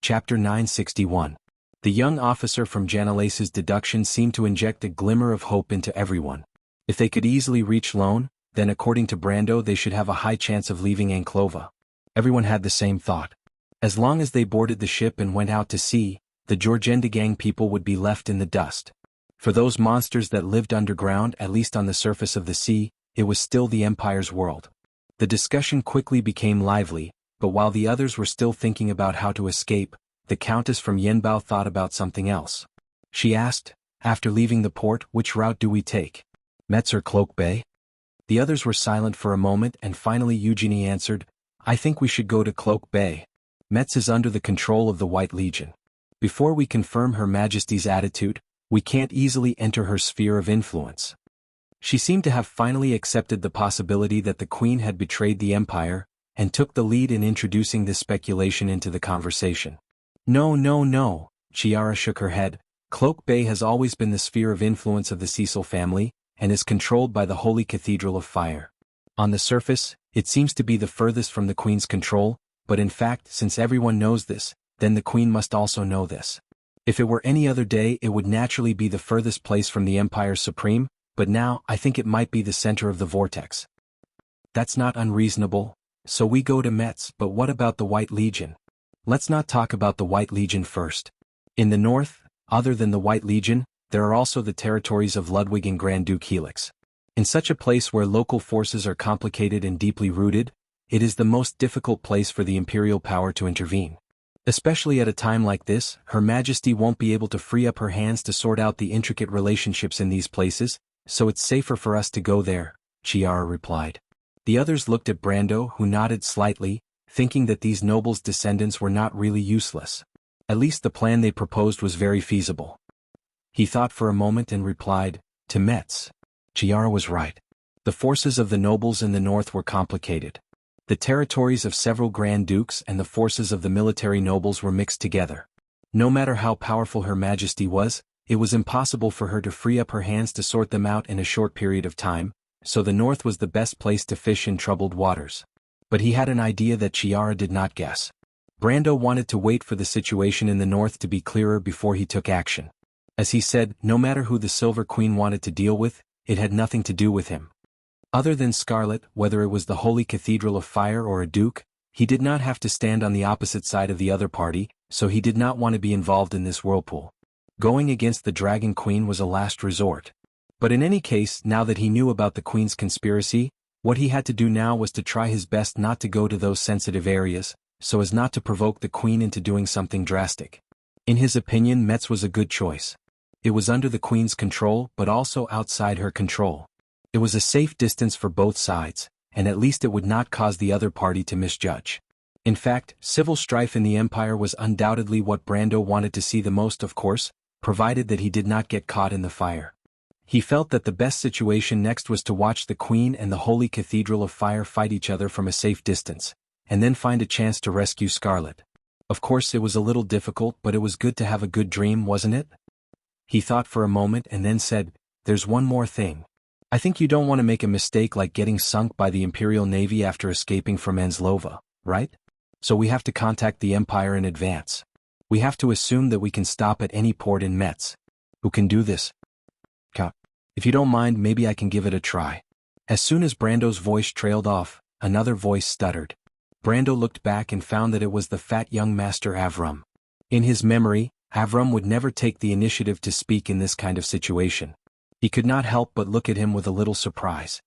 Chapter 961. The young officer from Janalace's deduction seemed to inject a glimmer of hope into everyone. If they could easily reach Lone, then according to Brando they should have a high chance of leaving Anclova. Everyone had the same thought. As long as they boarded the ship and went out to sea, the Jorgendagang people would be left in the dust. For those monsters that lived underground, at least on the surface of the sea, it was still the Empire's world. The discussion quickly became lively, but while the others were still thinking about how to escape, the Countess from Yenbao thought about something else. She asked, after leaving the port, which route do we take? Metz or Cloak Bay? The others were silent for a moment and finally Eugenie answered, I think we should go to Cloak Bay. Metz is under the control of the White Legion. Before we confirm Her Majesty's attitude, we can't easily enter her sphere of influence. She seemed to have finally accepted the possibility that the Queen had betrayed the Empire, and took the lead in introducing this speculation into the conversation. No, Chiara shook her head. Cloak Bay has always been the sphere of influence of the Cecil family, and is controlled by the Holy Cathedral of Fire. On the surface, it seems to be the furthest from the Queen's control, but in fact, since everyone knows this, then the Queen must also know this. If it were any other day it would naturally be the furthest place from the Empire's Supreme, but now I think it might be the center of the vortex. That's not unreasonable, so we go to Metz, but what about the White Legion? Let's not talk about the White Legion first. In the north, other than the White Legion, there are also the territories of Ludwig and Grand Duke Helix. In such a place where local forces are complicated and deeply rooted, it is the most difficult place for the imperial power to intervene. Especially at a time like this, Her Majesty won't be able to free up her hands to sort out the intricate relationships in these places, so it's safer for us to go there, Chiara replied. The others looked at Brando, who nodded slightly, thinking that these nobles' descendants were not really useless. At least the plan they proposed was very feasible. He thought for a moment and replied, to Metz. Chiara was right. The forces of the nobles in the north were complicated. The territories of several Grand Dukes and the forces of the military nobles were mixed together. No matter how powerful Her Majesty was, it was impossible for her to free up her hands to sort them out in a short period of time, so the north was the best place to fish in troubled waters. But he had an idea that Chiara did not guess. Brando wanted to wait for the situation in the north to be clearer before he took action. As he said, no matter who the Silver Queen wanted to deal with, it had nothing to do with him. Other than Scarlet, whether it was the Holy Cathedral of Fire or a Duke, he did not have to stand on the opposite side of the other party, so he did not want to be involved in this whirlpool. Going against the Dragon Queen was a last resort. But in any case, now that he knew about the Queen's conspiracy, what he had to do now was to try his best not to go to those sensitive areas, so as not to provoke the Queen into doing something drastic. In his opinion, Metz was a good choice. It was under the Queen's control but also outside her control. It was a safe distance for both sides, and at least it would not cause the other party to misjudge. In fact, civil strife in the Empire was undoubtedly what Brando wanted to see the most, of course, provided that he did not get caught in the fire. He felt that the best situation next was to watch the Queen and the Holy Cathedral of Fire fight each other from a safe distance, and then find a chance to rescue Scarlet. Of course it was a little difficult, but it was good to have a good dream, wasn't it? He thought for a moment and then said, there's one more thing. I think you don't want to make a mistake like getting sunk by the Imperial Navy after escaping from Anslova, right? So we have to contact the Empire in advance. We have to assume that we can stop at any port in Metz. Who can do this? If you don't mind, maybe I can give it a try. As soon as Brando's voice trailed off, another voice stuttered. Brando looked back and found that it was the fat young Master Avram. In his memory, Avram would never take the initiative to speak in this kind of situation. He could not help but look at him with a little surprise.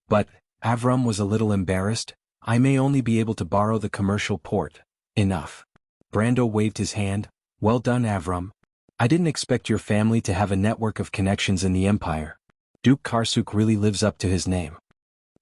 But, Avram was a little embarrassed. I may only be able to borrow the commercial port. Enough. Brando waved his hand. Well done, Avram. I didn't expect your family to have a network of connections in the Empire. Duke Karsuk really lives up to his name.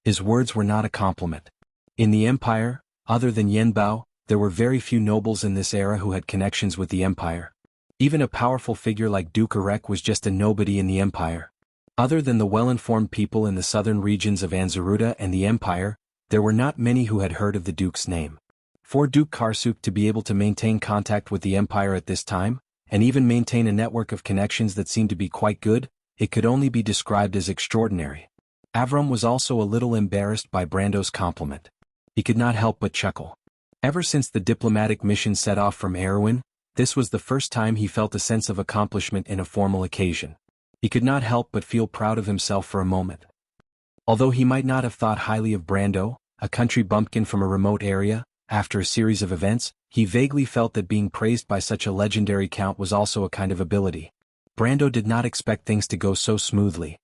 His words were not a compliment. In the Empire, other than Yenbao, there were very few nobles in this era who had connections with the Empire. Even a powerful figure like Duke Arek was just a nobody in the Empire. Other than the well-informed people in the southern regions of Anzaruta and the Empire, there were not many who had heard of the Duke's name. For Duke Karsuk to be able to maintain contact with the Empire at this time, and even maintain a network of connections that seemed to be quite good, it could only be described as extraordinary. Avram was also a little embarrassed by Brando's compliment. He could not help but chuckle. Ever since the diplomatic mission set off from Erewhon, this was the first time he felt a sense of accomplishment in a formal occasion. He could not help but feel proud of himself for a moment. Although he might not have thought highly of Brando, a country bumpkin from a remote area, after a series of events, he vaguely felt that being praised by such a legendary count was also a kind of ability. Brando did not expect things to go so smoothly.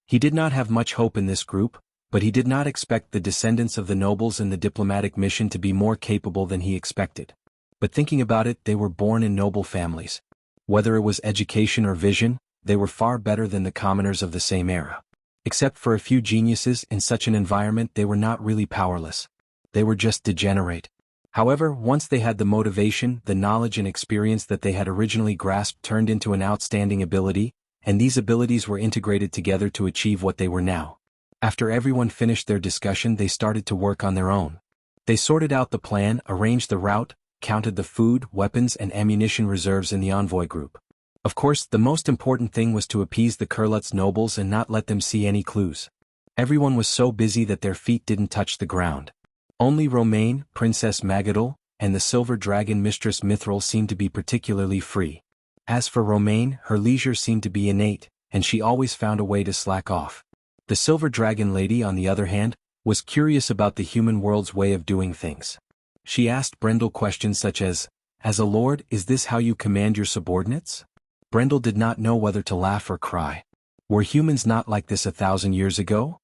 He did not have much hope in this group, but he did not expect the descendants of the nobles in the diplomatic mission to be more capable than he expected. But thinking about it, they were born in noble families. Whether it was education or vision, they were far better than the commoners of the same era. Except for a few geniuses in such an environment, they were not really powerless. They were just degenerate. However, once they had the motivation, the knowledge and experience that they had originally grasped turned into an outstanding ability, and these abilities were integrated together to achieve what they were now. After everyone finished their discussion, they started to work on their own. They sorted out the plan, arranged the route, counted the food, weapons and ammunition reserves in the envoy group. Of course, the most important thing was to appease the Kurlutz nobles and not let them see any clues. Everyone was so busy that their feet didn't touch the ground. Only Romaine, Princess Magadol, and the Silver Dragon Mistress Mithril seemed to be particularly free. As for Romaine, her leisure seemed to be innate, and she always found a way to slack off. The Silver Dragon Lady, on the other hand, was curious about the human world's way of doing things. She asked Brendel questions such as a lord, is this how you command your subordinates? Brendel did not know whether to laugh or cry. Were humans not like this 1,000 years ago?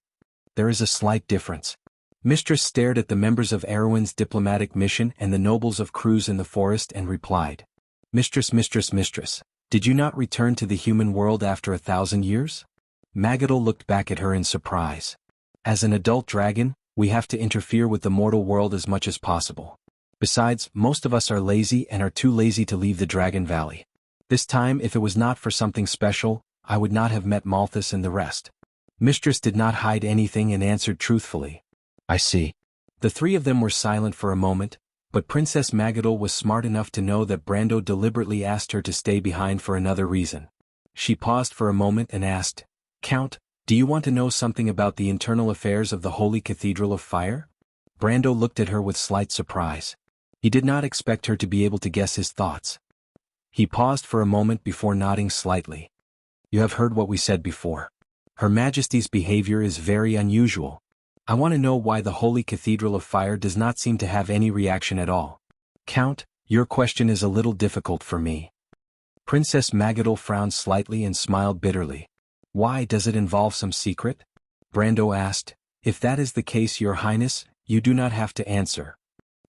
There is a slight difference. Mistress stared at the members of Erewhon's diplomatic mission and the nobles of Cruz in the forest and replied, Mistress, did you not return to the human world after 1,000 years? Magadol looked back at her in surprise. As an adult dragon, we have to interfere with the mortal world as much as possible. Besides, most of us are lazy and are too lazy to leave the Dragon Valley. This time, if it was not for something special, I would not have met Malthus and the rest. Mistress did not hide anything and answered truthfully. I see. The three of them were silent for a moment, but Princess Magadol was smart enough to know that Brando deliberately asked her to stay behind for another reason. She paused for a moment and asked, Count, do you want to know something about the internal affairs of the Holy Cathedral of Fire? Brando looked at her with slight surprise. He did not expect her to be able to guess his thoughts. He paused for a moment before nodding slightly. You have heard what we said before. Her Majesty's behavior is very unusual. I want to know why the Holy Cathedral of Fire does not seem to have any reaction at all. Count, your question is a little difficult for me. Princess Magadol frowned slightly and smiled bitterly. Why, does it involve some secret? Brando asked. If that is the case, Your Highness, you do not have to answer.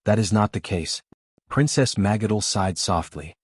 That is not the case. Princess Magadol sighed softly.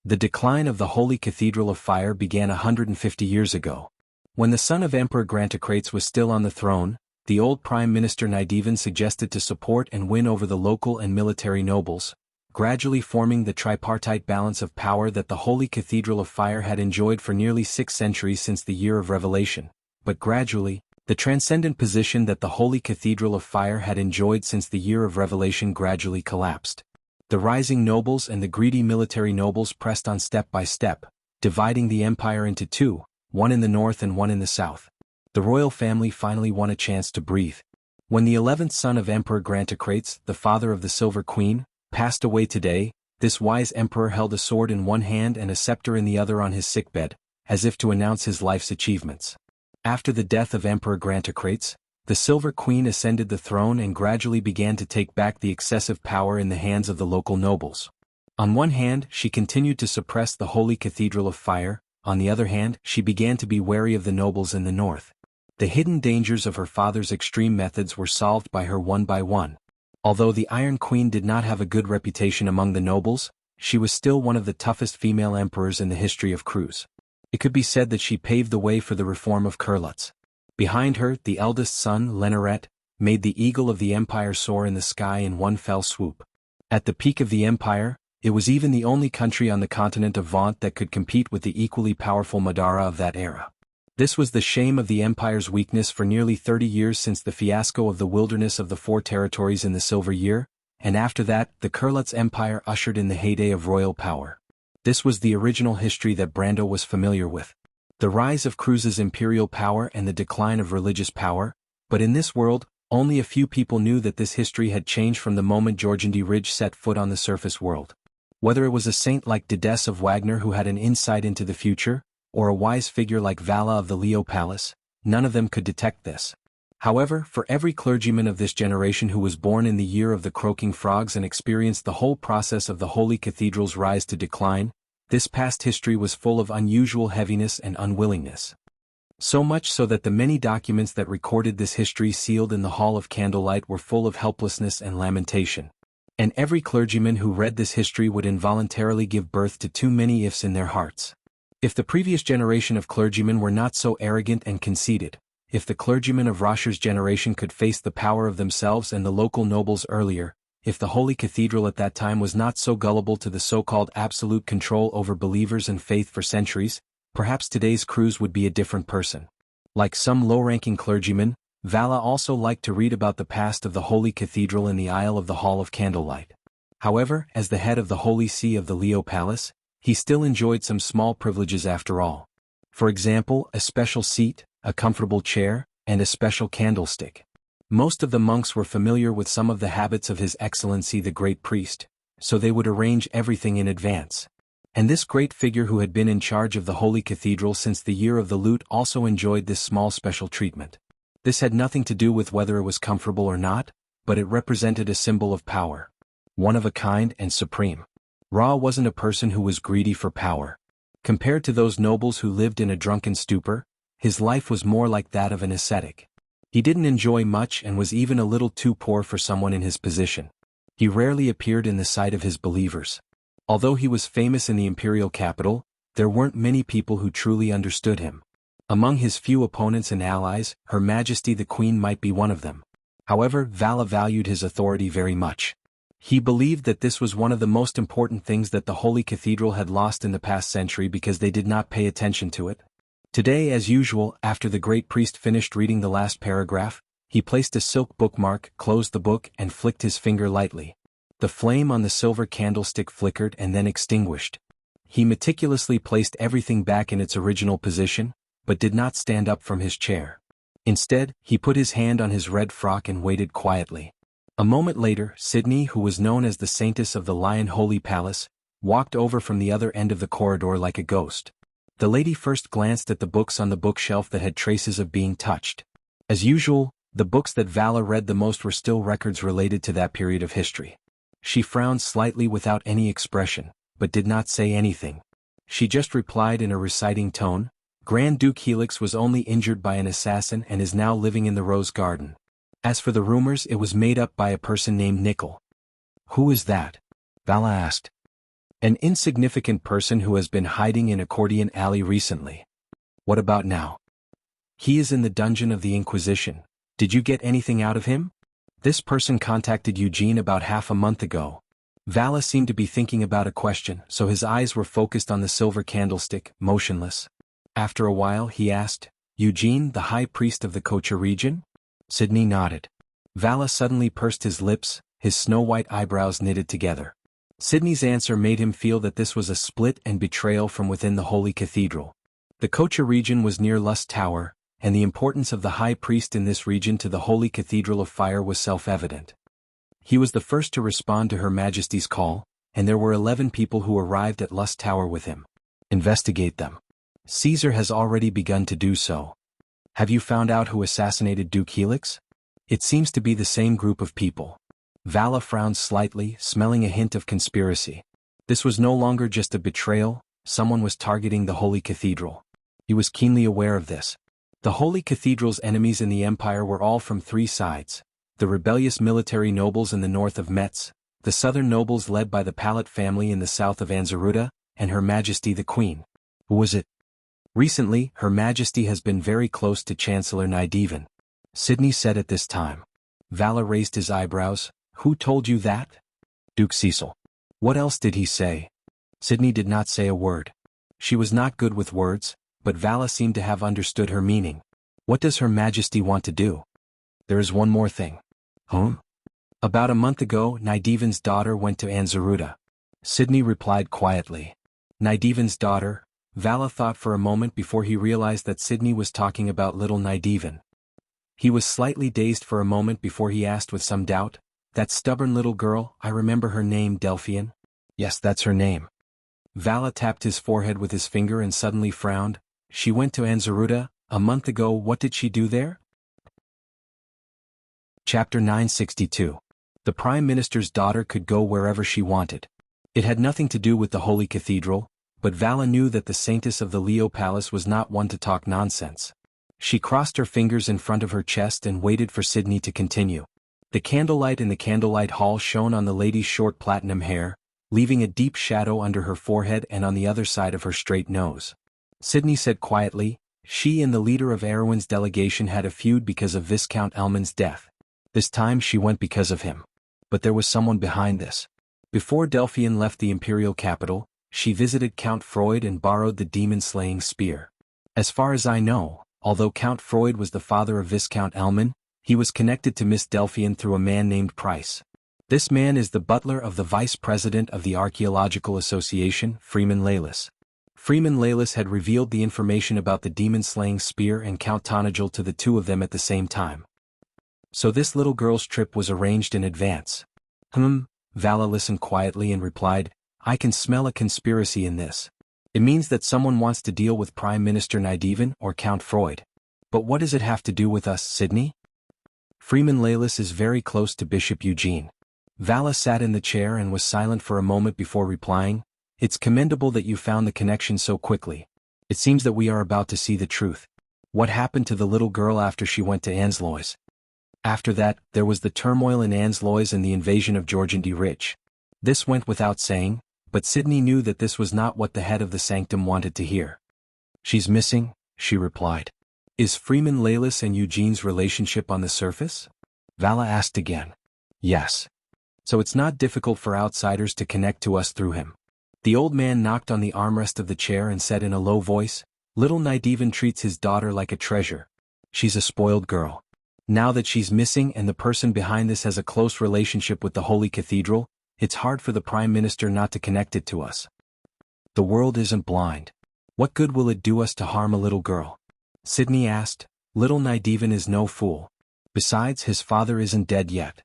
The decline of the Holy Cathedral of Fire began 150 years ago. When the son of Emperor Grantocrates was still on the throne, the old Prime Minister Nidevan suggested to support and win over the local and military nobles, gradually forming the tripartite balance of power that the Holy Cathedral of Fire had enjoyed for nearly 6 centuries since the Year of Revelation. But gradually, the transcendent position that the Holy Cathedral of Fire had enjoyed since the Year of Revelation gradually collapsed. The rising nobles and the greedy military nobles pressed on step by step, dividing the empire into two, one in the north and one in the south. The royal family finally won a chance to breathe. When the 11th son of Emperor Grantocrates, the father of the Silver Queen, passed away today, this wise emperor held a sword in one hand and a scepter in the other on his sickbed, as if to announce his life's achievements. After the death of Emperor Grantocrates, the Silver Queen ascended the throne and gradually began to take back the excessive power in the hands of the local nobles. On one hand, she continued to suppress the Holy Cathedral of Fire, on the other hand, she began to be wary of the nobles in the north. The hidden dangers of her father's extreme methods were solved by her one by one. Although the Iron Queen did not have a good reputation among the nobles, she was still one of the toughest female emperors in the history of Cruz. It could be said that she paved the way for the reform of Kurlutz. Behind her, the eldest son, Leneret, made the eagle of the empire soar in the sky in one fell swoop. At the peak of the empire, it was even the only country on the continent of Vaunt that could compete with the equally powerful Madara of that era. This was the shame of the empire's weakness for nearly 30 years since the fiasco of the Wilderness of the Four Territories in the Silver Year, and after that, the Kurlutz Empire ushered in the heyday of royal power. This was the original history that Brando was familiar with. The rise of Cruz's imperial power and the decline of religious power, but in this world, Only a few people knew that this history had changed from the moment Georgiandy Ridge set foot on the surface world. Whether it was a saint like Dides of Wagner who had an insight into the future, or a wise figure like Vala of the Leo Palace, none of them could detect this. However, for every clergyman of this generation who was born in the year of the croaking frogs and experienced the whole process of the holy cathedral's rise to decline, this past history was full of unusual heaviness and unwillingness. So much so that the many documents that recorded this history sealed in the Hall of Candlelight were full of helplessness and lamentation. And every clergyman who read this history would involuntarily give birth to too many ifs in their hearts. If the previous generation of clergymen were not so arrogant and conceited, if the clergymen of Rosher's generation could face the power of themselves and the local nobles earlier, if the Holy Cathedral at that time was not so gullible to the so-called absolute control over believers and faith for centuries, perhaps today's crews would be a different person. Like some low-ranking clergymen, Vala also liked to read about the past of the Holy Cathedral in the aisle of the Hall of Candlelight. However, as the head of the Holy See of the Leo Palace, he still enjoyed some small privileges after all. For example, a special seat, a comfortable chair, and a special candlestick. Most of the monks were familiar with some of the habits of His Excellency the Great Priest, so they would arrange everything in advance. And this great figure who had been in charge of the Holy Cathedral since the year of the lute also enjoyed this small special treatment. This had nothing to do with whether it was comfortable or not, but it represented a symbol of power. One of a kind and supreme. Ra wasn't a person who was greedy for power. Compared to those nobles who lived in a drunken stupor, his life was more like that of an ascetic. He didn't enjoy much and was even a little too poor for someone in his position. He rarely appeared in the sight of his believers. Although he was famous in the imperial capital, there weren't many people who truly understood him. Among his few opponents and allies, Her Majesty the Queen might be one of them. However, Vala valued his authority very much. He believed that this was one of the most important things that the Holy Cathedral had lost in the past century because they did not pay attention to it. Today, as usual, after the great priest finished reading the last paragraph, he placed a silk bookmark, closed the book, and flicked his finger lightly. The flame on the silver candlestick flickered and then extinguished. He meticulously placed everything back in its original position, but did not stand up from his chair. Instead, he put his hand on his red frock and waited quietly. A moment later, Sydney, who was known as the Saintess of the Lion Holy Palace, walked over from the other end of the corridor like a ghost. The lady first glanced at the books on the bookshelf that had traces of being touched. As usual, the books that Vala read the most were still records related to that period of history. She frowned slightly without any expression, but did not say anything. She just replied in a reciting tone, "Grand Duke Helix was only injured by an assassin and is now living in the Rose Garden. As for the rumors, it was made up by a person named Nickel." "Who is that?" Vala asked. "An insignificant person who has been hiding in Accordion Alley recently." "What about now?" "He is in the dungeon of the Inquisition. Did you get anything out of him?" "This person contacted Eugene about half a month ago." Vala seemed to be thinking about a question, so his eyes were focused on the silver candlestick, motionless. After a while he asked, "Eugene, the high priest of the Kocha region?" Sydney nodded. Vala suddenly pursed his lips, his snow-white eyebrows knitted together. Sydney's answer made him feel that this was a split and betrayal from within the Holy Cathedral. The Kocha region was near Lust Tower, and the importance of the high priest in this region to the Holy Cathedral of Fire was self-evident. He was the first to respond to Her Majesty's call, and there were 11 people who arrived at Lust Tower with him. "Investigate them. Caesar has already begun to do so." "Have you found out who assassinated Duke Helix?" "It seems to be the same group of people." Vala frowned slightly, smelling a hint of conspiracy. This was no longer just a betrayal, someone was targeting the Holy Cathedral. He was keenly aware of this. The Holy Cathedral's enemies in the Empire were all from three sides: the rebellious military nobles in the north of Metz, the southern nobles led by the Palat family in the south of Anzaruta, and Her Majesty the Queen. Who was it? "Recently, Her Majesty has been very close to Chancellor Nydivan," Sydney said at this time. Vala raised his eyebrows. "Who told you that?" "Duke Cecil." "What else did he say?" Sydney did not say a word. She was not good with words, but Vala seemed to have understood her meaning. "What does Her Majesty want to do?" "There is one more thing." "About a month ago, Nydivan's daughter went to Anzaruta." Sydney replied quietly. Nydivan's daughter? Vala thought for a moment before he realized that Sydney was talking about little Nydivan. He was slightly dazed for a moment before he asked with some doubt, "That stubborn little girl, I remember her name, Delphian?" "Yes, that's her name." Vala tapped his forehead with his finger and suddenly frowned. "She went to Anzaruta a month ago. What did she do there?" Chapter 962. The Prime Minister's daughter could go wherever she wanted. It had nothing to do with the Holy Cathedral, but Vala knew that the Saintess of the Leo Palace was not one to talk nonsense. She crossed her fingers in front of her chest and waited for Sydney to continue. The candlelight in the candlelight hall shone on the lady's short platinum hair, leaving a deep shadow under her forehead and on the other side of her straight nose. Sydney said quietly, "She and the leader of Erwin's delegation had a feud because of Viscount Elman's death. This time she went because of him. But there was someone behind this. Before Delphian left the imperial capital, she visited Count Freud and borrowed the demon-slaying spear. As far as I know, although Count Freud was the father of Viscount Elman, he was connected to Miss Delphian through a man named Price. This man is the butler of the vice president of the Archaeological Association, Freeman Laelis. Freeman Laelis had revealed the information about the demon-slaying spear and Count Tonagel to the two of them at the same time. So this little girl's trip was arranged in advance." Vala listened quietly and replied, "I can smell a conspiracy in this. It means that someone wants to deal with Prime Minister Nydivan or Count Freud. But what does it have to do with us, Sydney?" "Freeman Laelis is very close to Bishop Eugene." Vala sat in the chair and was silent for a moment before replying, "It's commendable that you found the connection so quickly. It seems that we are about to see the truth. What happened to the little girl after she went to Ansloy's?" After that, there was the turmoil in Ansloy's and the invasion of Georgian de Rich. This went without saying, but Sydney knew that this was not what the head of the sanctum wanted to hear. "She's missing," she replied. "Is Freeman Laelis and Eugene's relationship on the surface?" Vala asked again. "Yes. So it's not difficult for outsiders to connect to us through him." The old man knocked on the armrest of the chair and said in a low voice, "Little Nydivan treats his daughter like a treasure. She's a spoiled girl. Now that she's missing and the person behind this has a close relationship with the Holy Cathedral, it's hard for the Prime Minister not to connect it to us. The world isn't blind. What good will it do us to harm a little girl?" Sydney asked. "Little Nydivan is no fool. Besides, his father isn't dead yet."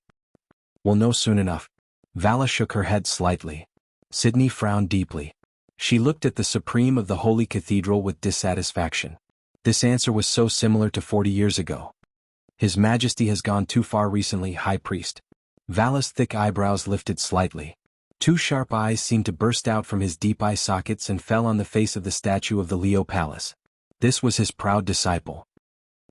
"We'll know soon enough." Vala shook her head slightly. Sydney frowned deeply. She looked at the Supreme of the Holy Cathedral with dissatisfaction. This answer was so similar to 40 years ago. "His Majesty has gone too far recently, High Priest." Vala's thick eyebrows lifted slightly. Two sharp eyes seemed to burst out from his deep eye sockets and fell on the face of the statue of the Leo Palace. This was his proud disciple.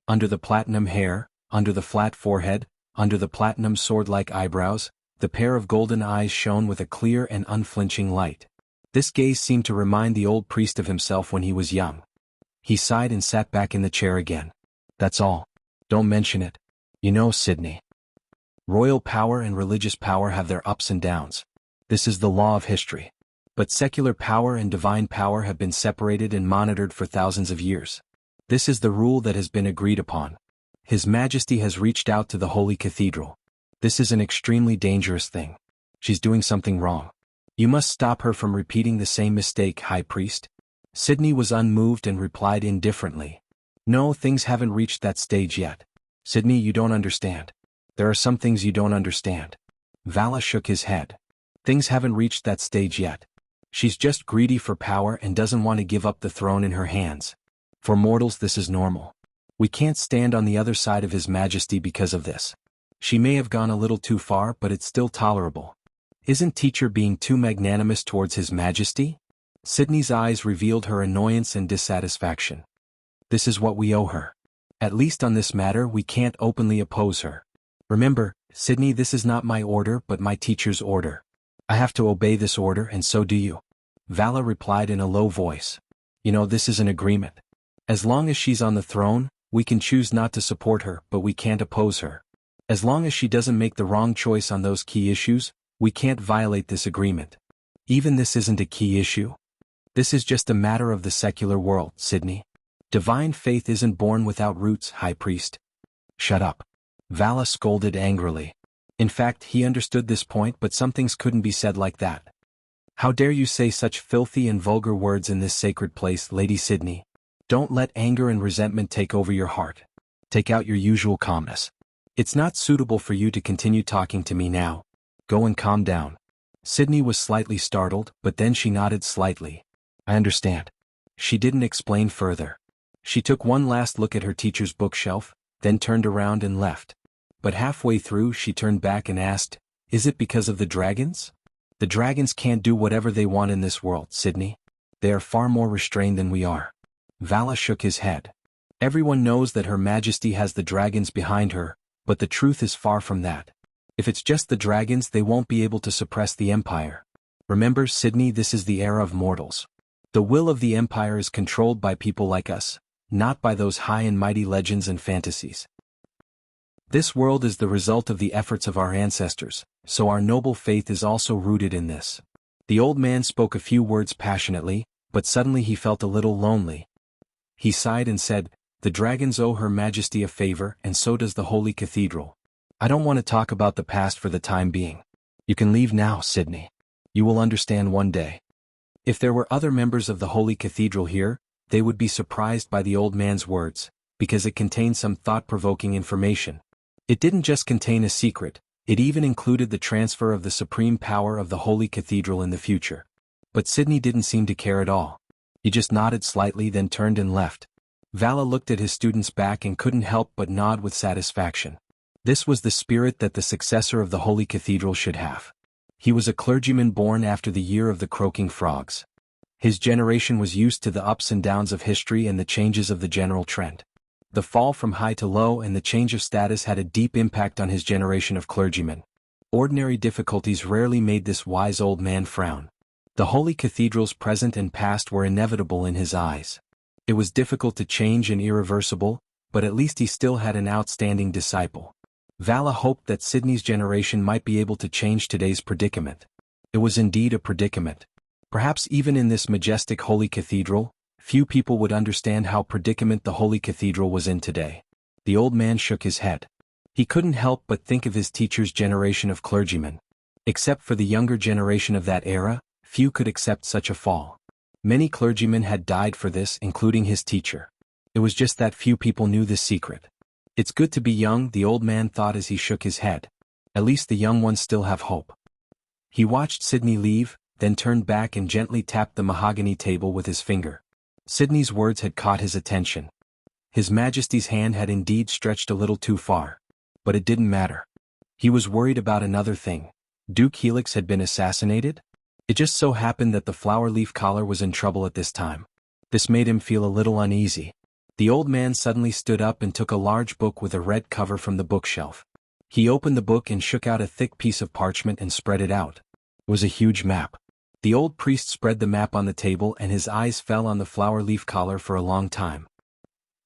Under the platinum hair, under the flat forehead, under the platinum sword-like eyebrows, the pair of golden eyes shone with a clear and unflinching light. This gaze seemed to remind the old priest of himself when he was young. He sighed and sat back in the chair again. "That's all. Don't mention it. You know, Sydney. Royal power and religious power have their ups and downs. This is the law of history. But secular power and divine power have been separated and monitored for thousands of years. This is the rule that has been agreed upon. His Majesty has reached out to the Holy Cathedral. This is an extremely dangerous thing. She's doing something wrong. You must stop her from repeating the same mistake, High Priest." Sydney was unmoved and replied indifferently. "No, things haven't reached that stage yet. Sydney, you don't understand. There are some things you don't understand." Vala shook his head. "Things haven't reached that stage yet. She's just greedy for power and doesn't want to give up the throne in her hands. For mortals this is normal. We can't stand on the other side of His Majesty because of this. She may have gone a little too far, but it's still tolerable. Isn't Teacher being too magnanimous towards His Majesty?" Sydney's eyes revealed her annoyance and dissatisfaction. "This is what we owe her. At least on this matter we can't openly oppose her. Remember, Sydney, this is not my order but my teacher's order. I have to obey this order and so do you." Vala replied in a low voice. "You know, this is an agreement. As long as she's on the throne, we can choose not to support her but we can't oppose her. As long as she doesn't make the wrong choice on those key issues, we can't violate this agreement. Even this isn't a key issue. This is just a matter of the secular world, Sydney. Divine faith isn't born without roots, High Priest." "Shut up." Vala scolded angrily. In fact, he understood this point, but some things couldn't be said like that. "How dare you say such filthy and vulgar words in this sacred place, Lady Sydney? Don't let anger and resentment take over your heart. Take out your usual calmness. It's not suitable for you to continue talking to me now. Go and calm down. Sydney was slightly startled, but then she nodded slightly. I understand. She didn't explain further. She took one last look at her teacher's bookshelf, then turned around and left. But halfway through she turned back and asked, Is it because of the dragons? The dragons can't do whatever they want in this world, Sydney. They are far more restrained than we are. Vala shook his head. Everyone knows that Her Majesty has the dragons behind her, but the truth is far from that. If it's just the dragons, they won't be able to suppress the Empire. Remember, Sydney, this is the era of mortals. The will of the Empire is controlled by people like us, not by those high and mighty legends and fantasies. This world is the result of the efforts of our ancestors, so our noble faith is also rooted in this. The old man spoke a few words passionately, but suddenly he felt a little lonely. He sighed and said, The dragons owe Her Majesty a favor, and so does the Holy Cathedral. I don't want to talk about the past for the time being. You can leave now, Sydney. You will understand one day. If there were other members of the Holy Cathedral here, they would be surprised by the old man's words, because it contained some thought-provoking information. It didn't just contain a secret, it even included the transfer of the supreme power of the Holy Cathedral in the future. But Sydney didn't seem to care at all. He just nodded slightly, then turned and left. Vala looked at his student's back and couldn't help but nod with satisfaction. This was the spirit that the successor of the Holy Cathedral should have. He was a clergyman born after the year of the croaking frogs. His generation was used to the ups and downs of history and the changes of the general trend. The fall from high to low and the change of status had a deep impact on his generation of clergymen. Ordinary difficulties rarely made this wise old man frown. The Holy Cathedral's present and past were inevitable in his eyes. It was difficult to change and irreversible, but at least he still had an outstanding disciple. Vala hoped that Sydney's generation might be able to change today's predicament. It was indeed a predicament. Perhaps even in this majestic Holy Cathedral, few people would understand how predicament the Holy Cathedral was in today. The old man shook his head. He couldn't help but think of his teacher's generation of clergymen. Except for the younger generation of that era, few could accept such a fall. Many clergymen had died for this, including his teacher. It was just that few people knew this secret. It's good to be young, the old man thought as he shook his head. At least the young ones still have hope. He watched Sydney leave, then turned back and gently tapped the mahogany table with his finger. Sydney's words had caught his attention. His Majesty's hand had indeed stretched a little too far. But it didn't matter. He was worried about another thing. Duke Helix had been assassinated? It just so happened that the flower leaf collar was in trouble at this time. This made him feel a little uneasy. The old man suddenly stood up and took a large book with a red cover from the bookshelf. He opened the book and shook out a thick piece of parchment and spread it out. It was a huge map. The old priest spread the map on the table and his eyes fell on the flower leaf collar for a long time.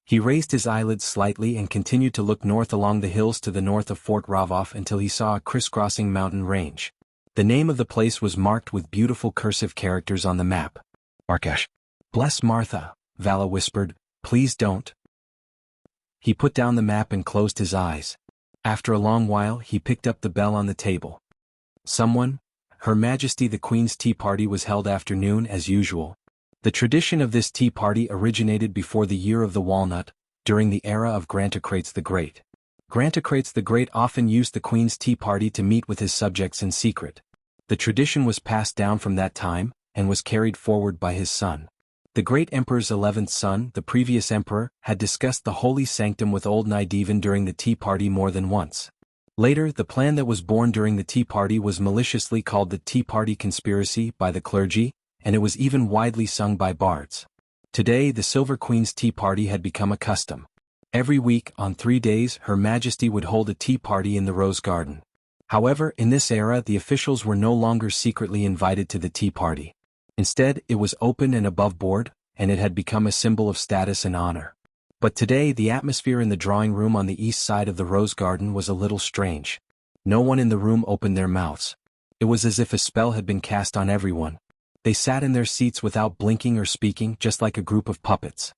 He raised his eyelids slightly and continued to look north along the hills to the north of Fort Ravov until he saw a crisscrossing mountain range. The name of the place was marked with beautiful cursive characters on the map. Markesh. Bless Martha, Vala whispered. Please don't. He put down the map and closed his eyes. After a long while he picked up the bell on the table. Someone? Her Majesty the Queen's tea party was held afternoon as usual. The tradition of this tea party originated before the year of the walnut, during the era of Grantocrates the Great. Grantocrates the Great often used the Queen's tea party to meet with his subjects in secret. The tradition was passed down from that time, and was carried forward by his son. The great emperor's 11th son, the previous emperor, had discussed the holy sanctum with old Nidevan during the tea party more than once. Later, the plan that was born during the tea party was maliciously called the Tea Party Conspiracy by the clergy, and it was even widely sung by bards. Today, the Silver Queen's tea party had become a custom. Every week, on 3 days, Her Majesty would hold a tea party in the Rose Garden. However, in this era, the officials were no longer secretly invited to the tea party. Instead, it was open and above board, and it had become a symbol of status and honor. But today, the atmosphere in the drawing room on the east side of the Rose Garden was a little strange. No one in the room opened their mouths. It was as if a spell had been cast on everyone. They sat in their seats without blinking or speaking, just like a group of puppets.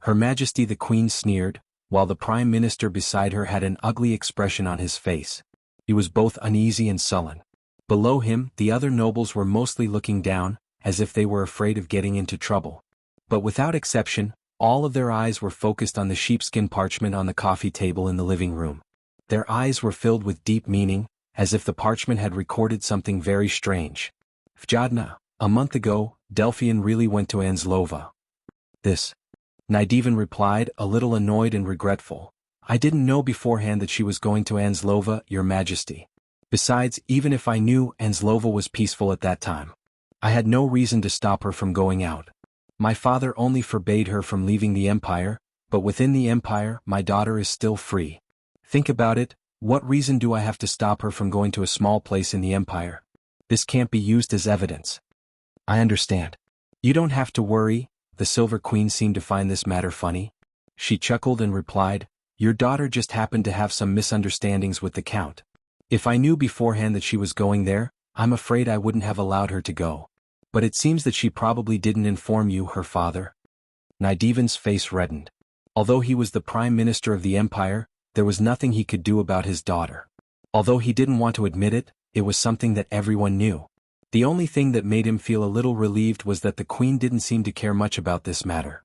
Her Majesty the Queen sneered, while the Prime Minister beside her had an ugly expression on his face. He was both uneasy and sullen. Below him, the other nobles were mostly looking down, as if they were afraid of getting into trouble. But without exception, All of their eyes were focused on the sheepskin parchment on the coffee table in the living room. Their eyes were filled with deep meaning, as if the parchment had recorded something very strange. Vjadna, a month ago, Delphian really went to Anslova. This. Nydivan replied, a little annoyed and regretful. I didn't know beforehand that she was going to Anslova, Your Majesty. Besides, even if I knew, Anslova was peaceful at that time. I had no reason to stop her from going out. My father only forbade her from leaving the Empire, but within the Empire, my daughter is still free. Think about it, what reason do I have to stop her from going to a small place in the Empire? This can't be used as evidence. I understand. You don't have to worry. The Silver Queen seemed to find this matter funny. She chuckled and replied, your daughter just happened to have some misunderstandings with the Count. If I knew beforehand that she was going there, I'm afraid I wouldn't have allowed her to go. But it seems that she probably didn't inform you, her father. Nydivan's face reddened. Although he was the Prime Minister of the Empire, there was nothing he could do about his daughter. Although he didn't want to admit it, it was something that everyone knew. The only thing that made him feel a little relieved was that the Queen didn't seem to care much about this matter.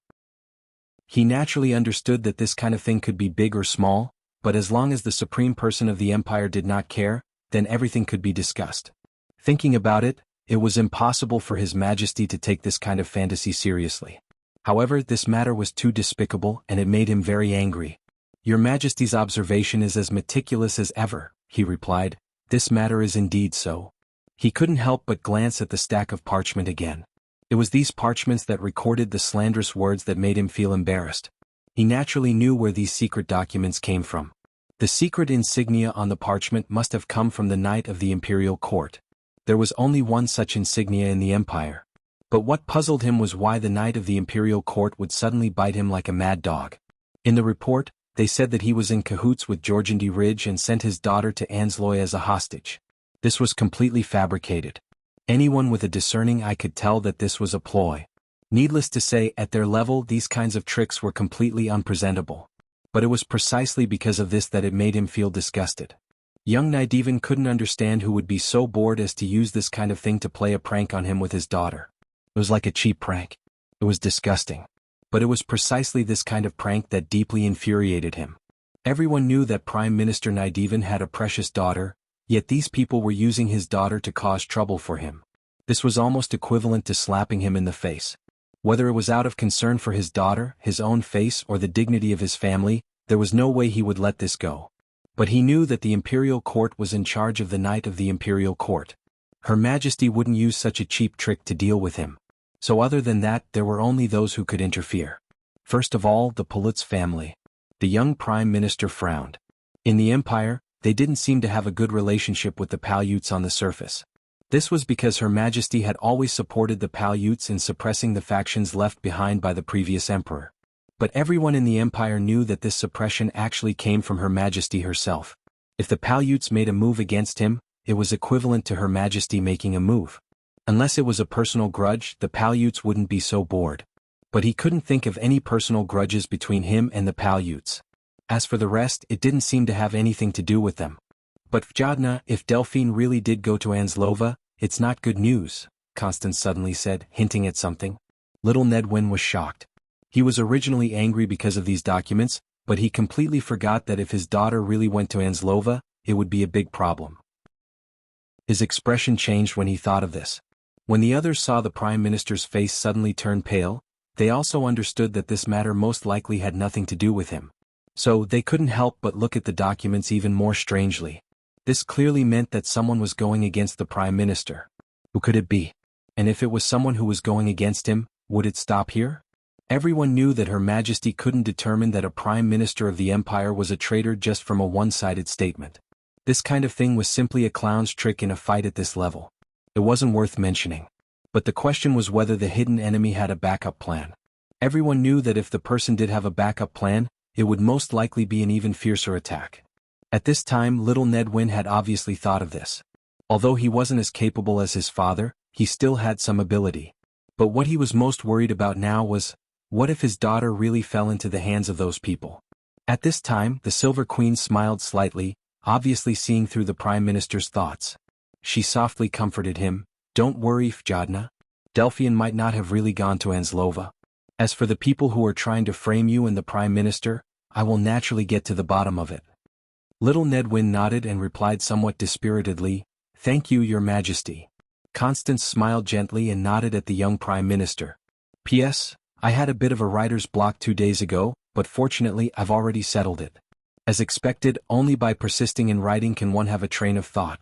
He naturally understood that this kind of thing could be big or small, but as long as the Supreme Person of the Empire did not care, then everything could be discussed. Thinking about it, it was impossible for His Majesty to take this kind of fantasy seriously. However, this matter was too despicable and it made him very angry. Your Majesty's observation is as meticulous as ever, he replied. This matter is indeed so. He couldn't help but glance at the stack of parchment again. It was these parchments that recorded the slanderous words that made him feel embarrassed. He naturally knew where these secret documents came from. The secret insignia on the parchment must have come from the Knight of the Imperial Court. There was only one such insignia in the Empire. But what puzzled him was why the Knight of the Imperial Court would suddenly bite him like a mad dog. In the report, they said that he was in cahoots with Jorgendy Ridge and sent his daughter to Ansloy as a hostage. This was completely fabricated. Anyone with a discerning eye could tell that this was a ploy. Needless to say, at their level these kinds of tricks were completely unpresentable. But it was precisely because of this that it made him feel disgusted. Young Nydivan couldn't understand who would be so bored as to use this kind of thing to play a prank on him with his daughter. It was like a cheap prank. It was disgusting. But it was precisely this kind of prank that deeply infuriated him. Everyone knew that Prime Minister Nydivan had a precious daughter, yet these people were using his daughter to cause trouble for him. This was almost equivalent to slapping him in the face. Whether it was out of concern for his daughter, his own face, or the dignity of his family, there was no way he would let this go. But he knew that the Imperial Court was in charge of the Knight of the Imperial Court. Her Majesty wouldn't use such a cheap trick to deal with him. So other than that, there were only those who could interfere. First of all, the Politz family. The young Prime Minister frowned. In the Empire, they didn't seem to have a good relationship with the Paiutes on the surface. This was because Her Majesty had always supported the Paiutes in suppressing the factions left behind by the previous emperor. But everyone in the Empire knew that this suppression actually came from Her Majesty herself. If the Paiutes made a move against him, it was equivalent to Her Majesty making a move. Unless it was a personal grudge, the Paiutes wouldn't be so bored. But he couldn't think of any personal grudges between him and the Paiutes. As for the rest, it didn't seem to have anything to do with them. But Vjadna, if Delphine really did go to Anslova, it's not good news, Constance suddenly said, hinting at something. Little Nedwin was shocked. He was originally angry because of these documents, but he completely forgot that if his daughter really went to Anslova, it would be a big problem. His expression changed when he thought of this. When the others saw the Prime Minister's face suddenly turn pale, they also understood that this matter most likely had nothing to do with him. So they couldn't help but look at the documents even more strangely. This clearly meant that someone was going against the Prime Minister. Who could it be? And if it was someone who was going against him, would it stop here? Everyone knew that Her Majesty couldn't determine that a Prime Minister of the Empire was a traitor just from a one-sided statement. This kind of thing was simply a clown's trick in a fight at this level. It wasn't worth mentioning. But the question was whether the hidden enemy had a backup plan. Everyone knew that if the person did have a backup plan, it would most likely be an even fiercer attack. At this time, little Nedwin had obviously thought of this. Although he wasn't as capable as his father, he still had some ability. But what he was most worried about now was, what if his daughter really fell into the hands of those people? At this time, the Silver Queen smiled slightly, obviously seeing through the Prime Minister's thoughts. She softly comforted him, "Don't worry, Vjadna. Delphian might not have really gone to Anslova. As for the people who are trying to frame you and the Prime Minister, I will naturally get to the bottom of it. Little Nedwin nodded and replied somewhat dispiritedly, "Thank you, Your Majesty." Constance smiled gently and nodded at the young Prime Minister. P.S. I had a bit of a writer's block 2 days ago, but fortunately I've already settled it. As expected, only by persisting in writing can one have a train of thought.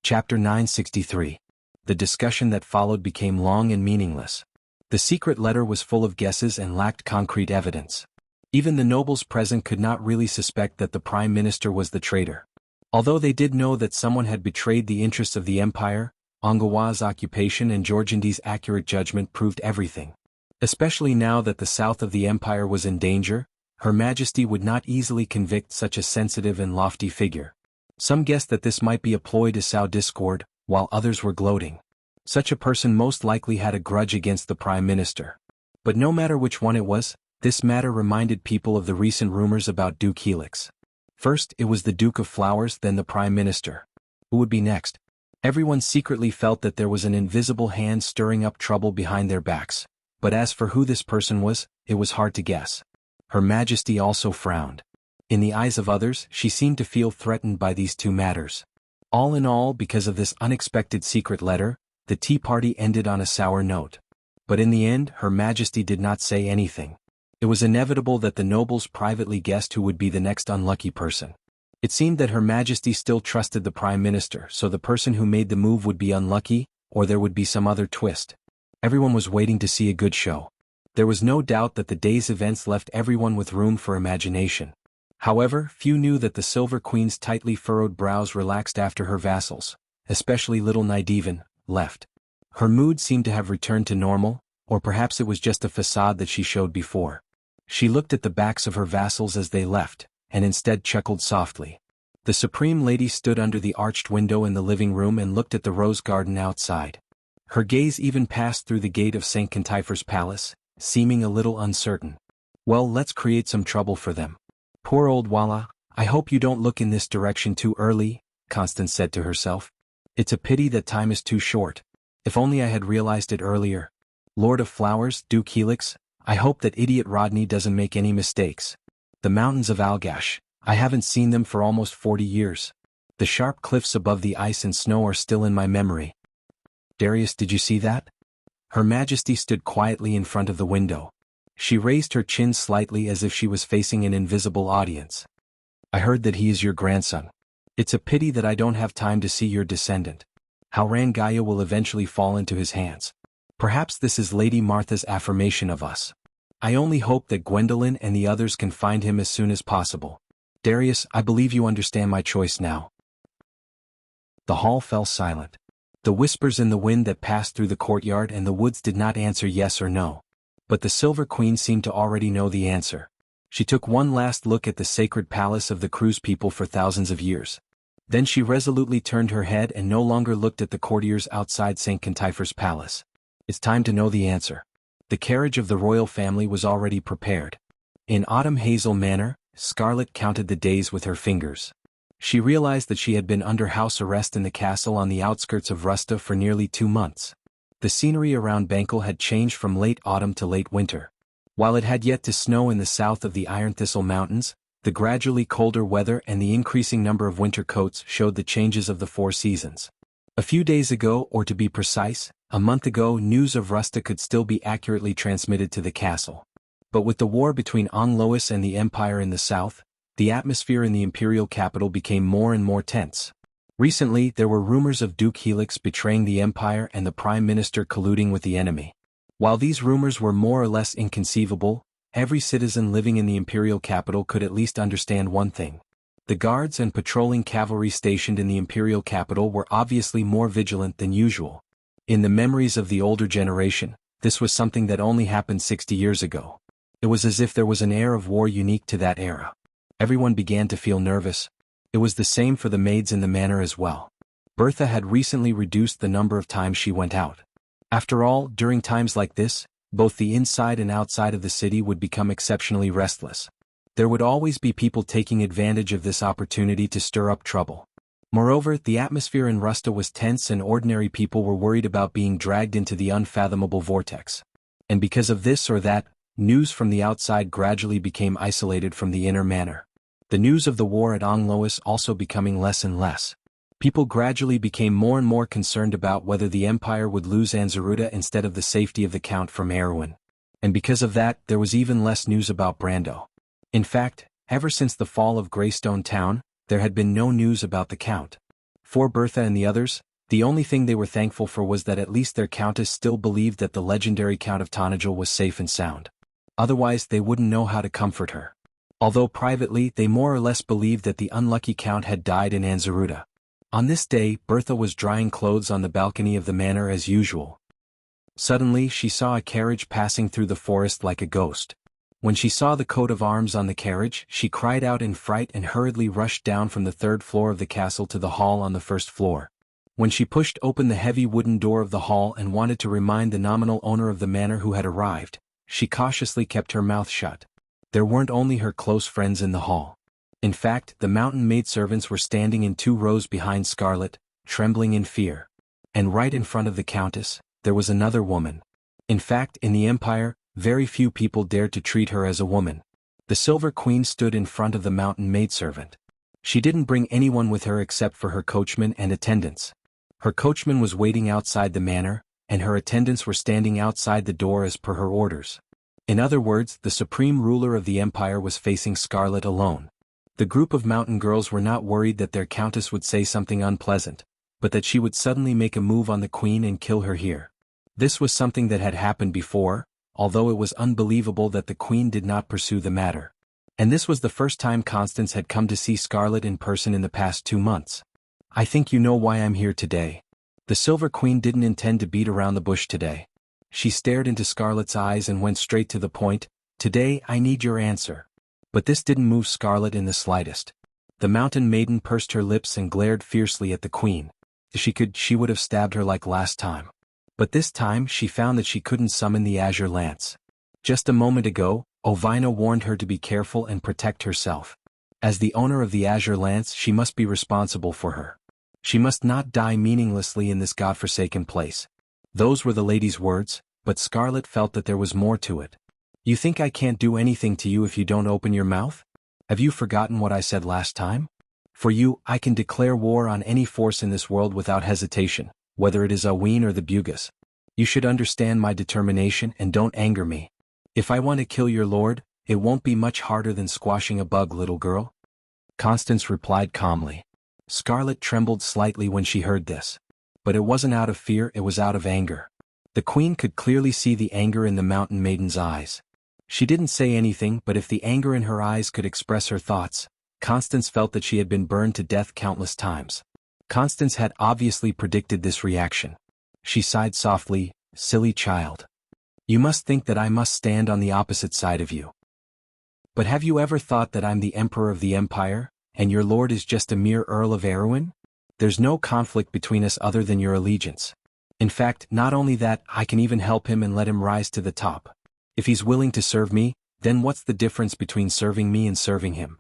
Chapter 963. The discussion that followed became long and meaningless. The secret letter was full of guesses and lacked concrete evidence. Even the nobles present could not really suspect that the Prime Minister was the traitor. Although they did know that someone had betrayed the interests of the empire, Anghawa's occupation and Jorjandi's accurate judgment proved everything. Especially now that the south of the empire was in danger, Her Majesty would not easily convict such a sensitive and lofty figure. Some guessed that this might be a ploy to sow discord, while others were gloating. Such a person most likely had a grudge against the Prime Minister. But no matter which one it was, this matter reminded people of the recent rumors about Duke Helix. First, it was the Duke of Flowers, then the Prime Minister. Who would be next? Everyone secretly felt that there was an invisible hand stirring up trouble behind their backs, but as for who this person was, it was hard to guess. Her Majesty also frowned. In the eyes of others, she seemed to feel threatened by these two matters. All in all, because of this unexpected secret letter, the tea party ended on a sour note. But in the end, Her Majesty did not say anything. It was inevitable that the nobles privately guessed who would be the next unlucky person. It seemed that Her Majesty still trusted the Prime Minister, so the person who made the move would be unlucky, or there would be some other twist. Everyone was waiting to see a good show. There was no doubt that the day's events left everyone with room for imagination. However, few knew that the Silver Queen's tightly furrowed brows relaxed after her vassals, especially little Nydivan, left. Her mood seemed to have returned to normal, or perhaps it was just a facade that she showed before. She looked at the backs of her vassals as they left, and instead chuckled softly. The Supreme Lady stood under the arched window in the living room and looked at the rose garden outside. Her gaze even passed through the gate of St. Cantifer's palace, seeming a little uncertain. Well, let's create some trouble for them. Poor old Walla, I hope you don't look in this direction too early, Constance said to herself. It's a pity that time is too short. If only I had realized it earlier. Lord of Flowers, Duke Helix, I hope that idiot Rodney doesn't make any mistakes. The mountains of Algash, I haven't seen them for almost 40 years. The sharp cliffs above the ice and snow are still in my memory. Darius, did you see that? Her Majesty stood quietly in front of the window. She raised her chin slightly as if she was facing an invisible audience. I heard that he is your grandson. It's a pity that I don't have time to see your descendant. How Rangaya will eventually fall into his hands. Perhaps this is Lady Martha's affirmation of us. I only hope that Gwendolyn and the others can find him as soon as possible. Darius, I believe you understand my choice now. The hall fell silent. The whispers in the wind that passed through the courtyard and the woods did not answer yes or no. But the Silver Queen seemed to already know the answer. She took one last look at the sacred palace of the Cruz people for thousands of years. Then she resolutely turned her head and no longer looked at the courtiers outside St. Cantifer's palace. It's time to know the answer. The carriage of the royal family was already prepared. In Autumn Hazel Manor, Scarlet counted the days with her fingers. She realized that she had been under house arrest in the castle on the outskirts of Rusta for nearly 2 months. The scenery around Bankel had changed from late autumn to late winter. While it had yet to snow in the south of the Iron Thistle Mountains, the gradually colder weather and the increasing number of winter coats showed the changes of the 4 seasons. A few days ago, or to be precise, a month ago, news of Rusta could still be accurately transmitted to the castle. But with the war between Anglois and the Empire in the south, the atmosphere in the imperial capital became more and more tense. Recently, there were rumors of Duke Helix betraying the Empire and the Prime Minister colluding with the enemy. While these rumors were more or less inconceivable, every citizen living in the imperial capital could at least understand one thing. The guards and patrolling cavalry stationed in the imperial capital were obviously more vigilant than usual. In the memories of the older generation, this was something that only happened 60 years ago. It was as if there was an air of war unique to that era. Everyone began to feel nervous. It was the same for the maids in the manor as well. Bertha had recently reduced the number of times she went out. After all, during times like this, both the inside and outside of the city would become exceptionally restless. There would always be people taking advantage of this opportunity to stir up trouble. Moreover, the atmosphere in Rusta was tense and ordinary people were worried about being dragged into the unfathomable vortex. And because of this or that, news from the outside gradually became isolated from the inner manor. The news of the war at Anglois also becoming less and less. People gradually became more and more concerned about whether the Empire would lose Anzaruda instead of the safety of the Count from Erewhon. And because of that, there was even less news about Brando. In fact, ever since the fall of Greystone Town, there had been no news about the Count. For Bertha and the others, the only thing they were thankful for was that at least their Countess still believed that the legendary Count of Tonnagel was safe and sound. Otherwise they wouldn't know how to comfort her. Although privately they more or less believed that the unlucky Count had died in Anzaruda. On this day, Bertha was drying clothes on the balcony of the manor as usual. Suddenly she saw a carriage passing through the forest like a ghost. When she saw the coat of arms on the carriage, she cried out in fright and hurriedly rushed down from the third floor of the castle to the hall on the first floor. When she pushed open the heavy wooden door of the hall and wanted to remind the nominal owner of the manor who had arrived, she cautiously kept her mouth shut. There weren't only her close friends in the hall. In fact, the mountain maidservants were standing in 2 rows behind Scarlet, trembling in fear. And right in front of the Countess, there was another woman. In fact, in the Empire, very few people dared to treat her as a woman. The Silver Queen stood in front of the mountain maidservant. She didn't bring anyone with her except for her coachman and attendants. Her coachman was waiting outside the manor, and her attendants were standing outside the door as per her orders. In other words, the supreme ruler of the Empire was facing Scarlet alone. The group of mountain girls were not worried that their countess would say something unpleasant, but that she would suddenly make a move on the queen and kill her here. This was something that had happened before, although it was unbelievable that the queen did not pursue the matter. And this was the first time Constance had come to see Scarlet in person in the past 2 months. I think you know why I'm here today. The Silver Queen didn't intend to beat around the bush today. She stared into Scarlet's eyes and went straight to the point. Today I need your answer. But this didn't move Scarlet in the slightest. The mountain maiden pursed her lips and glared fiercely at the queen. If she could, she would have stabbed her like last time. But this time she found that she couldn't summon the azure lance. Just a moment ago, Ovina warned her to be careful and protect herself. As the owner of the azure lance, she must be responsible for her. She must not die meaninglessly in this godforsaken place. Those were the lady's words, but Scarlet felt that there was more to it. You think I can't do anything to you if you don't open your mouth? Have you forgotten what I said last time? For you, I can declare war on any force in this world without hesitation, whether it is Aween or the Bugis. You should understand my determination and don't anger me. If I want to kill your lord, it won't be much harder than squashing a bug, little girl. Constance replied calmly. Scarlet trembled slightly when she heard this. But it wasn't out of fear, it was out of anger. The queen could clearly see the anger in the mountain maiden's eyes. She didn't say anything, but if the anger in her eyes could express her thoughts, Constance felt that she had been burned to death countless times. Constance had obviously predicted this reaction. She sighed softly, silly child. You must think that I must stand on the opposite side of you. But have you ever thought that I'm the emperor of the empire, and your lord is just a mere Earl of Erewhon? There's no conflict between us other than your allegiance. In fact, not only that, I can even help him and let him rise to the top. If he's willing to serve me, then what's the difference between serving me and serving him?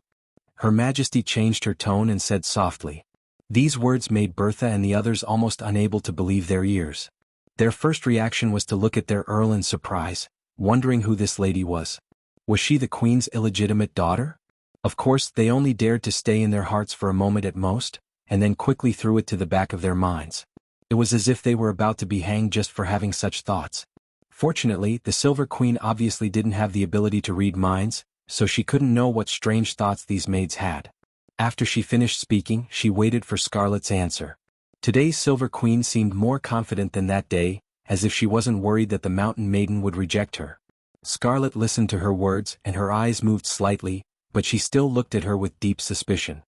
Her Majesty changed her tone and said softly. These words made Bertha and the others almost unable to believe their ears. Their first reaction was to look at their earl in surprise, wondering who this lady was. Was she the queen's illegitimate daughter? Of course, they only dared to stay in their hearts for a moment at most, and then quickly threw it to the back of their minds. It was as if they were about to be hanged just for having such thoughts. Fortunately, the Silver Queen obviously didn't have the ability to read minds, so she couldn't know what strange thoughts these maids had. After she finished speaking, she waited for Scarlet's answer. Today's Silver Queen seemed more confident than that day, as if she wasn't worried that the mountain maiden would reject her. Scarlet listened to her words and her eyes moved slightly, but she still looked at her with deep suspicion.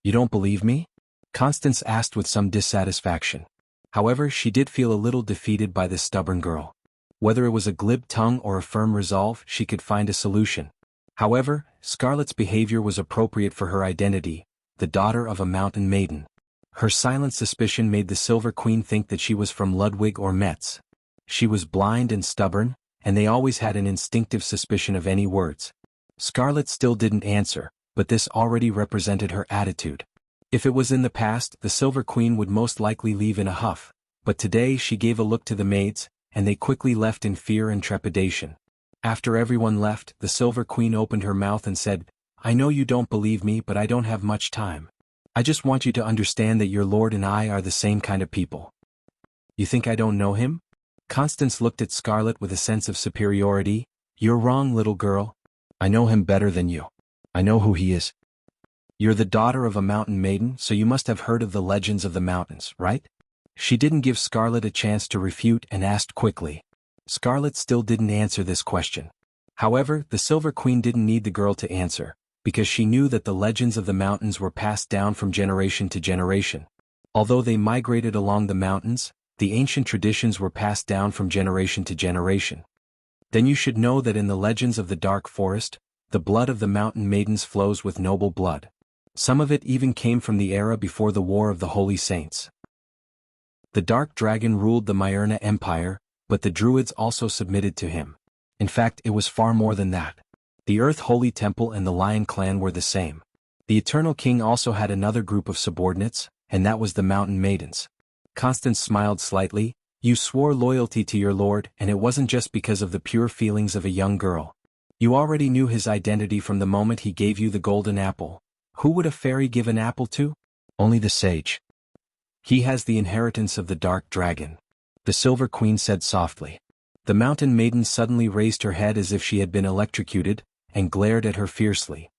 You don't believe me? Constance asked with some dissatisfaction. However, she did feel a little defeated by this stubborn girl. Whether it was a glib tongue or a firm resolve, she could find a solution. However, Scarlet's behavior was appropriate for her identity, the daughter of a mountain maiden. Her silent suspicion made the Silver Queen think that she was from Ludwig or Metz. She was blind and stubborn, and they always had an instinctive suspicion of any words. Scarlet still didn't answer, but this already represented her attitude. If it was in the past, the Silver Queen would most likely leave in a huff, but today she gave a look to the maids, and they quickly left in fear and trepidation. After everyone left, the Silver Queen opened her mouth and said, "I know you don't believe me, but I don't have much time. I just want you to understand that your lord and I are the same kind of people." "You think I don't know him?" Constance looked at Scarlet with a sense of superiority. "You're wrong, little girl. I know him better than you. I know who he is. You're the daughter of a mountain maiden, so you must have heard of the legends of the mountains, right?" She didn't give Scarlet a chance to refute and asked quickly. Scarlet still didn't answer this question. However, the Silver Queen didn't need the girl to answer, because she knew that the legends of the mountains were passed down from generation to generation. Although they migrated along the mountains, the ancient traditions were passed down from generation to generation. Then you should know that in the legends of the Dark Forest, the blood of the mountain maidens flows with noble blood. Some of it even came from the era before the War of the Holy Saints. The Dark Dragon ruled the Myrna Empire, but the Druids also submitted to him. In fact, it was far more than that. The Earth Holy Temple and the Lion Clan were the same. The Eternal King also had another group of subordinates, and that was the Mountain Maidens. Constance smiled slightly. "You swore loyalty to your lord, and it wasn't just because of the pure feelings of a young girl. You already knew his identity from the moment he gave you the golden apple. Who would a fairy give an apple to? Only the sage. He has the inheritance of the Dark Dragon," the Silver Queen said softly. The Mountain Maiden suddenly raised her head as if she had been electrocuted, and glared at her fiercely.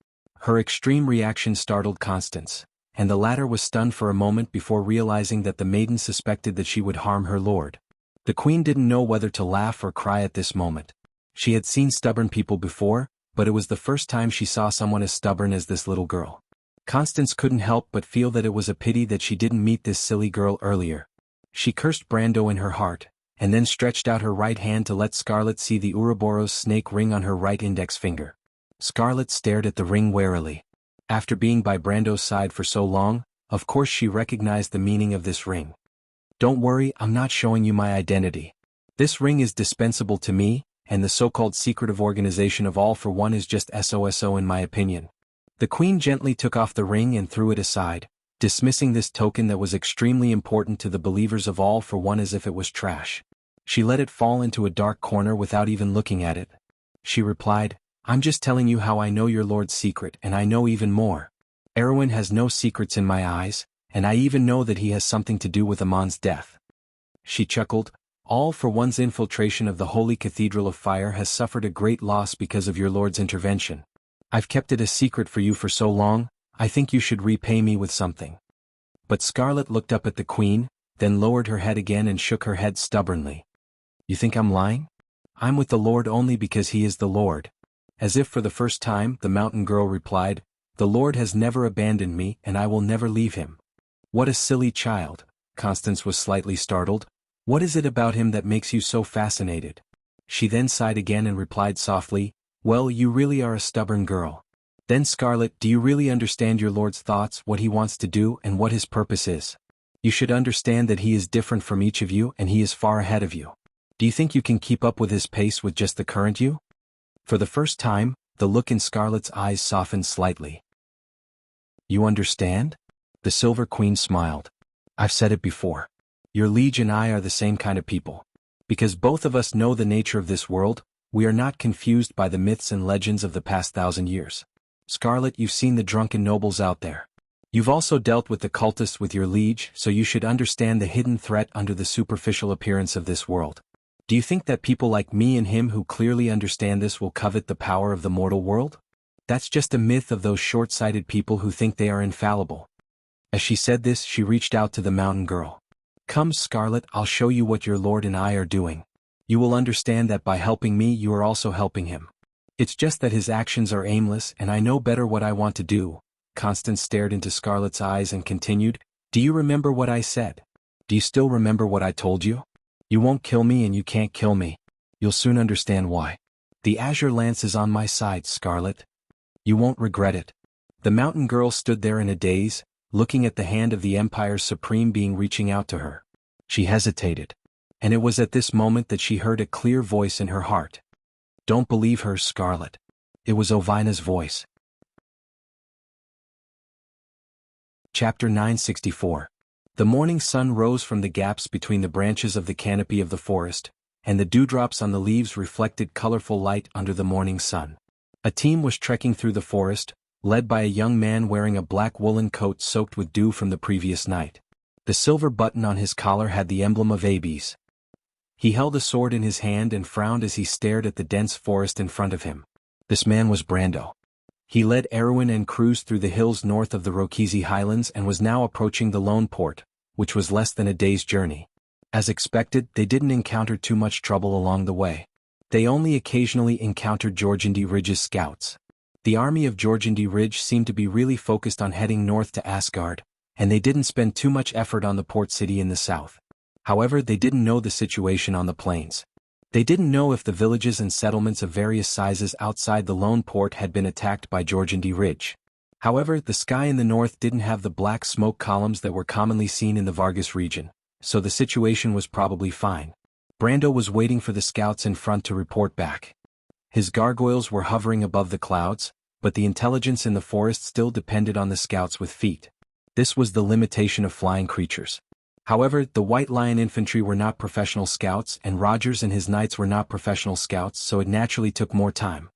Her extreme reaction startled Constance, and the latter was stunned for a moment before realizing that the maiden suspected that she would harm her lord. The queen didn't know whether to laugh or cry at this moment. She had seen stubborn people before, but it was the first time she saw someone as stubborn as this little girl. Constance couldn't help but feel that it was a pity that she didn't meet this silly girl earlier. She cursed Brando in her heart, and then stretched out her right hand to let Scarlet see the Ouroboros snake ring on her right index finger. Scarlet stared at the ring warily. After being by Brando's side for so long, of course she recognized the meaning of this ring. "Don't worry, I'm not showing you my identity. This ring is dispensable to me, and the so-called secretive organization of All for One is just SOSO in my opinion." The queen gently took off the ring and threw it aside, dismissing this token that was extremely important to the believers of All for One as if it was trash. She let it fall into a dark corner without even looking at it. She replied, "I'm just telling you how I know your lord's secret, and I know even more. Erwin has no secrets in my eyes, and I even know that he has something to do with Amon's death." She chuckled. "All for One's infiltration of the Holy Cathedral of Fire has suffered a great loss because of your lord's intervention. I've kept it a secret for you for so long, I think you should repay me with something." But Scarlet looked up at the queen, then lowered her head again and shook her head stubbornly. "You think I'm lying? I'm with the Lord only because he is the Lord." As if for the first time, the mountain girl replied, "The Lord has never abandoned me, and I will never leave him." "What a silly child." Constance was slightly startled. "What is it about him that makes you so fascinated?" She then sighed again and replied softly, "Well, you really are a stubborn girl." "Then Scarlet, do you really understand your lord's thoughts, what he wants to do and what his purpose is? You should understand that he is different from each of you and he is far ahead of you. Do you think you can keep up with his pace with just the current you?" For the first time, the look in Scarlet's eyes softened slightly. "You understand?" The Silver Queen smiled. "I've said it before. Your liege and I are the same kind of people. Because both of us know the nature of this world, we are not confused by the myths and legends of the past 1,000 years. Scarlet, you've seen the drunken nobles out there. You've also dealt with the cultists with your liege, so you should understand the hidden threat under the superficial appearance of this world. Do you think that people like me and him who clearly understand this will covet the power of the mortal world? That's just a myth of those short-sighted people who think they are infallible." As she said this, she reached out to the mountain girl. "Come, Scarlet, I'll show you what your lord and I are doing. You will understand that by helping me you are also helping him. It's just that his actions are aimless and I know better what I want to do." Constance stared into Scarlet's eyes and continued, "Do you remember what I said? Do you still remember what I told you? You won't kill me and you can't kill me. You'll soon understand why. The azure lance is on my side, Scarlet. You won't regret it." The mountain girl stood there in a daze, looking at the hand of the Empire's supreme being reaching out to her. She hesitated. And it was at this moment that she heard a clear voice in her heart. "Don't believe her, Scarlet." It was Ovina's voice. Chapter 964. The morning sun rose from the gaps between the branches of the canopy of the forest, and the dewdrops on the leaves reflected colorful light under the morning sun. A team was trekking through the forest, led by a young man wearing a black woolen coat soaked with dew from the previous night. The silver button on his collar had the emblem of Abes. He held a sword in his hand and frowned as he stared at the dense forest in front of him. This man was Brando. He led Erwin and Cruz through the hills north of the Rokizi Highlands and was now approaching the lone port, which was less than a day's journey. As expected, they didn't encounter too much trouble along the way. They only occasionally encountered Jorgendi Ridge's scouts. The army of Jorgendi Ridge seemed to be really focused on heading north to Asgard, and they didn't spend too much effort on the port city in the south. However, they didn't know the situation on the plains. They didn't know if the villages and settlements of various sizes outside the lone port had been attacked by Jorgendi Ridge. However, the sky in the north didn't have the black smoke columns that were commonly seen in the Vargas region, so the situation was probably fine. Brando was waiting for the scouts in front to report back. His gargoyles were hovering above the clouds, but the intelligence in the forest still depended on the scouts with feet. This was the limitation of flying creatures. However, the White Lion infantry were not professional scouts and Rogers and his knights were not professional scouts, so it naturally took more time.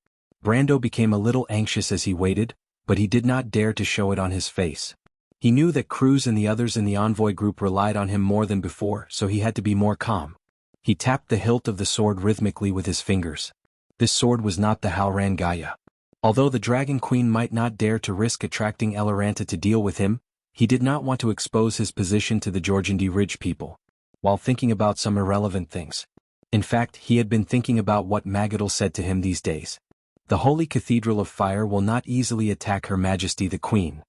Brando became a little anxious as he waited, but he did not dare to show it on his face. He knew that Cruz and the others in the envoy group relied on him more than before, so he had to be more calm. He tapped the hilt of the sword rhythmically with his fingers. This sword was not the Halran Gaia. Although the Dragon Queen might not dare to risk attracting Eloranta to deal with him, he did not want to expose his position to the Jorgendi Ridge people, while thinking about some irrelevant things. In fact, he had been thinking about what Magadal said to him these days. The Holy Cathedral of Fire will not easily attack Her Majesty the Queen.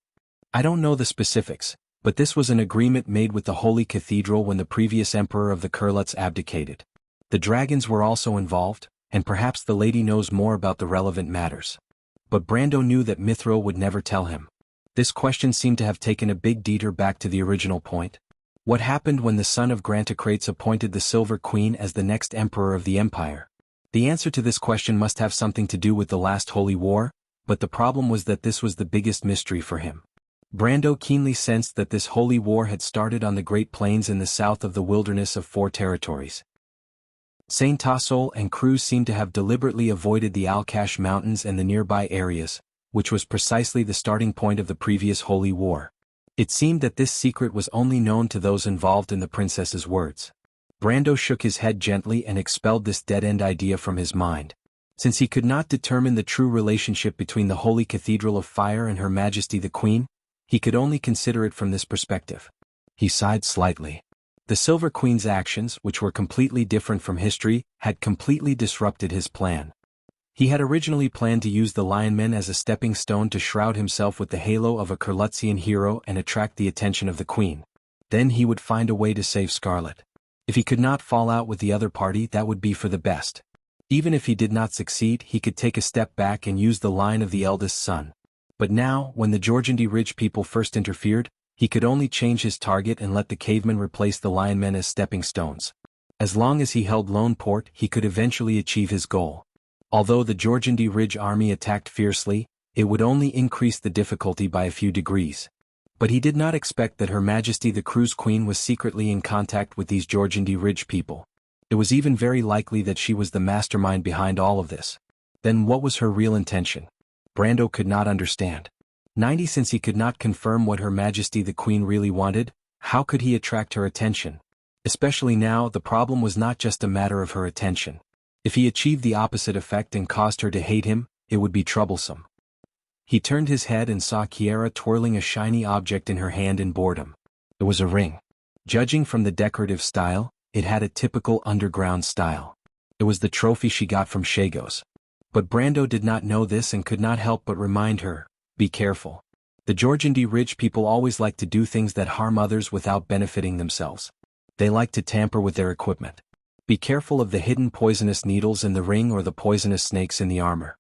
I don't know the specifics, but this was an agreement made with the Holy Cathedral when the previous emperor of the Kurluts abdicated. The dragons were also involved, and perhaps the lady knows more about the relevant matters. But Brando knew that Mithril would never tell him. This question seemed to have taken a big detour back to the original point. What happened when the son of Grantocrates appointed the Silver Queen as the next emperor of the empire? The answer to this question must have something to do with the last Holy War, but the problem was that this was the biggest mystery for him. Brando keenly sensed that this Holy War had started on the Great Plains in the south of the Wilderness of Four Territories. Saint Tassol and Cruz seemed to have deliberately avoided the Alkash Mountains and the nearby areas, which was precisely the starting point of the previous Holy War. It seemed that this secret was only known to those involved in the princess's words. Brando shook his head gently and expelled this dead-end idea from his mind. Since he could not determine the true relationship between the Holy Cathedral of Fire and Her Majesty the Queen, he could only consider it from this perspective. He sighed slightly. The Silver Queen's actions, which were completely different from history, had completely disrupted his plan. He had originally planned to use the Lionmen as a stepping stone to shroud himself with the halo of a Kurlutzian hero and attract the attention of the Queen. Then he would find a way to save Scarlet. If he could not fall out with the other party, that would be for the best. Even if he did not succeed, he could take a step back and use the line of the eldest son. But now, when the Jorgendi Ridge people first interfered, he could only change his target and let the cavemen replace the Lionmen as stepping stones. As long as he held Lone Port, he could eventually achieve his goal. Although the Jorgendi Ridge army attacked fiercely, it would only increase the difficulty by a few degrees. But he did not expect that Her Majesty the Cruise Queen was secretly in contact with these Jorgendi Ridge people. It was even very likely that she was the mastermind behind all of this. Then what was her real intention? Brando could not understand. Since he could not confirm what Her Majesty the Queen really wanted, how could he attract her attention? Especially now, the problem was not just a matter of her attention. If he achieved the opposite effect and caused her to hate him, it would be troublesome. He turned his head and saw Kiera twirling a shiny object in her hand in boredom. It was a ring. Judging from the decorative style, it had a typical underground style. It was the trophy she got from Shagos. But Brando did not know this and could not help but remind her, be careful. The Jorgendi Ridge people always like to do things that harm others without benefiting themselves. They like to tamper with their equipment. Be careful of the hidden poisonous needles in the ring or the poisonous snakes in the armor.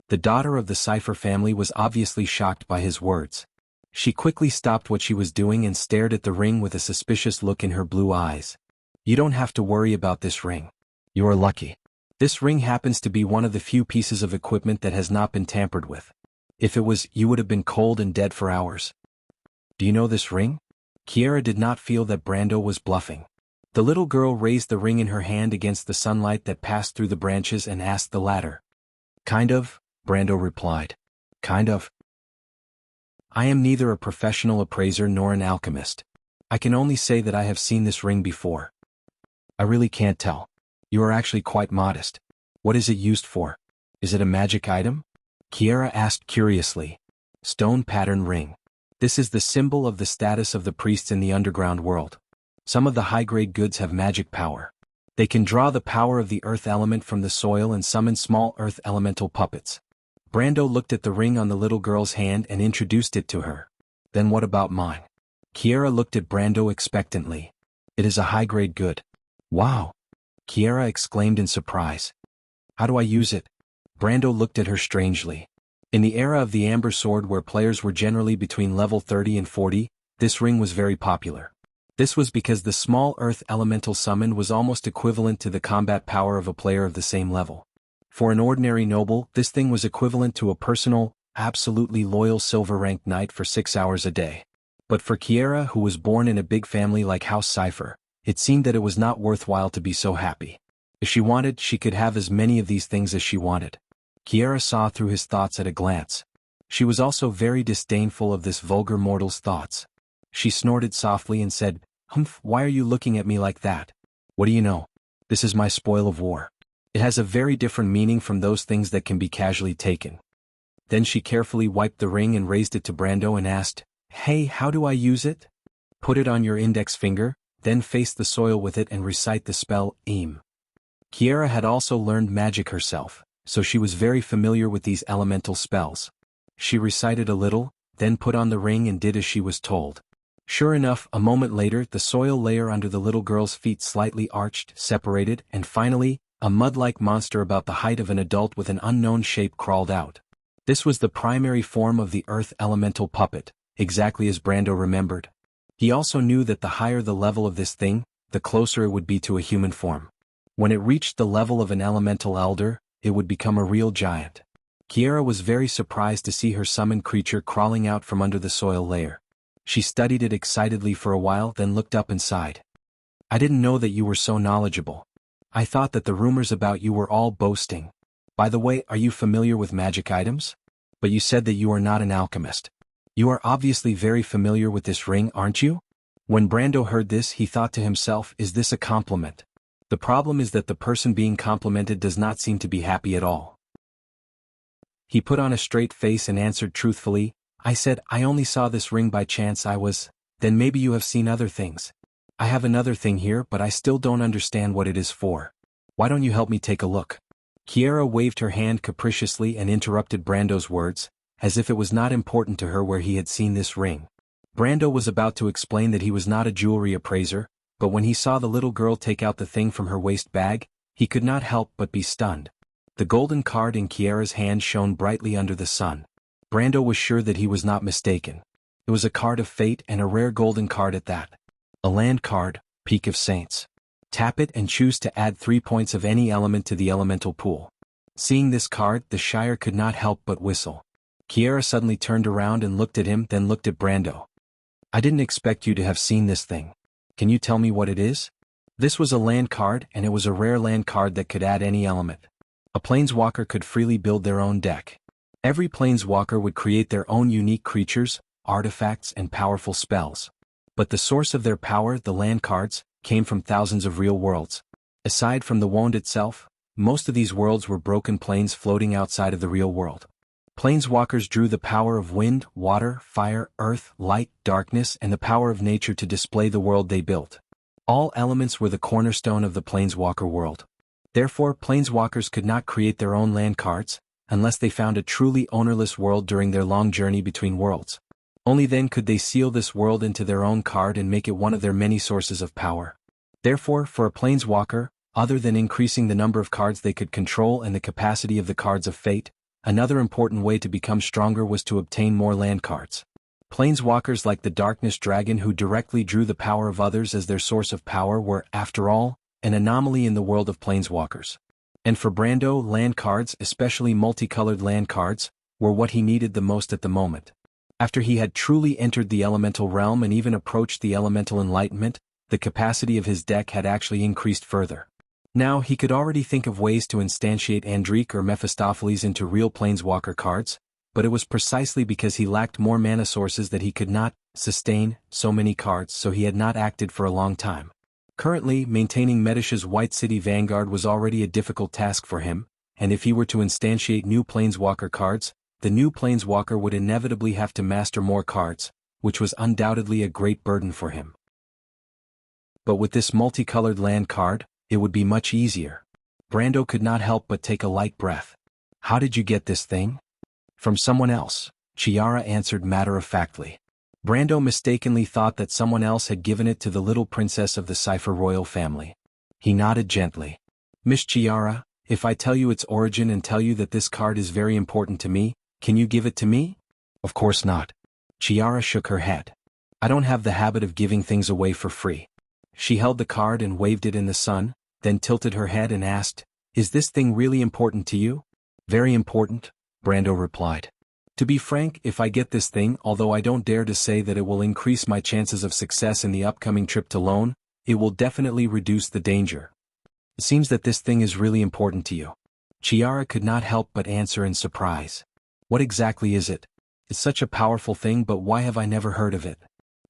The daughter of the Cipher family was obviously shocked by his words. She quickly stopped what she was doing and stared at the ring with a suspicious look in her blue eyes. You don't have to worry about this ring. You are lucky. This ring happens to be one of the few pieces of equipment that has not been tampered with. If it was, you would have been cold and dead for hours. Do you know this ring? Kiera did not feel that Brando was bluffing. The little girl raised the ring in her hand against the sunlight that passed through the branches and asked the latter. Kind of, Brando replied. Kind of. I am neither a professional appraiser nor an alchemist. I can only say that I have seen this ring before. I really can't tell. You are actually quite modest. What is it used for? Is it a magic item? Kiera asked curiously. Stone pattern ring. This is the symbol of the status of the priests in the underground world. Some of the high-grade goods have magic power. They can draw the power of the earth element from the soil and summon small earth elemental puppets. Brando looked at the ring on the little girl's hand and introduced it to her. Then what about mine? Kiera looked at Brando expectantly. It is a high-grade good. Wow! Kiera exclaimed in surprise. How do I use it? Brando looked at her strangely. In the era of the Amber Sword where players were generally between level 30 and 40, this ring was very popular. This was because the small earth elemental summon was almost equivalent to the combat power of a player of the same level. For an ordinary noble, this thing was equivalent to a personal, absolutely loyal silver-ranked knight for 6 hours a day. But for Kiera, who was born in a big family like House Cypher, it seemed that it was not worthwhile to be so happy. If she wanted, she could have as many of these things as she wanted. Kiera saw through his thoughts at a glance. She was also very disdainful of this vulgar mortal's thoughts. She snorted softly and said, "Humph, why are you looking at me like that? What do you know? This is my spoil of war. It has a very different meaning from those things that can be casually taken." Then she carefully wiped the ring and raised it to Brando and asked, "Hey, how do I use it?" "Put it on your index finger, then face the soil with it and recite the spell, Eam." Kiera had also learned magic herself, so she was very familiar with these elemental spells. She recited a little, then put on the ring and did as she was told. Sure enough, a moment later, the soil layer under the little girl's feet slightly arched, separated, and finally, a mud-like monster about the height of an adult with an unknown shape crawled out. This was the primary form of the earth elemental puppet, exactly as Brando remembered. He also knew that the higher the level of this thing, the closer it would be to a human form. When it reached the level of an elemental elder, it would become a real giant. Kiera was very surprised to see her summoned creature crawling out from under the soil layer. She studied it excitedly for a while, then looked up and sighed. "I didn't know that you were so knowledgeable. I thought that the rumors about you were all boasting. By the way, are you familiar with magic items? But you said that you are not an alchemist. You are obviously very familiar with this ring, aren't you?" When Brando heard this, he thought to himself, is this a compliment? The problem is that the person being complimented does not seem to be happy at all. He put on a straight face and answered truthfully, "I said, I only saw this ring by chance. Then maybe you have seen other things. I have another thing here, but I still don't understand what it is for. Why don't you help me take a look?" Kiera waved her hand capriciously and interrupted Brando's words, as if it was not important to her where he had seen this ring. Brando was about to explain that he was not a jewelry appraiser, but when he saw the little girl take out the thing from her waist bag, he could not help but be stunned. The golden card in Kiera's hand shone brightly under the sun. Brando was sure that he was not mistaken. It was a card of fate and a rare golden card at that. A land card, Peak of Saints. Tap it and choose to add 3 points of any element to the elemental pool. Seeing this card, the Shire could not help but whistle. Kiera suddenly turned around and looked at him, then looked at Brando. "I didn't expect you to have seen this thing. Can you tell me what it is?" This was a land card, and it was a rare land card that could add any element. A planeswalker could freely build their own deck. Every planeswalker would create their own unique creatures, artifacts, and powerful spells. But the source of their power, the land cards, came from thousands of real worlds. Aside from the wand itself, most of these worlds were broken planes floating outside of the real world. Planeswalkers drew the power of wind, water, fire, earth, light, darkness, and the power of nature to display the world they built. All elements were the cornerstone of the planeswalker world. Therefore, planeswalkers could not create their own land cards, unless they found a truly ownerless world during their long journey between worlds. Only then could they seal this world into their own card and make it one of their many sources of power. Therefore, for a planeswalker, other than increasing the number of cards they could control and the capacity of the cards of fate, another important way to become stronger was to obtain more land cards. Planeswalkers like the Darkness Dragon, who directly drew the power of others as their source of power, were, after all, an anomaly in the world of planeswalkers. And for Brando, land cards, especially multicolored land cards, were what he needed the most at the moment. After he had truly entered the elemental realm and even approached the elemental enlightenment, the capacity of his deck had actually increased further. Now he could already think of ways to instantiate Andrique or Mephistopheles into real Planeswalker cards, but it was precisely because he lacked more mana sources that he could not sustain so many cards, so he had not acted for a long time. Currently, maintaining Medish's White City Vanguard was already a difficult task for him, and if he were to instantiate new Planeswalker cards, the new Planeswalker would inevitably have to master more cards, which was undoubtedly a great burden for him. But with this multicolored land card, it would be much easier. Brando could not help but take a light breath. How did you get this thing? From someone else, Chiara answered matter-of-factly. Brando mistakenly thought that someone else had given it to the little princess of the Cipher royal family. He nodded gently. Miss Chiara, if I tell you its origin and tell you that this card is very important to me, can you give it to me? Of course not. Chiara shook her head. I don't have the habit of giving things away for free. She held the card and waved it in the sun, then tilted her head and asked, Is this thing really important to you? Very important, Brando replied. To be frank, if I get this thing, although I don't dare to say that it will increase my chances of success in the upcoming trip to Lone, it will definitely reduce the danger. It seems that this thing is really important to you. Chiara could not help but answer in surprise. What exactly is it? It's such a powerful thing, but why have I never heard of it?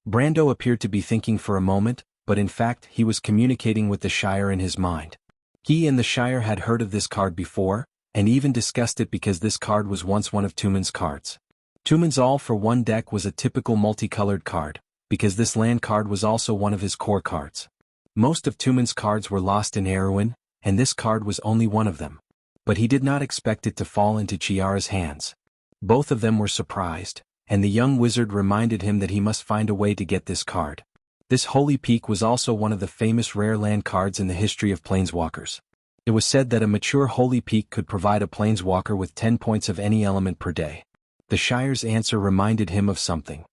Brando appeared to be thinking for a moment, but in fact he was communicating with the Shire in his mind. He and the Shire had heard of this card before, and even discussed it because this card was once one of Tumen's cards. Tumen's All-for-One deck was a typical multicolored card, because this land card was also one of his core cards. Most of Tumen's cards were lost in Erewhon, and this card was only one of them. But he did not expect it to fall into Chiara's hands. Both of them were surprised, and the young wizard reminded him that he must find a way to get this card. This Holy Peak was also one of the famous rare land cards in the history of Planeswalkers. It was said that a mature Holy Peak could provide a Planeswalker with 10 points of any element per day. The Shire's answer reminded him of something.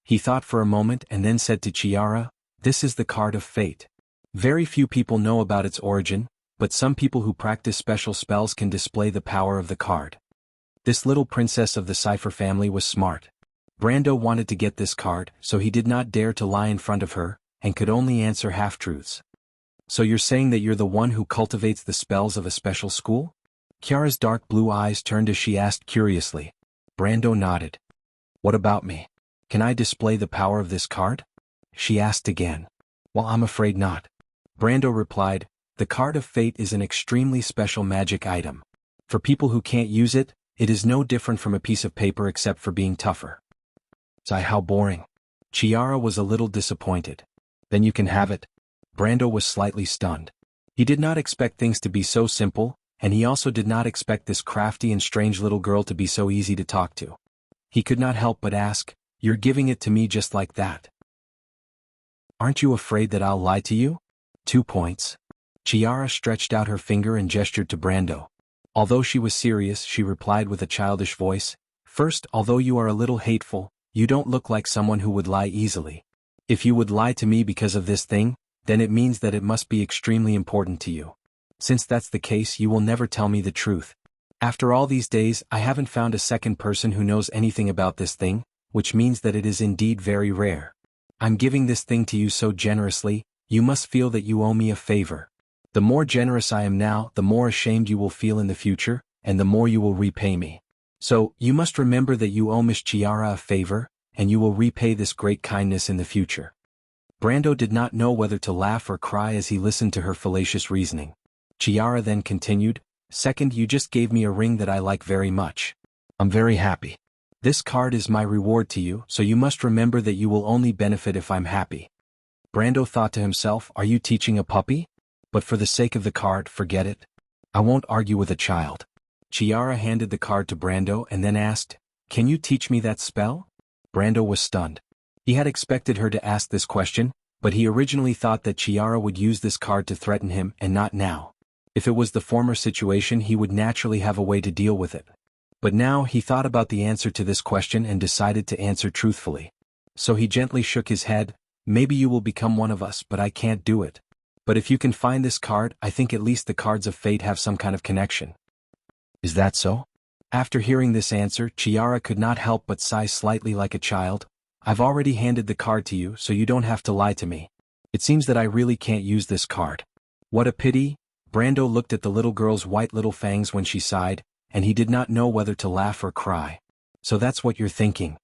He thought for a moment and then said to Chiara, This is the Card of Fate. Very few people know about its origin, but some people who practice special spells can display the power of the card. This little princess of the Cipher family was smart. Brando wanted to get this card, so he did not dare to lie in front of her, and could only answer half-truths. So you're saying that you're the one who cultivates the spells of a special school? Chiara's dark blue eyes turned as she asked curiously. Brando nodded. What about me? Can I display the power of this card? She asked again. Well, I'm afraid not. Brando replied, The Card of Fate is an extremely special magic item. For people who can't use it, it is no different from a piece of paper except for being tougher. Sigh, how boring. Chiara was a little disappointed. Then you can have it. Brando was slightly stunned. He did not expect things to be so simple, and he also did not expect this crafty and strange little girl to be so easy to talk to. He could not help but ask, You're giving it to me just like that? Aren't you afraid that I'll lie to you? 2 points. Chiara stretched out her finger and gestured to Brando. Although she was serious, she replied with a childish voice, First, although you are a little hateful, you don't look like someone who would lie easily. If you would lie to me because of this thing, then it means that it must be extremely important to you. Since that's the case, you will never tell me the truth. After all these days, I haven't found a second person who knows anything about this thing, which means that it is indeed very rare. I'm giving this thing to you so generously, you must feel that you owe me a favor. The more generous I am now, the more ashamed you will feel in the future, and the more you will repay me. So, you must remember that you owe Miss Chiara a favor, and you will repay this great kindness in the future. Brando did not know whether to laugh or cry as he listened to her fallacious reasoning. Chiara then continued, Second, you just gave me a ring that I like very much. I'm very happy. This card is my reward to you, so you must remember that you will only benefit if I'm happy. Brando thought to himself, Are you teaching a puppy? But for the sake of the card, forget it. I won't argue with a child. Chiara handed the card to Brando and then asked, Can you teach me that spell? Brando was stunned. He had expected her to ask this question, but he originally thought that Chiara would use this card to threaten him and not now. If it was the former situation, he would naturally have a way to deal with it. But now he thought about the answer to this question and decided to answer truthfully. So he gently shook his head, Maybe you will become one of us, but I can't do it. But if you can find this card, I think at least the cards of fate have some kind of connection. Is that so? After hearing this answer, Chiara could not help but sigh slightly like a child. I've already handed the card to you, so you don't have to lie to me. It seems that I really can't use this card. What a pity. Brando looked at the little girl's white little fangs when she sighed, and he did not know whether to laugh or cry. So that's what you're thinking.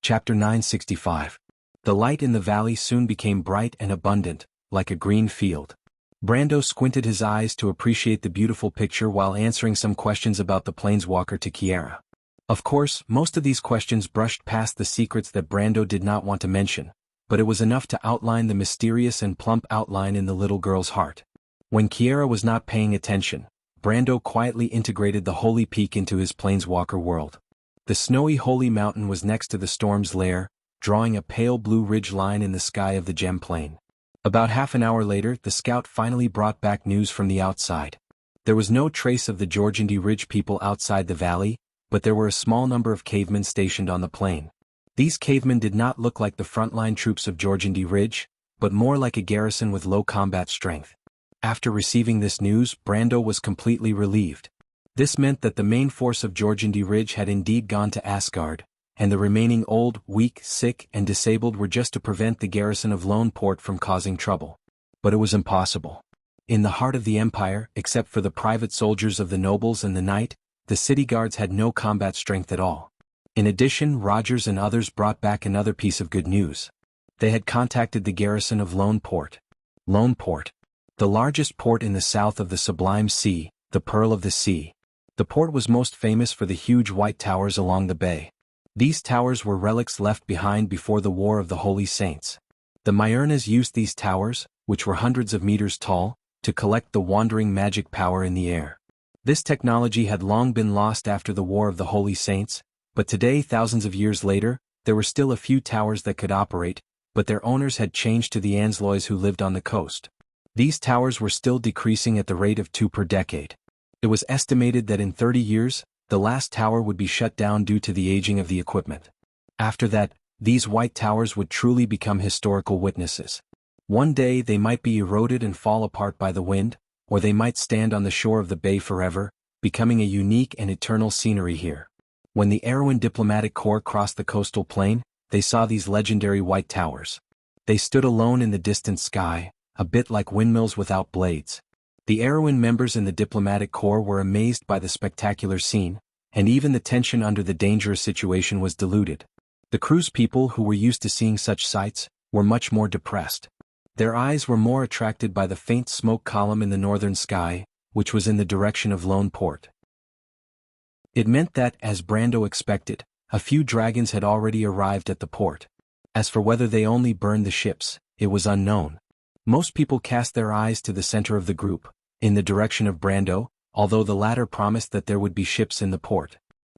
Chapter 965. The light in the valley soon became bright and abundant, like a green field. Brando squinted his eyes to appreciate the beautiful picture while answering some questions about the planeswalker to Kiera. Of course, most of these questions brushed past the secrets that Brando did not want to mention, but it was enough to outline the mysterious and plump outline in the little girl's heart. When Kiera was not paying attention, Brando quietly integrated the holy peak into his planeswalker world. The snowy holy mountain was next to the storm's lair, drawing a pale blue ridge line in the sky of the gem plane. About half an hour later, the scout finally brought back news from the outside. There was no trace of the Georgandy Ridge people outside the valley, but there were a small number of cavemen stationed on the plain. These cavemen did not look like the frontline troops of Georgandy Ridge, but more like a garrison with low combat strength. After receiving this news, Brando was completely relieved. This meant that the main force of Georgandy Ridge had indeed gone to Asgard, and the remaining old, weak, sick, and disabled were just to prevent the garrison of Lone Port from causing trouble. But it was impossible. In the heart of the Empire, except for the private soldiers of the nobles and the knight, the city guards had no combat strength at all. In addition, Rogers and others brought back another piece of good news. They had contacted the garrison of Lone Port. Lone Port. The largest port in the south of the Sublime Sea, the Pearl of the Sea. The port was most famous for the huge white towers along the bay. These towers were relics left behind before the War of the Holy Saints. The Myrnas used these towers, which were hundreds of meters tall, to collect the wandering magic power in the air. This technology had long been lost after the War of the Holy Saints, but today, thousands of years later, there were still a few towers that could operate, but their owners had changed to the Ansloys who lived on the coast. These towers were still decreasing at the rate of 2 per decade. It was estimated that in 30 years, the last tower would be shut down due to the aging of the equipment. After that, these white towers would truly become historical witnesses. One day they might be eroded and fall apart by the wind, or they might stand on the shore of the bay forever, becoming a unique and eternal scenery here. When the Erewhon Diplomatic Corps crossed the coastal plain, they saw these legendary white towers. They stood alone in the distant sky, a bit like windmills without blades. The Erewhon members in the Diplomatic Corps were amazed by the spectacular scene, and even the tension under the dangerous situation was diluted. The crew's people, who were used to seeing such sights, were much more depressed. Their eyes were more attracted by the faint smoke column in the northern sky, which was in the direction of Lone Port. It meant that, as Brando expected, a few dragons had already arrived at the port. As for whether they only burned the ships, it was unknown. Most people cast their eyes to the center of the group, in the direction of Brando, although the latter promised that there would be ships in the port.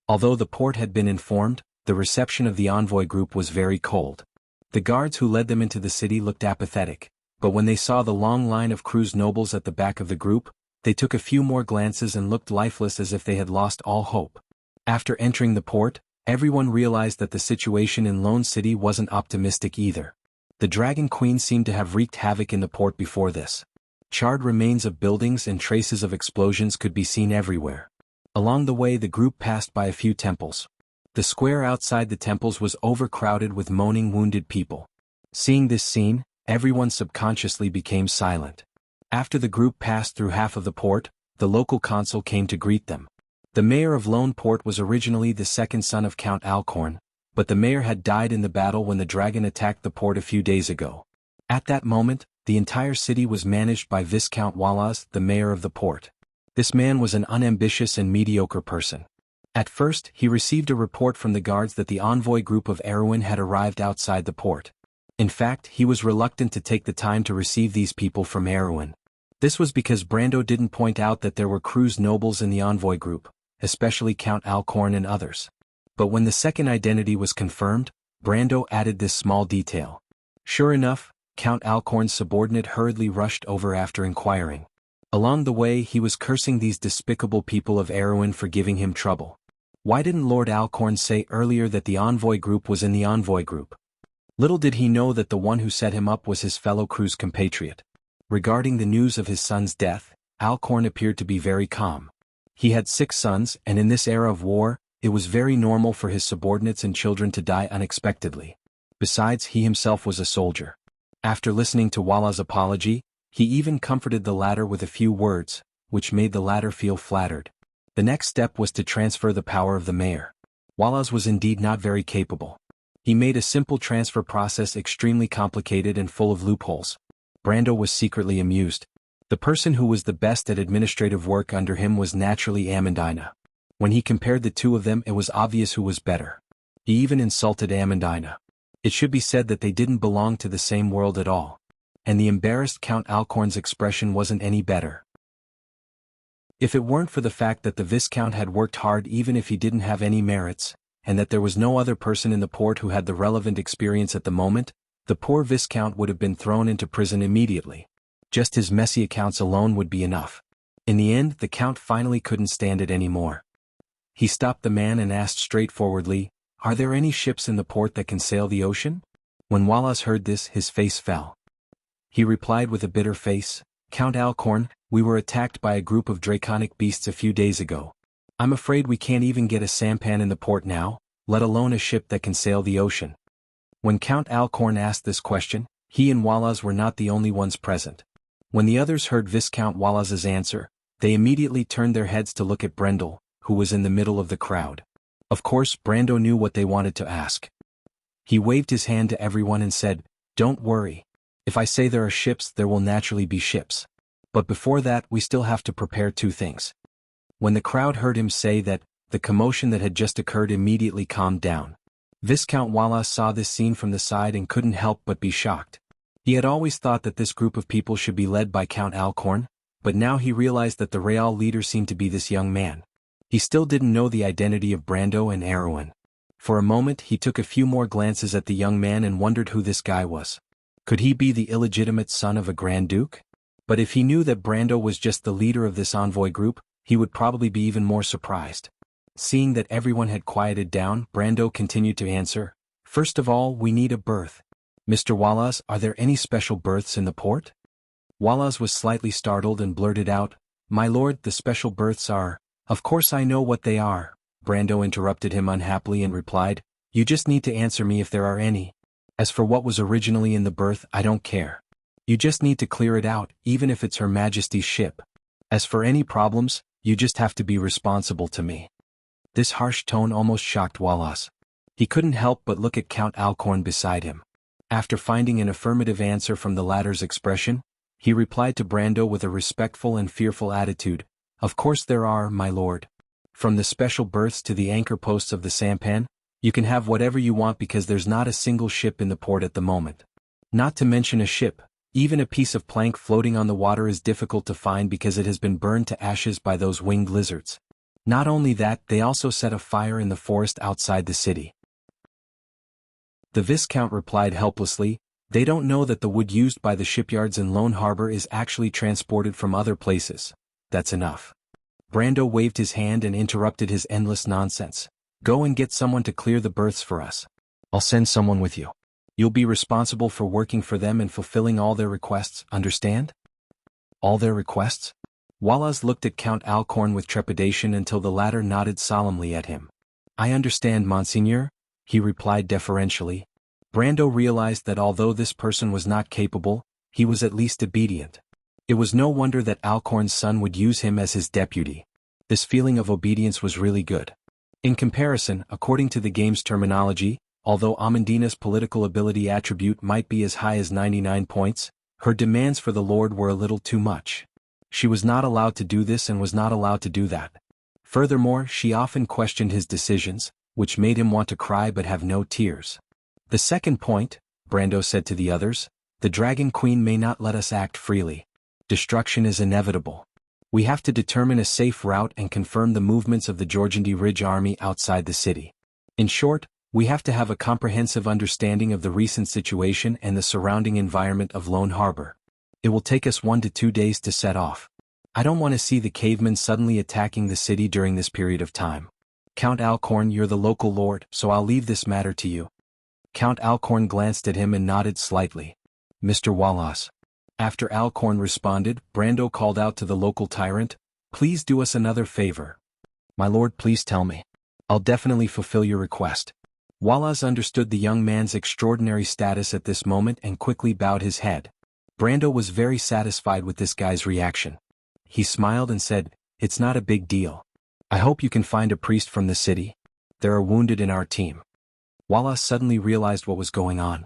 Although the port had been informed, the reception of the envoy group was very cold. The guards who led them into the city looked apathetic, but when they saw the long line of Cruz nobles at the back of the group, they took a few more glances and looked lifeless as if they had lost all hope. After entering the port, everyone realized that the situation in Lone City wasn't optimistic either. The Dragon Queen seemed to have wreaked havoc in the port before this. Charred remains of buildings and traces of explosions could be seen everywhere. Along the way, the group passed by a few temples. The square outside the temples was overcrowded with moaning wounded people. Seeing this scene, everyone subconsciously became silent. After the group passed through half of the port, the local consul came to greet them. The mayor of Lone Port was originally the second son of Count Alcorn, but the mayor had died in the battle when the dragon attacked the port a few days ago. At that moment, the entire city was managed by Viscount Wallace, the mayor of the port. This man was an unambitious and mediocre person. At first, he received a report from the guards that the envoy group of Erewhon had arrived outside the port. In fact, he was reluctant to take the time to receive these people from Erewhon. This was because Brando didn't point out that there were Cruz nobles in the envoy group, especially Count Alcorn and others. But when the second identity was confirmed, Brando added this small detail. Sure enough, Count Alcorn's subordinate hurriedly rushed over after inquiring. Along the way, he was cursing these despicable people of Erewhon for giving him trouble. Why didn't Lord Alcorn say earlier that the envoy group was in the envoy group? Little did he know that the one who set him up was his fellow Cruz compatriot. Regarding the news of his son's death, Alcorn appeared to be very calm. He had 6 sons, and in this era of war, it was very normal for his subordinates and children to die unexpectedly. Besides, he himself was a soldier. After listening to Walla's apology, he even comforted the latter with a few words, which made the latter feel flattered. The next step was to transfer the power of the mayor. Wallace was indeed not very capable. He made a simple transfer process extremely complicated and full of loopholes. Brando was secretly amused. The person who was the best at administrative work under him was naturally Amandina. When he compared the two of them, it was obvious who was better. He even insulted Amandina. It should be said that they didn't belong to the same world at all. And the embarrassed Count Alcorn's expression wasn't any better. If it weren't for the fact that the Viscount had worked hard even if he didn't have any merits, and that there was no other person in the port who had the relevant experience at the moment, the poor Viscount would have been thrown into prison immediately. Just his messy accounts alone would be enough. In the end, the Count finally couldn't stand it anymore. He stopped the man and asked straightforwardly, "Are there any ships in the port that can sail the ocean?" When Wallace heard this, his face fell. He replied with a bitter face, "Count Alcorn, we were attacked by a group of draconic beasts a few days ago. I'm afraid we can't even get a sampan in the port now, let alone a ship that can sail the ocean." When Count Alcorn asked this question, he and Wallace were not the only ones present. When the others heard Viscount Wallace's answer, they immediately turned their heads to look at Brendel, who was in the middle of the crowd. Of course, Brando knew what they wanted to ask. He waved his hand to everyone and said, "Don't worry. If I say there are ships, there will naturally be ships. But before that, we still have to prepare two things." When the crowd heard him say that, the commotion that had just occurred immediately calmed down. Viscount Wallace saw this scene from the side and couldn't help but be shocked. He had always thought that this group of people should be led by Count Alcorn, but now he realized that the real leader seemed to be this young man. He still didn't know the identity of Brando and Erwin. For a moment he took a few more glances at the young man and wondered who this guy was. Could he be the illegitimate son of a Grand Duke? But if he knew that Brando was just the leader of this envoy group, he would probably be even more surprised. Seeing that everyone had quieted down, Brando continued to answer, "First of all, we need a berth. Mr. Wallace, are there any special berths in the port?" Wallace was slightly startled and blurted out, "My lord, the special berths are—" "Of course I know what they are," Brando interrupted him unhappily and replied, "You just need to answer me if there are any. As for what was originally in the berth, I don't care. You just need to clear it out, even if it's Her Majesty's ship. As for any problems, you just have to be responsible to me." This harsh tone almost shocked Wallace. He couldn't help but look at Count Alcorn beside him. After finding an affirmative answer from the latter's expression, he replied to Brando with a respectful and fearful attitude, "Of course there are, my lord. From the special berths to the anchor posts of the sampan, you can have whatever you want because there's not a single ship in the port at the moment. Not to mention a ship, even a piece of plank floating on the water is difficult to find because it has been burned to ashes by those winged lizards. Not only that, they also set a fire in the forest outside the city." The Viscount replied helplessly, "They don't know that the wood used by the shipyards in Lone Harbor is actually transported from other places. That's enough." Brando waved his hand and interrupted his endless nonsense. "Go and get someone to clear the berths for us. I'll send someone with you. You'll be responsible for working for them and fulfilling all their requests, understand?" "All their requests?" Wallace looked at Count Alcorn with trepidation until the latter nodded solemnly at him. "I understand, Monseigneur," he replied deferentially. Brando realized that although this person was not capable, he was at least obedient. It was no wonder that Alcorn's son would use him as his deputy. This feeling of obedience was really good. In comparison, according to the game's terminology, although Amandina's political ability attribute might be as high as 99 points, her demands for the Lord were a little too much. She was not allowed to do this and was not allowed to do that. Furthermore, she often questioned his decisions, which made him want to cry but have no tears. "The second point," Brando said to the others, "the Dragon Queen may not let us act freely. Destruction is inevitable. We have to determine a safe route and confirm the movements of the Georgandy Ridge army outside the city. In short, we have to have a comprehensive understanding of the recent situation and the surrounding environment of Lone Harbor. It will take us 1 to 2 days to set off. I don't want to see the cavemen suddenly attacking the city during this period of time. Count Alcorn, you're the local lord, so I'll leave this matter to you." Count Alcorn glanced at him and nodded slightly. "Mr. Wallace." After Alcorn responded, Brando called out to the local tyrant, "Please do us another favor." "My lord, please tell me. I'll definitely fulfill your request." Wallace understood the young man's extraordinary status at this moment and quickly bowed his head. Brando was very satisfied with this guy's reaction. He smiled and said, "It's not a big deal. I hope you can find a priest from the city. There are wounded in our team." Wallace suddenly realized what was going on.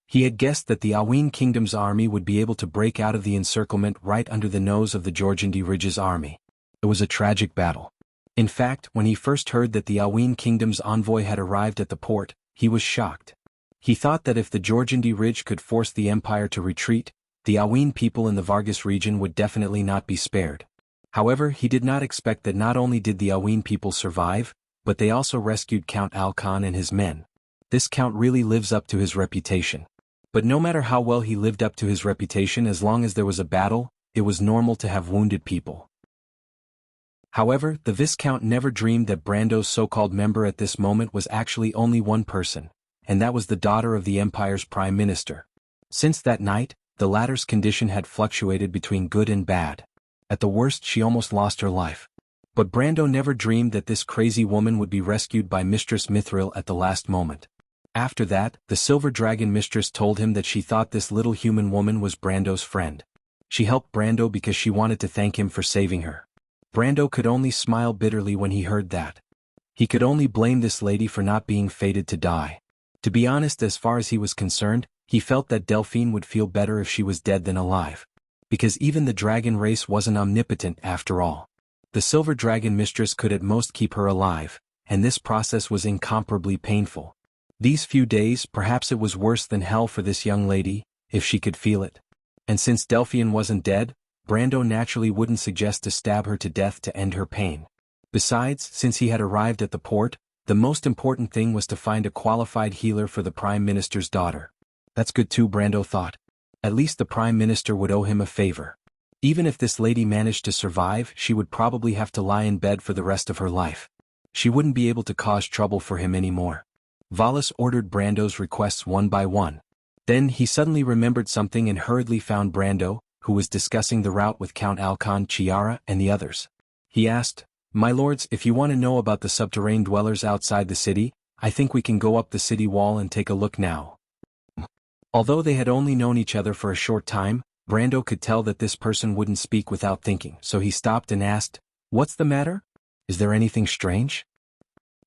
He had guessed that the Aween Kingdom's army would be able to break out of the encirclement right under the nose of the Jorgandi Ridge's army. It was a tragic battle. In fact, when he first heard that the Aween Kingdom's envoy had arrived at the port, he was shocked. He thought that if the Jorgandi Ridge could force the Empire to retreat, the Aween people in the Vargas region would definitely not be spared. However, he did not expect that not only did the Aween people survive, but they also rescued Count Alkan and his men. This count really lives up to his reputation. But no matter how well he lived up to his reputation, as long as there was a battle, it was normal to have wounded people. However, the Viscount never dreamed that Brando's so-called member at this moment was actually only one person, and that was the daughter of the Empire's Prime Minister. Since that night, the latter's condition had fluctuated between good and bad. At the worst, she almost lost her life. But Brando never dreamed that this crazy woman would be rescued by Mistress Mithril at the last moment. After that, the Silver Dragon Mistress told him that she thought this little human woman was Brando's friend. She helped Brando because she wanted to thank him for saving her. Brando could only smile bitterly when he heard that. He could only blame this lady for not being fated to die. To be honest, as far as he was concerned, he felt that Delphine would feel better if she was dead than alive. Because even the dragon race wasn't omnipotent after all. The Silver Dragon Mistress could at most keep her alive, and this process was incomparably painful. These few days, perhaps it was worse than hell for this young lady, if she could feel it. And since Delphine wasn't dead, Brando naturally wouldn't suggest to stab her to death to end her pain. Besides, since he had arrived at the port, the most important thing was to find a qualified healer for the Prime Minister's daughter. That's good too, Brando thought. At least the Prime Minister would owe him a favor. Even if this lady managed to survive, she would probably have to lie in bed for the rest of her life. She wouldn't be able to cause trouble for him anymore. Wallace ordered Brando's requests one by one. Then he suddenly remembered something and hurriedly found Brando, who was discussing the route with Count Alkan, Chiara, and the others. He asked, "My lords, if you want to know about the subterranean dwellers outside the city, I think we can go up the city wall and take a look now." Although they had only known each other for a short time, Brando could tell that this person wouldn't speak without thinking, so he stopped and asked, "What's the matter? Is there anything strange?"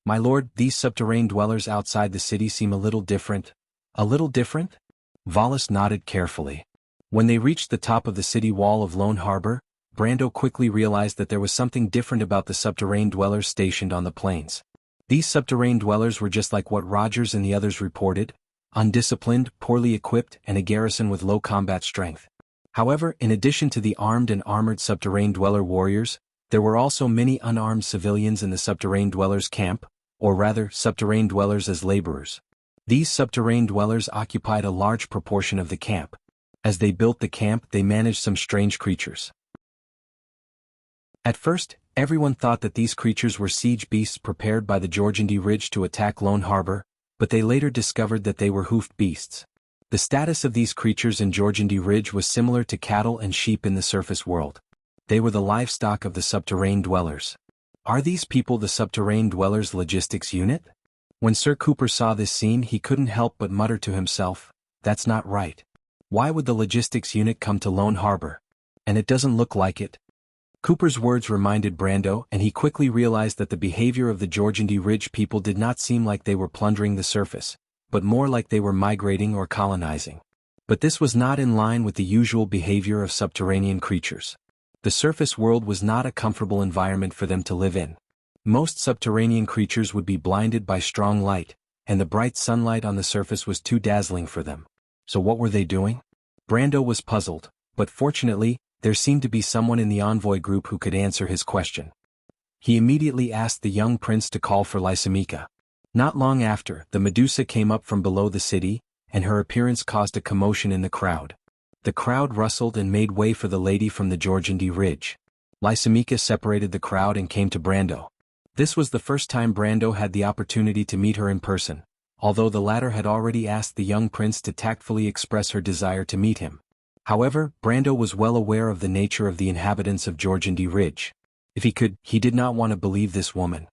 "My lord, these subterranean dwellers outside the city seem a little different." "A little different?" Wallace nodded carefully. When they reached the top of the city wall of Lone Harbor, Brando quickly realized that there was something different about the subterranean dwellers stationed on the plains. These subterranean dwellers were just like what Rogers and the others reported, undisciplined, poorly equipped, and a garrison with low combat strength. However, in addition to the armed and armored subterranean dweller warriors, there were also many unarmed civilians in the subterranean dwellers' camp, or rather, subterranean dwellers as laborers. These subterranean dwellers occupied a large proportion of the camp. As they built the camp, they managed some strange creatures. At first, everyone thought that these creatures were siege beasts prepared by the Jorgandi Ridge to attack Lone Harbor, but they later discovered that they were hoofed beasts. The status of these creatures in Jorgandi Ridge was similar to cattle and sheep in the surface world. They were the livestock of the subterranean dwellers. Are these people the subterranean dwellers' logistics unit? When Sir Cooper saw this scene, he couldn't help but mutter to himself, "That's not right. Why would the logistics unit come to Lone Harbor? And it doesn't look like it." Cooper's words reminded Brando, and he quickly realized that the behavior of the Jorgandi Ridge people did not seem like they were plundering the surface, but more like they were migrating or colonizing. But this was not in line with the usual behavior of subterranean creatures. The surface world was not a comfortable environment for them to live in. Most subterranean creatures would be blinded by strong light, and the bright sunlight on the surface was too dazzling for them. So what were they doing? Brando was puzzled, but fortunately, there seemed to be someone in the envoy group who could answer his question. He immediately asked the young prince to call for Lysimachia. Not long after, the Medusa came up from below the city, and her appearance caused a commotion in the crowd. The crowd rustled and made way for the lady from the Jorgandi Ridge. Lysimachia separated the crowd and came to Brando. This was the first time Brando had the opportunity to meet her in person, although the latter had already asked the young prince to tactfully express her desire to meet him. However, Brando was well aware of the nature of the inhabitants of Jorgandi Ridge. If he could, he did not want to believe this woman.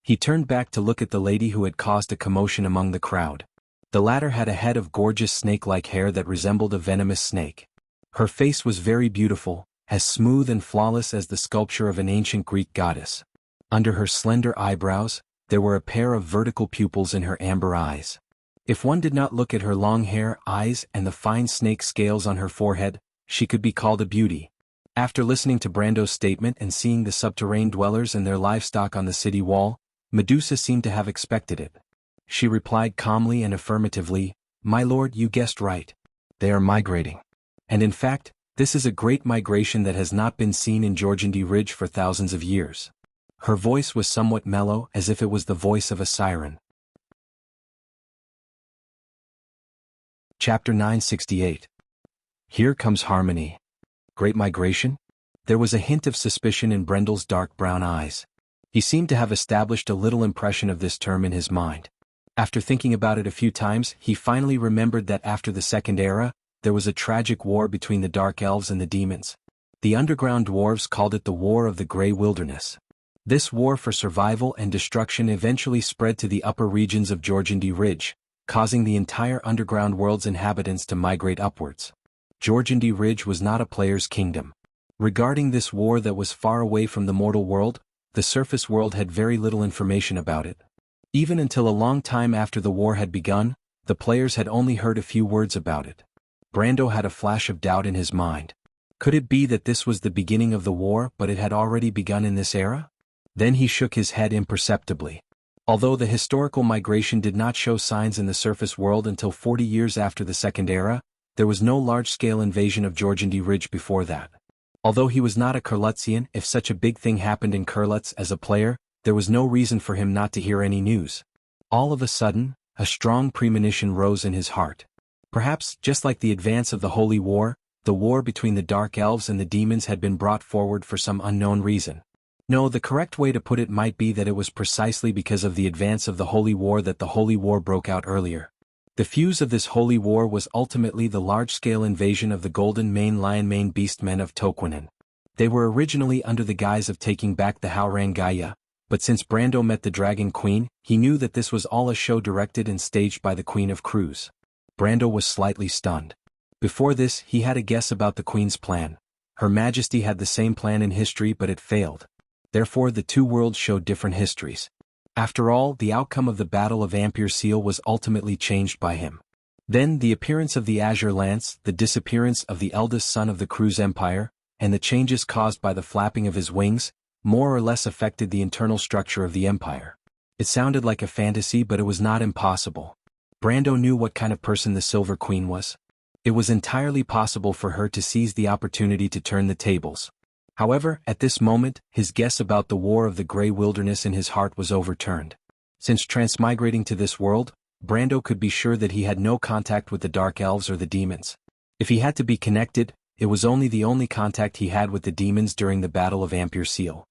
He turned back to look at the lady who had caused a commotion among the crowd. The latter had a head of gorgeous snake-like hair that resembled a venomous snake. Her face was very beautiful, as smooth and flawless as the sculpture of an ancient Greek goddess. Under her slender eyebrows, there were a pair of vertical pupils in her amber eyes. If one did not look at her long hair, eyes, and the fine snake scales on her forehead, she could be called a beauty. After listening to Brando's statement and seeing the subterranean dwellers and their livestock on the city wall, Medusa seemed to have expected it. She replied calmly and affirmatively, "My lord, you guessed right. They are migrating. And in fact, this is a great migration that has not been seen in Jorgandi Ridge for thousands of years." Her voice was somewhat mellow, as if it was the voice of a siren. Chapter 968. Here comes harmony. Great migration? There was a hint of suspicion in Brendel's dark brown eyes. He seemed to have established a little impression of this term in his mind. After thinking about it a few times, he finally remembered that after the Second Era, there was a tragic war between the Dark Elves and the demons. The underground dwarves called it the War of the Grey Wilderness. This war for survival and destruction eventually spread to the upper regions of Jorgandi Ridge, causing the entire underground world's inhabitants to migrate upwards. Jorgandi Ridge was not a player's kingdom. Regarding this war that was far away from the mortal world, the surface world had very little information about it. Even until a long time after the war had begun, the players had only heard a few words about it. Brando had a flash of doubt in his mind. Could it be that this was the beginning of the war, but it had already begun in this era? Then he shook his head imperceptibly. Although the historical migration did not show signs in the surface world until 40 years after the Second Era, there was no large-scale invasion of Jorgandi Ridge before that. Although he was not a Kurlutzian, if such a big thing happened in Kurlutz as a player, there was no reason for him not to hear any news. All of a sudden, a strong premonition rose in his heart. Perhaps, just like the advance of the Holy War, the war between the Dark Elves and the demons had been brought forward for some unknown reason. No, the correct way to put it might be that it was precisely because of the advance of the Holy War that the Holy War broke out earlier. The fuse of this Holy War was ultimately the large-scale invasion of the Golden Mane Lion Mane Beastmen of Toquinen. They were originally under the guise of taking back the Haurangaya, but since Brando met the Dragon Queen, he knew that this was all a show directed and staged by the Queen of Cruz. Brando was slightly stunned. Before this, he had a guess about the Queen's plan. Her Majesty had the same plan in history, but it failed. Therefore the two worlds showed different histories. After all, the outcome of the Battle of Ampere Seal was ultimately changed by him. Then the appearance of the Azure Lance, the disappearance of the eldest son of the Cruz Empire, and the changes caused by the flapping of his wings, more or less affected the internal structure of the Empire. It sounded like a fantasy, but it was not impossible. Brando knew what kind of person the Silver Queen was. It was entirely possible for her to seize the opportunity to turn the tables. However, at this moment, his guess about the War of the Grey Wilderness in his heart was overturned. Since transmigrating to this world, Brando could be sure that he had no contact with the Dark Elves or the demons. If he had to be connected, it was only the only contact he had with the demons during the Battle of Ampere Seal.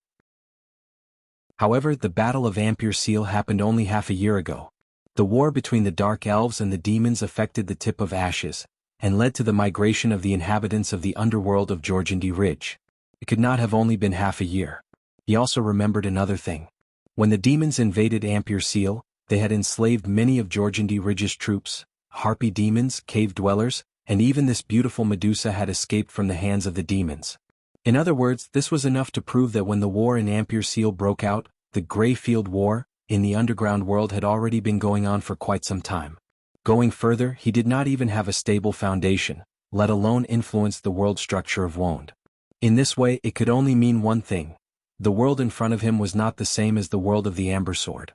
However, the Battle of Ampere Seal happened only half a year ago. The war between the Dark Elves and the demons affected the Tip of Ashes, and led to the migration of the inhabitants of the underworld of Jorgandi Ridge. It could not have only been half a year. He also remembered another thing. When the demons invaded Ampere Seal, they had enslaved many of Jorgandi Ridge's troops, harpy demons, cave dwellers, and even this beautiful Medusa had escaped from the hands of the demons. In other words, this was enough to prove that when the war in Ampere Seal broke out, the Greyfield War, in the underground world had already been going on for quite some time. Going further, he did not even have a stable foundation, let alone influence the world structure of Wond. In this way, it could only mean one thing. The world in front of him was not the same as the world of the Amber Sword.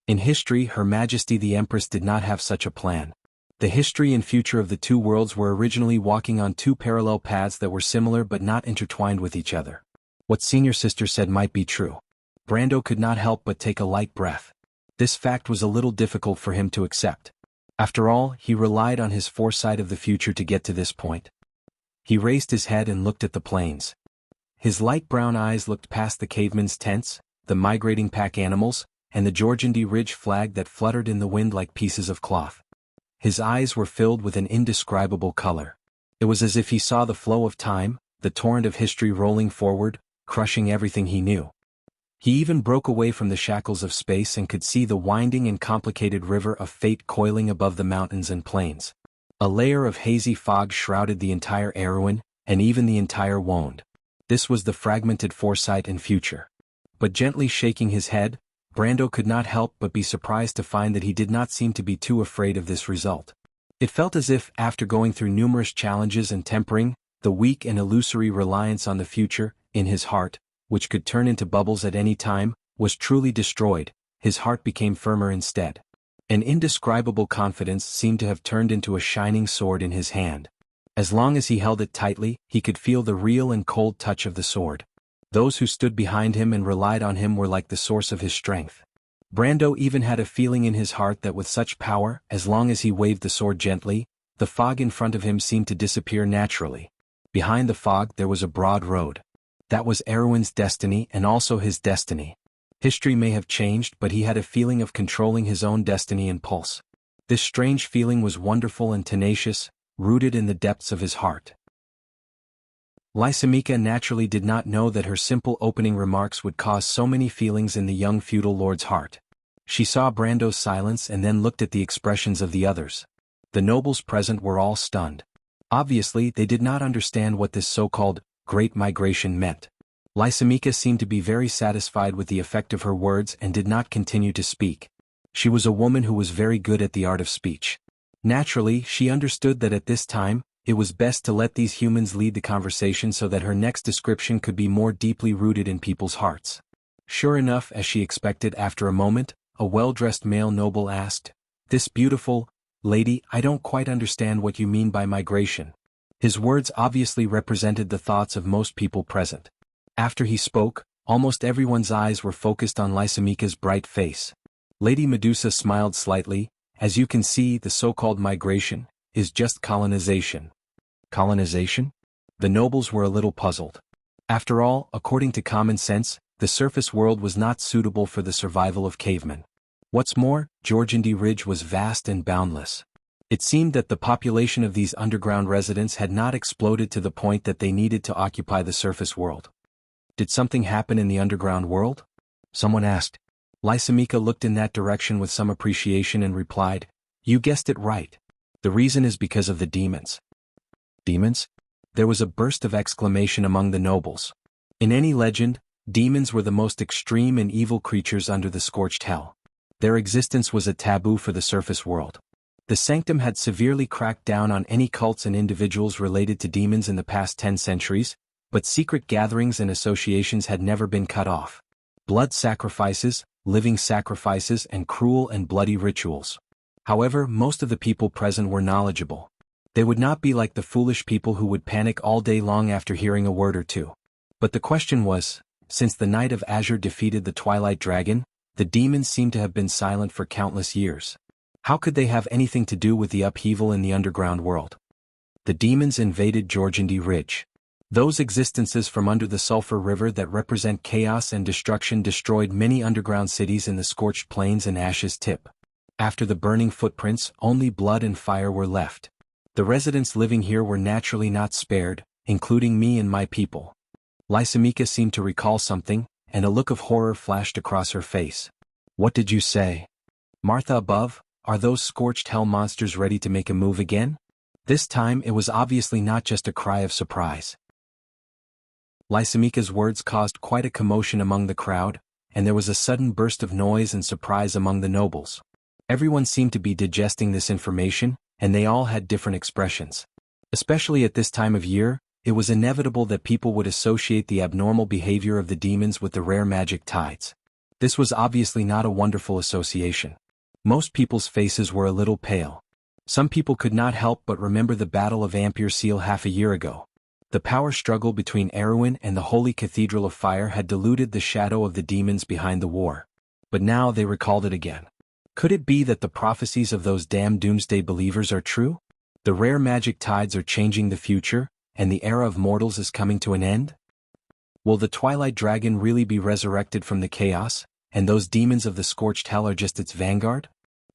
In history, Her Majesty the Empress did not have such a plan. The history and future of the two worlds were originally walking on two parallel paths that were similar but not intertwined with each other. What Senior Sister said might be true. Brando could not help but take a light breath. This fact was a little difficult for him to accept. After all, he relied on his foresight of the future to get to this point. He raised his head and looked at the plains. His light brown eyes looked past the cavemen's tents, the migrating pack animals, and the Jorgandi Ridge flag that fluttered in the wind like pieces of cloth. His eyes were filled with an indescribable color. It was as if he saw the flow of time, the torrent of history rolling forward, crushing everything he knew. He even broke away from the shackles of space and could see the winding and complicated river of fate coiling above the mountains and plains. A layer of hazy fog shrouded the entire Erewhon, and even the entire Wound. This was the fragmented foresight and future. But gently shaking his head, Brando could not help but be surprised to find that he did not seem to be too afraid of this result. It felt as if, after going through numerous challenges and tempering the weak and illusory reliance on the future, in his heart, which could turn into bubbles at any time, was truly destroyed, his heart became firmer instead. An indescribable confidence seemed to have turned into a shining sword in his hand. As long as he held it tightly, he could feel the real and cold touch of the sword. Those who stood behind him and relied on him were like the source of his strength. Brando even had a feeling in his heart that with such power, as long as he waved the sword gently, the fog in front of him seemed to disappear naturally. Behind the fog there was a broad road. That was Erewhon's destiny and also his destiny. History may have changed, but he had a feeling of controlling his own destiny and pulse. This strange feeling was wonderful and tenacious, rooted in the depths of his heart. Lysimachia naturally did not know that her simple opening remarks would cause so many feelings in the young feudal lord's heart. She saw Brando's silence and then looked at the expressions of the others. The nobles present were all stunned. Obviously, they did not understand what this so-called Great Migration meant. Lysimachia seemed to be very satisfied with the effect of her words and did not continue to speak. She was a woman who was very good at the art of speech. Naturally, she understood that at this time, it was best to let these humans lead the conversation so that her next description could be more deeply rooted in people's hearts. Sure enough, as she expected, after a moment, a well-dressed male noble asked, "This beautiful lady, I don't quite understand what you mean by migration." His words obviously represented the thoughts of most people present. After he spoke, almost everyone's eyes were focused on Lysimachia's bright face. Lady Medusa smiled slightly. "As you can see, the so-called migration is just colonization." Colonization? The nobles were a little puzzled. After all, according to common sense, the surface world was not suitable for the survival of cavemen. What's more, Georgandy Ridge was vast and boundless. It seemed that the population of these underground residents had not exploded to the point that they needed to occupy the surface world. Did something happen in the underground world? Someone asked. Lysimachia looked in that direction with some appreciation and replied, "You guessed it right. The reason is because of the demons." Demons? There was a burst of exclamation among the nobles. In any legend, demons were the most extreme and evil creatures under the scorched hell. Their existence was a taboo for the surface world. The Sanctum had severely cracked down on any cults and individuals related to demons in the past 10 centuries, but secret gatherings and associations had never been cut off. Blood sacrifices, living sacrifices, and cruel and bloody rituals. However, most of the people present were knowledgeable. They would not be like the foolish people who would panic all day long after hearing a word or two. But the question was, since the Knight of Azure defeated the Twilight Dragon, the demons seemed to have been silent for countless years. How could they have anything to do with the upheaval in the underground world? The demons invaded Georgandy Ridge. Those existences from under the Sulphur River that represent chaos and destruction destroyed many underground cities in the scorched plains and Ash's Tip. After the burning footprints, only blood and fire were left. The residents living here were naturally not spared, including me and my people. Lysimachia seemed to recall something, and a look of horror flashed across her face. "What did you say? Martha above, are those scorched hell monsters ready to make a move again?" This time it was obviously not just a cry of surprise. Lysimachia's words caused quite a commotion among the crowd, and there was a sudden burst of noise and surprise among the nobles. Everyone seemed to be digesting this information, and they all had different expressions. Especially at this time of year, it was inevitable that people would associate the abnormal behavior of the demons with the rare magic tides. This was obviously not a wonderful association. Most people's faces were a little pale. Some people could not help but remember the Battle of Ampere Seal half a year ago. The power struggle between Erewhon and the Holy Cathedral of Fire had diluted the shadow of the demons behind the war. But now they recalled it again. Could it be that the prophecies of those damned doomsday believers are true? The rare magic tides are changing the future, and the era of mortals is coming to an end? Will the Twilight Dragon really be resurrected from the chaos, and those demons of the scorched hell are just its vanguard?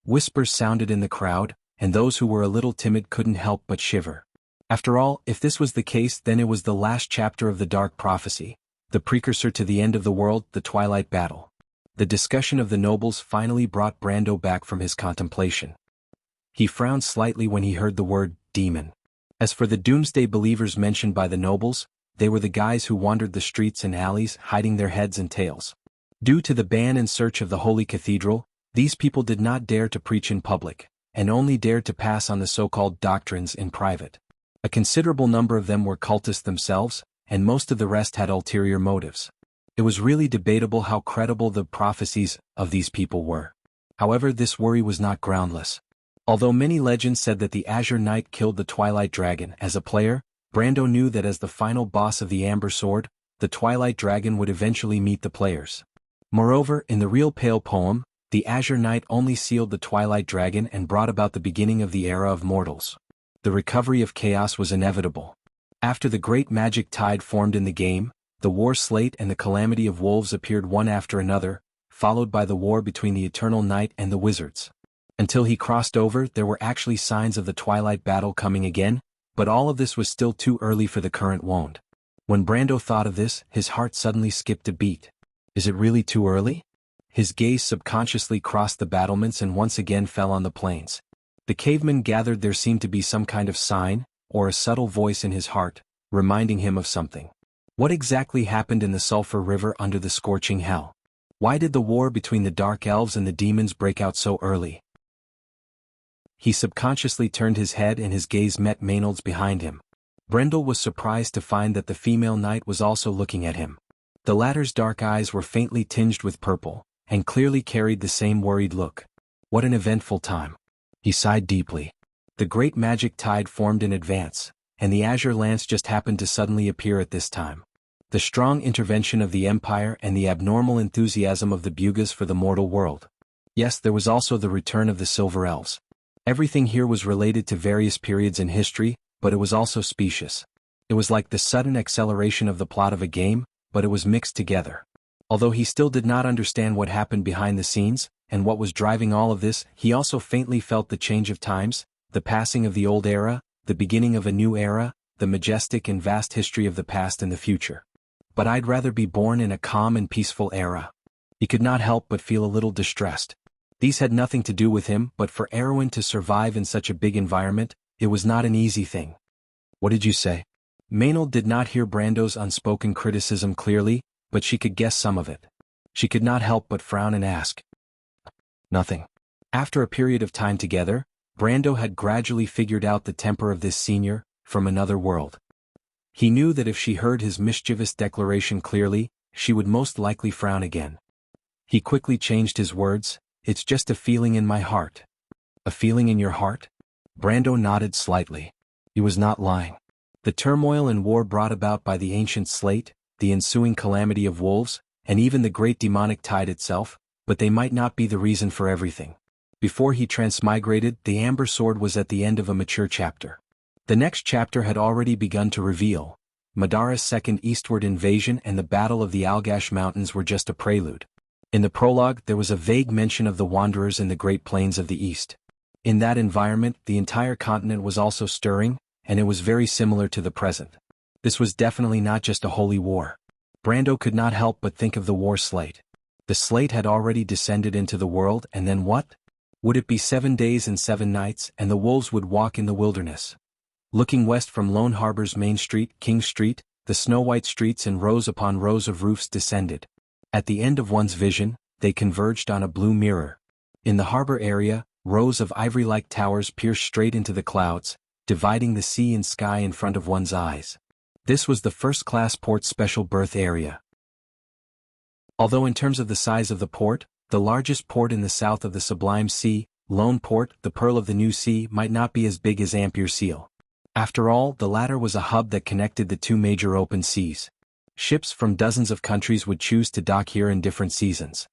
Whispers sounded in the crowd, and those who were a little timid couldn't help but shiver. After all, if this was the case, then it was the last chapter of the dark prophecy, the precursor to the end of the world, the Twilight Battle. The discussion of the nobles finally brought Brando back from his contemplation. He frowned slightly when he heard the word demon. As for the doomsday believers mentioned by the nobles, they were the guys who wandered the streets and alleys hiding their heads and tails. Due to the ban and search of the Holy Cathedral, these people did not dare to preach in public, and only dared to pass on the so-called doctrines in private. A considerable number of them were cultists themselves, and most of the rest had ulterior motives. It was really debatable how credible the prophecies of these people were. However, this worry was not groundless. Although many legends said that the Azure Knight killed the Twilight Dragon as a player, Brando knew that as the final boss of the Amber Sword, the Twilight Dragon would eventually meet the players. Moreover, in the real Pale poem, the Azure Knight only sealed the Twilight Dragon and brought about the beginning of the era of mortals. The recovery of chaos was inevitable. After the great magic tide formed in the game, the War Slate and the Calamity of Wolves appeared one after another, followed by the war between the Eternal Night and the Wizards. Until he crossed over, there were actually signs of the Twilight Battle coming again, but all of this was still too early for the current wound. When Brando thought of this, his heart suddenly skipped a beat. Is it really too early? His gaze subconsciously crossed the battlements and once again fell on the plains. The caveman gathered there seemed to be some kind of sign, or a subtle voice in his heart, reminding him of something. What exactly happened in the Sulphur River under the scorching hell? Why did the war between the Dark Elves and the demons break out so early? He subconsciously turned his head and his gaze met Maynard's behind him. Brendel was surprised to find that the female knight was also looking at him. The latter's dark eyes were faintly tinged with purple, and clearly carried the same worried look. What an eventful time. He sighed deeply. The great magic tide formed in advance, and the azure lance just happened to suddenly appear at this time. The strong intervention of the Empire and the abnormal enthusiasm of the Bugas for the mortal world. Yes, there was also the return of the Silver Elves. Everything here was related to various periods in history, but it was also specious. It was like the sudden acceleration of the plot of a game, but it was mixed together. Although he still did not understand what happened behind the scenes, and what was driving all of this, he also faintly felt the change of times, the passing of the old era, the beginning of a new era, the majestic and vast history of the past and the future. But I'd rather be born in a calm and peaceful era. He could not help but feel a little distressed. These had nothing to do with him, but for Erwin to survive in such a big environment, it was not an easy thing. What did you say? Maynard did not hear Brando's unspoken criticism clearly, but she could guess some of it. She could not help but frown and ask. Nothing. After a period of time together, Brando had gradually figured out the temper of this senior, from another world. He knew that if she heard his mischievous declaration clearly, she would most likely frown again. He quickly changed his words. It's just a feeling in my heart. A feeling in your heart? Brando nodded slightly. He was not lying. The turmoil and war brought about by the ancient slate, the ensuing calamity of wolves, and even the great demonic tide itself, but they might not be the reason for everything. Before he transmigrated, the Amber Sword was at the end of a mature chapter. The next chapter had already begun to reveal. Madara's second eastward invasion and the Battle of the Algash Mountains were just a prelude. In the prologue, there was a vague mention of the Wanderers in the Great Plains of the East. In that environment, the entire continent was also stirring, and it was very similar to the present. This was definitely not just a holy war. Brando could not help but think of the war slate. The slate had already descended into the world, and then what? Would it be 7 days and 7 nights, and the wolves would walk in the wilderness? Looking west from Lone Harbor's Main Street, King Street, the snow-white streets and rows upon rows of roofs descended. At the end of one's vision, they converged on a blue mirror. In the harbor area, rows of ivory-like towers pierced straight into the clouds, dividing the sea and sky in front of one's eyes. This was the first-class port special berth area. Although in terms of the size of the port, the largest port in the south of the Sublime Sea, Lone Port, the Pearl of the New Sea, might not be as big as Ampere Seal. After all, the latter was a hub that connected the two major open seas. Ships from dozens of countries would choose to dock here in different seasons.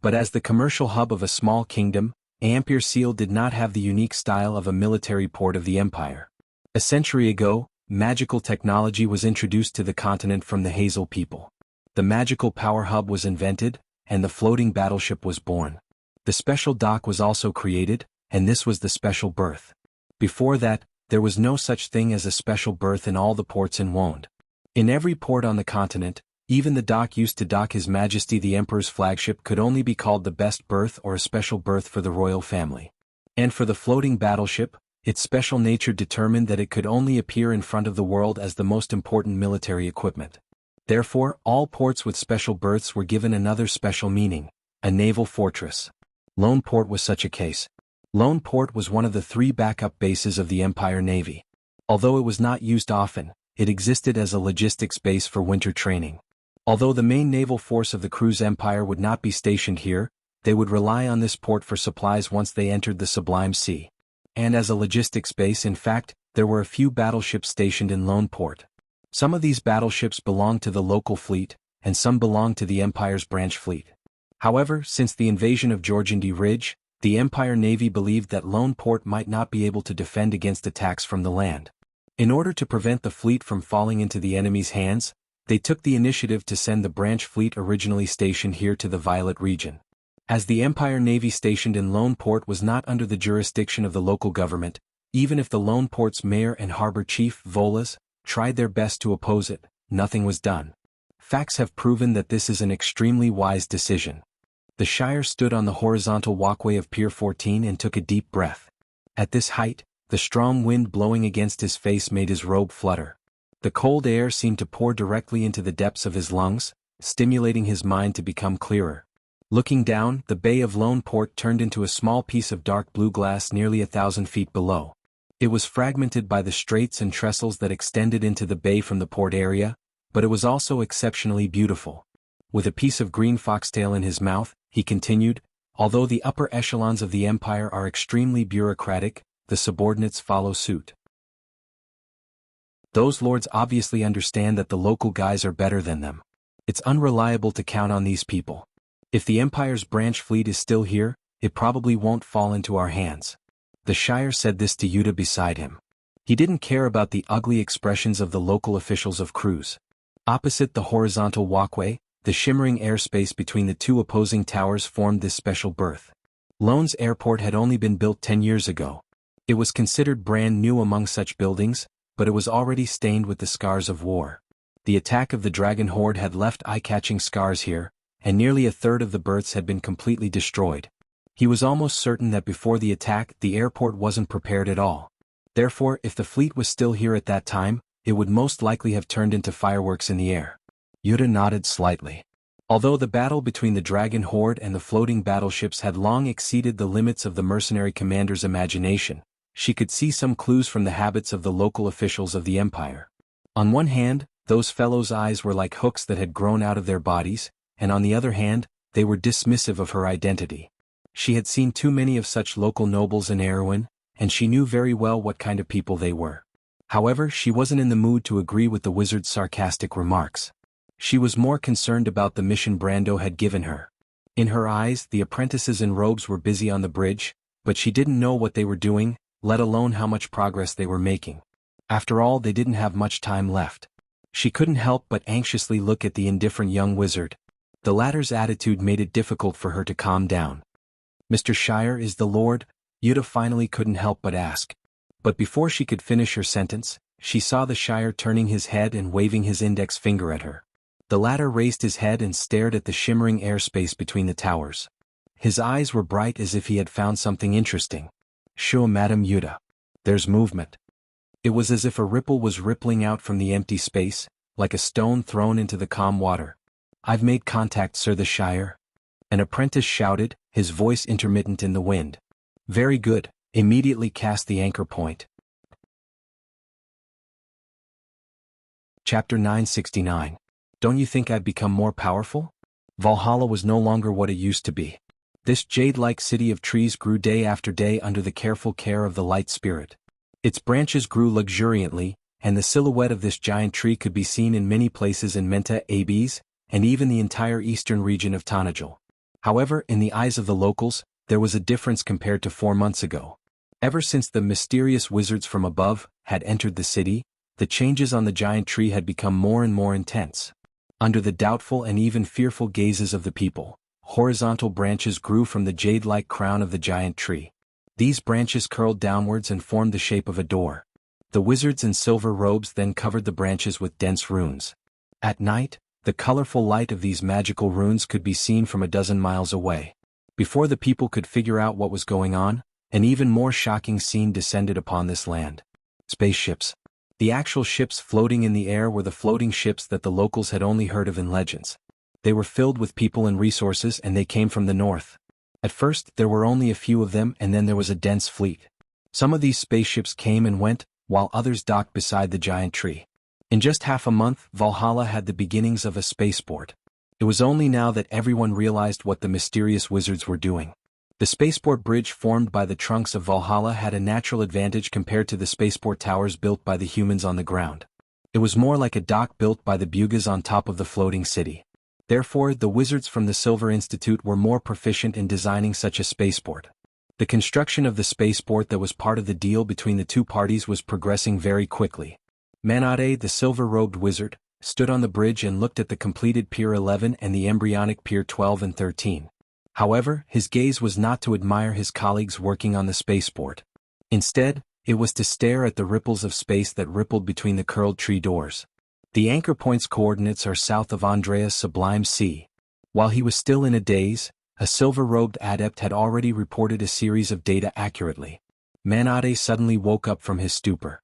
But as the commercial hub of a small kingdom, Ampere Seal did not have the unique style of a military port of the Empire. A century ago, magical technology was introduced to the continent from the Hazel people. The magical power hub was invented, and the floating battleship was born. The special dock was also created, and this was the special berth. Before that, there was no such thing as a special berth in all the ports in Wonde. In every port on the continent, Even the dock used to dock His Majesty the Emperor's flagship could only be called the best berth or a special berth for the royal family. And for the floating battleship, its special nature determined that it could only appear in front of the world as the most important military equipment. Therefore, all ports with special berths were given another special meaning: a naval fortress. Lone Port was such a case. Lone Port was one of the 3 backup bases of the Empire Navy. Although it was not used often, it existed as a logistics base for winter training. Although the main naval force of the Cruise Empire would not be stationed here, they would rely on this port for supplies once they entered the Sublime Sea. And as a logistics base, in fact, there were a few battleships stationed in Lone Port. Some of these battleships belonged to the local fleet, and some belonged to the Empire's branch fleet. However, since the invasion of Georgandy Ridge, the Empire Navy believed that Lone Port might not be able to defend against attacks from the land. In order to prevent the fleet from falling into the enemy's hands, they took the initiative to send the branch fleet originally stationed here to the Violet region. As the Empire Navy stationed in Lone Port was not under the jurisdiction of the local government, even if the Lone Port's mayor and harbor chief, Volas, tried their best to oppose it, nothing was done. Facts have proven that this is an extremely wise decision. The Shire stood on the horizontal walkway of Pier 14 and took a deep breath. At this height, the strong wind blowing against his face made his robe flutter. The cold air seemed to pour directly into the depths of his lungs, stimulating his mind to become clearer. Looking down, the bay of Lone Port turned into a small piece of dark blue glass nearly 1,000 feet below. It was fragmented by the straits and trestles that extended into the bay from the port area, but it was also exceptionally beautiful. With a piece of green foxtail in his mouth, he continued, "Although the upper echelons of the empire are extremely bureaucratic, the subordinates follow suit. Those lords obviously understand that the local guys are better than them. It's unreliable to count on these people. If the Empire's branch fleet is still here, it probably won't fall into our hands." The Shire said this to Yuta beside him. He didn't care about the ugly expressions of the local officials of Cruise. Opposite the horizontal walkway, the shimmering airspace between the 2 opposing towers formed this special berth. Lone's airport had only been built 10 years ago. It was considered brand new among such buildings, but it was already stained with the scars of war. The attack of the dragon horde had left eye-catching scars here, and nearly a third of the berths had been completely destroyed. He was almost certain that before the attack the airport wasn't prepared at all. Therefore, if the fleet was still here at that time, it would most likely have turned into fireworks in the air. Yuta nodded slightly. Although the battle between the dragon horde and the floating battleships had long exceeded the limits of the mercenary commander's imagination, she could see some clues from the habits of the local officials of the Empire. On one hand, those fellows' eyes were like hooks that had grown out of their bodies, and on the other hand, they were dismissive of her identity. She had seen too many of such local nobles in Erewhon, and she knew very well what kind of people they were. However, she wasn't in the mood to agree with the wizard's sarcastic remarks. She was more concerned about the mission Brando had given her. In her eyes, the apprentices in robes were busy on the bridge, but she didn't know what they were doing, let alone how much progress they were making. After all, they didn't have much time left. She couldn't help but anxiously look at the indifferent young wizard. The latter's attitude made it difficult for her to calm down. "Mr. Shire, is the Lord?" Yuta finally couldn't help but ask. But before she could finish her sentence, she saw the Shire turning his head and waving his index finger at her. The latter raised his head and stared at the shimmering airspace between the towers. His eyes were bright as if he had found something interesting. "Sure, Madam Yuta. There's movement." It was as if a ripple was rippling out from the empty space, like a stone thrown into the calm water. "I've made contact, Sir the Shire." An apprentice shouted, his voice intermittent in the wind. "Very good, immediately cast the anchor point." Chapter 969. Don't you think I've become more powerful? Valhalla was no longer what it used to be. This jade-like city of trees grew day after day under the careful care of the Light Spirit. Its branches grew luxuriantly, and the silhouette of this giant tree could be seen in many places in Menta Abes, and even the entire eastern region of Tanajul. However, in the eyes of the locals, there was a difference compared to 4 months ago. Ever since the mysterious wizards from above had entered the city, the changes on the giant tree had become more and more intense. Under the doubtful and even fearful gazes of the people, horizontal branches grew from the jade-like crown of the giant tree. These branches curled downwards and formed the shape of a door. The wizards in silver robes then covered the branches with dense runes. At night, The colorful light of these magical runes could be seen from a dozen miles away. Before the people could figure out what was going on, an even more shocking scene descended upon this land. Spaceships. The actual ships floating in the air were the floating ships that the locals had only heard of in legends. They were filled with people and resources, and they came from the north. At first, there were only a few of them, and then there was a dense fleet. Some of these spaceships came and went, while others docked beside the giant tree. In just half a month, Valhalla had the beginnings of a spaceport. It was only now that everyone realized what the mysterious wizards were doing. The spaceport bridge formed by the trunks of Valhalla had a natural advantage compared to the spaceport towers built by the humans on the ground. It was more like a dock built by the Bugas on top of the floating city. Therefore, the wizards from the Silver Institute were more proficient in designing such a spaceport. The construction of the spaceport that was part of the deal between the two parties was progressing very quickly. Manade, the silver-robed wizard, stood on the bridge and looked at the completed Pier 11 and the embryonic Pier 12 and 13. However, his gaze was not to admire his colleagues working on the spaceport. Instead, it was to stare at the ripples of space that rippled between the curled tree doors. The anchor point's coordinates are south of Andrea's Sublime Sea. While he was still in a daze, a silver-robed adept had already reported a series of data accurately. Manade suddenly woke up from his stupor.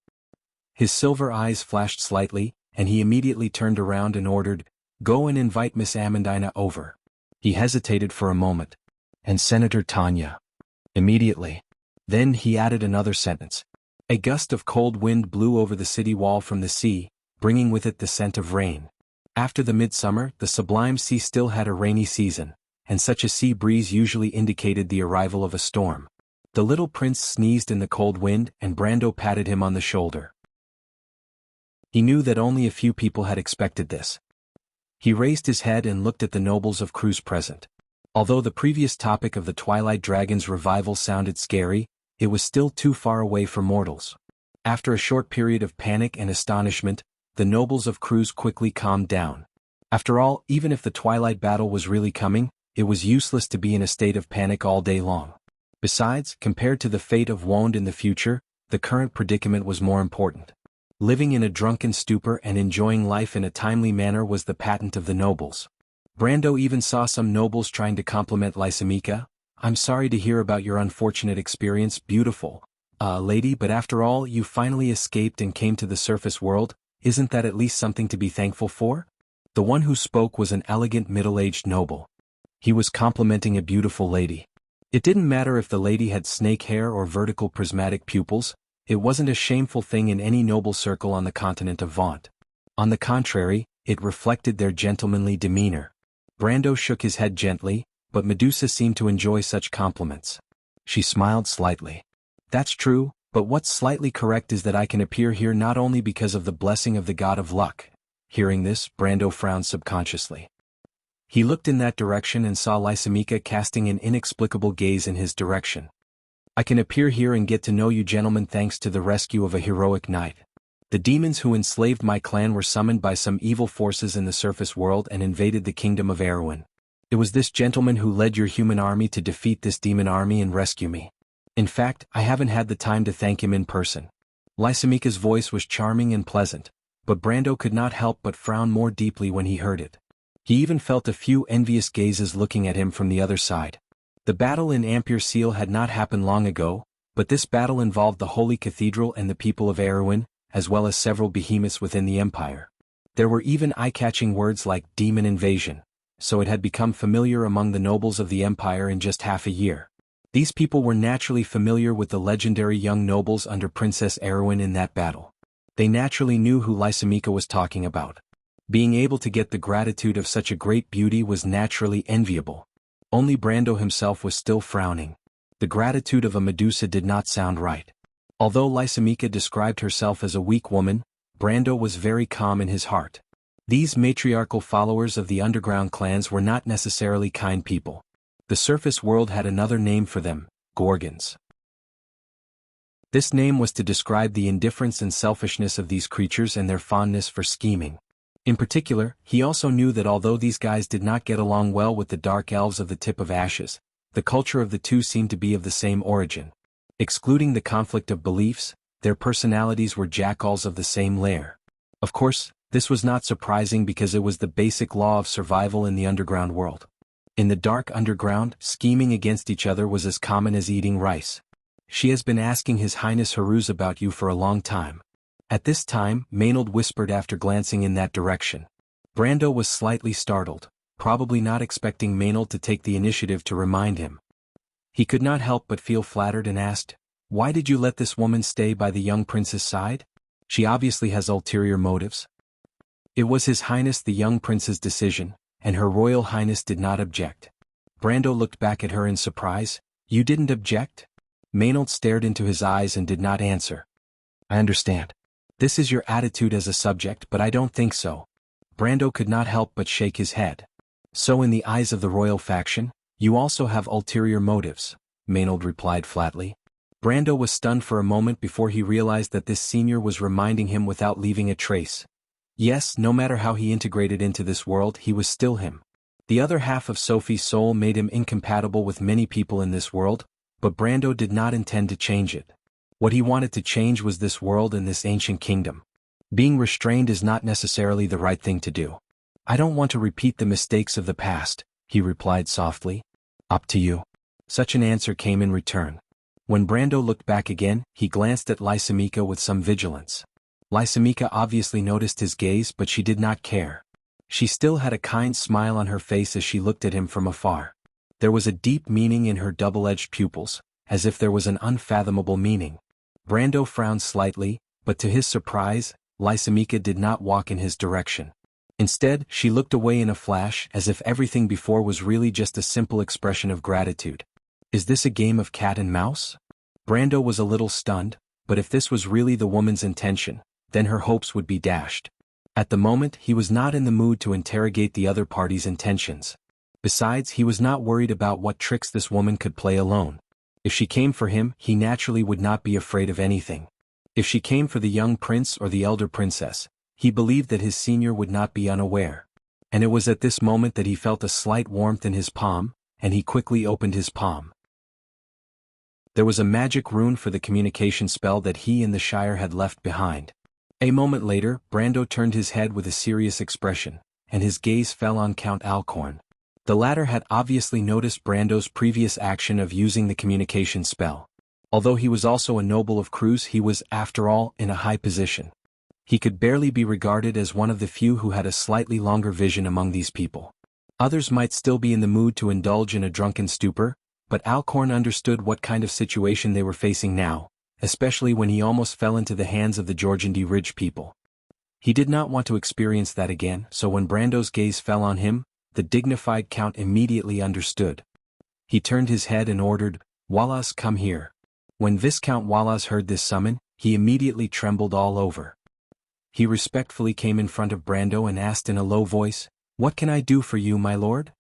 His silver eyes flashed slightly, and he immediately turned around and ordered, "Go and invite Miss Amandina over." He hesitated for a moment. "And Senator Tanya." Immediately. Then he added another sentence. A gust of cold wind blew over the city wall from the sea, bringing with it the scent of rain. After the midsummer, the Sublime Sea still had a rainy season, and such a sea breeze usually indicated the arrival of a storm. The little prince sneezed in the cold wind, and Brando patted him on the shoulder. He knew that only a few people had expected this. He raised his head and looked at the nobles of Cruz present. Although the previous topic of the Twilight Dragon's revival sounded scary, it was still too far away for mortals. After a short period of panic and astonishment, the nobles of Cruz quickly calmed down. After all, even if the Twilight battle was really coming, it was useless to be in a state of panic all day long. Besides, compared to the fate of Wond in the future, the current predicament was more important. Living in a drunken stupor and enjoying life in a timely manner was the patent of the nobles. Brando even saw some nobles trying to compliment Lysimeka. "I'm sorry to hear about your unfortunate experience, beautiful lady, but after all, you finally escaped and came to the surface world. Isn't that at least something to be thankful for?" The one who spoke was an elegant middle-aged noble. He was complimenting a beautiful lady. It didn't matter if the lady had snake hair or vertical prismatic pupils. It wasn't a shameful thing in any noble circle on the continent of Vaunt. On the contrary, it reflected their gentlemanly demeanor. Brando shook his head gently, but Medusa seemed to enjoy such compliments. She smiled slightly. "That's true, but what's slightly correct is that I can appear here not only because of the blessing of the god of luck." Hearing this, Brando frowned subconsciously. He looked in that direction and saw Lysimeka casting an inexplicable gaze in his direction. "I can appear here and get to know you gentlemen thanks to the rescue of a heroic knight. The demons who enslaved my clan were summoned by some evil forces in the surface world and invaded the kingdom of Erewhon. It was this gentleman who led your human army to defeat this demon army and rescue me. In fact, I haven't had the time to thank him in person." Lysimeka's voice was charming and pleasant, but Brando could not help but frown more deeply when he heard it. He even felt a few envious gazes looking at him from the other side. The battle in Ampere Seal had not happened long ago, but this battle involved the Holy Cathedral and the people of Erewhon, as well as several behemoths within the Empire. There were even eye-catching words like demon invasion, so it had become familiar among the nobles of the Empire in just half a year. These people were naturally familiar with the legendary young nobles under Princess Erewhon in that battle. They naturally knew who Lysimeka was talking about. Being able to get the gratitude of such a great beauty was naturally enviable. Only Brando himself was still frowning. The gratitude of a Medusa did not sound right. Although Lysimeka described herself as a weak woman, Brando was very calm in his heart. These matriarchal followers of the underground clans were not necessarily kind people. The surface world had another name for them, Gorgons. This name was to describe the indifference and selfishness of these creatures and their fondness for scheming. In particular, he also knew that although these guys did not get along well with the dark elves of the Tip of Ashes, the culture of the two seemed to be of the same origin. Excluding the conflict of beliefs, their personalities were jackals of the same lair. Of course, This was not surprising because it was the basic law of survival in the underground world. In the dark underground, scheming against each other was as common as eating rice. She has been asking His Highness Haruz about you for a long time. At this time, Maynard whispered after glancing in that direction. Brando was slightly startled, probably not expecting Maynard to take the initiative to remind him. He could not help but feel flattered and asked, "Why did you let this woman stay by the young prince's side? She obviously has ulterior motives." It was His Highness the young prince's decision, and Her Royal Highness did not object. Brando looked back at her in surprise. "You didn't object?" Maynard stared into his eyes and did not answer. "I understand. This is your attitude as a subject, but I don't think so." Brando could not help but shake his head. "So in the eyes of the royal faction, you also have ulterior motives," Maynard replied flatly. Brando was stunned for a moment before he realized that this senior was reminding him without leaving a trace. Yes, no matter how he integrated into this world, he was still him. The other half of Sophie's soul made him incompatible with many people in this world, but Brando did not intend to change it. What he wanted to change was this world and this ancient kingdom. Being restrained is not necessarily the right thing to do. "I don't want to repeat the mistakes of the past," he replied softly. "Up to you." Such an answer came in return. When Brando looked back again, he glanced at Lysimeka with some vigilance. Lysimeka obviously noticed his gaze, but she did not care. She still had a kind smile on her face as she looked at him from afar. There was a deep meaning in her double-edged pupils, as if there was an unfathomable meaning. Brando frowned slightly, but to his surprise, Lysimeka did not walk in his direction. Instead, she looked away in a flash, as if everything before was really just a simple expression of gratitude. Is this a game of cat and mouse? Brando was a little stunned, but if this was really the woman's intention, then her hopes would be dashed. At the moment, he was not in the mood to interrogate the other party's intentions. Besides, he was not worried about what tricks this woman could play alone. If she came for him, he naturally would not be afraid of anything. If she came for the young prince or the elder princess, he believed that his senior would not be unaware. And it was at this moment that he felt a slight warmth in his palm, and he quickly opened his palm. There was a magic rune for the communication spell that he and the Shire had left behind. A moment later, Brando turned his head with a serious expression, and his gaze fell on Count Alcorn. The latter had obviously noticed Brando's previous action of using the communication spell. Although he was also a noble of Cruz, he was, after all, in a high position. He could barely be regarded as one of the few who had a slightly longer vision among these people. Others might still be in the mood to indulge in a drunken stupor, but Alcorn understood what kind of situation they were facing now, especially when he almost fell into the hands of the Georgandy Ridge people. He did not want to experience that again, so when Brando's gaze fell on him, the dignified count immediately understood. He turned his head and ordered, "Wallace, come here." When Viscount Wallace heard this summon, he immediately trembled all over. He respectfully came in front of Brando and asked in a low voice, "What can I do for you, my lord?"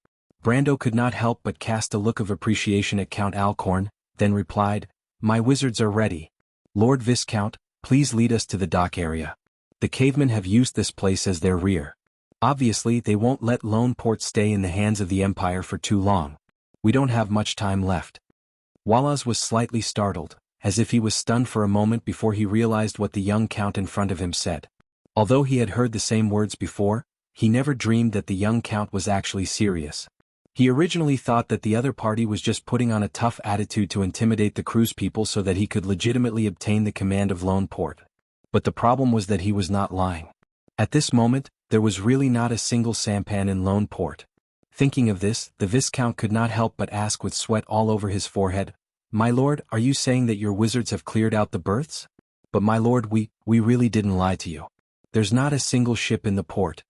Brando could not help but cast a look of appreciation at Count Alcorn, then replied, "My wizards are ready. Lord Viscount, please lead us to the dock area. The cavemen have used this place as their rear. Obviously, they won't let Lone Port stay in the hands of the Empire for too long. We don't have much time left." Wallace was slightly startled, as if he was stunned for a moment before he realized what the young count in front of him said. Although he had heard the same words before, he never dreamed that the young count was actually serious. He originally thought that the other party was just putting on a tough attitude to intimidate the Cruz people so that he could legitimately obtain the command of Lone Port. But the problem was that he was not lying. At this moment, there was really not a single sampan in Lone Port. Thinking of this, the Viscount could not help but ask with sweat all over his forehead, "My lord, are you saying that your wizards have cleared out the berths?" "But my lord, we really didn't lie to you. There's not a single ship in the port."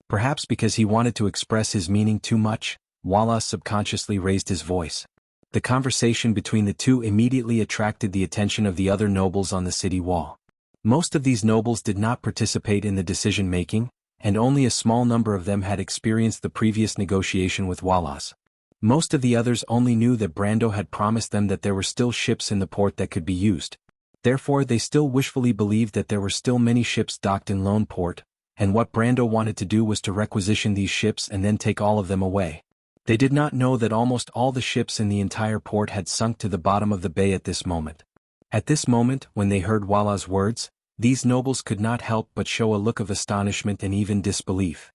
Perhaps because he wanted to express his meaning too much, Wallace subconsciously raised his voice. The conversation between the two immediately attracted the attention of the other nobles on the city wall. Most of these nobles did not participate in the decision-making, and only a small number of them had experienced the previous negotiation with Wallace. Most of the others only knew that Brando had promised them that there were still ships in the port that could be used. Therefore they still wishfully believed that there were still many ships docked in Lone Port, and what Brando wanted to do was to requisition these ships and then take all of them away. They did not know that almost all the ships in the entire port had sunk to the bottom of the bay at this moment. At this moment, when they heard Wallace's words, These nobles could not help but show a look of astonishment and even disbelief.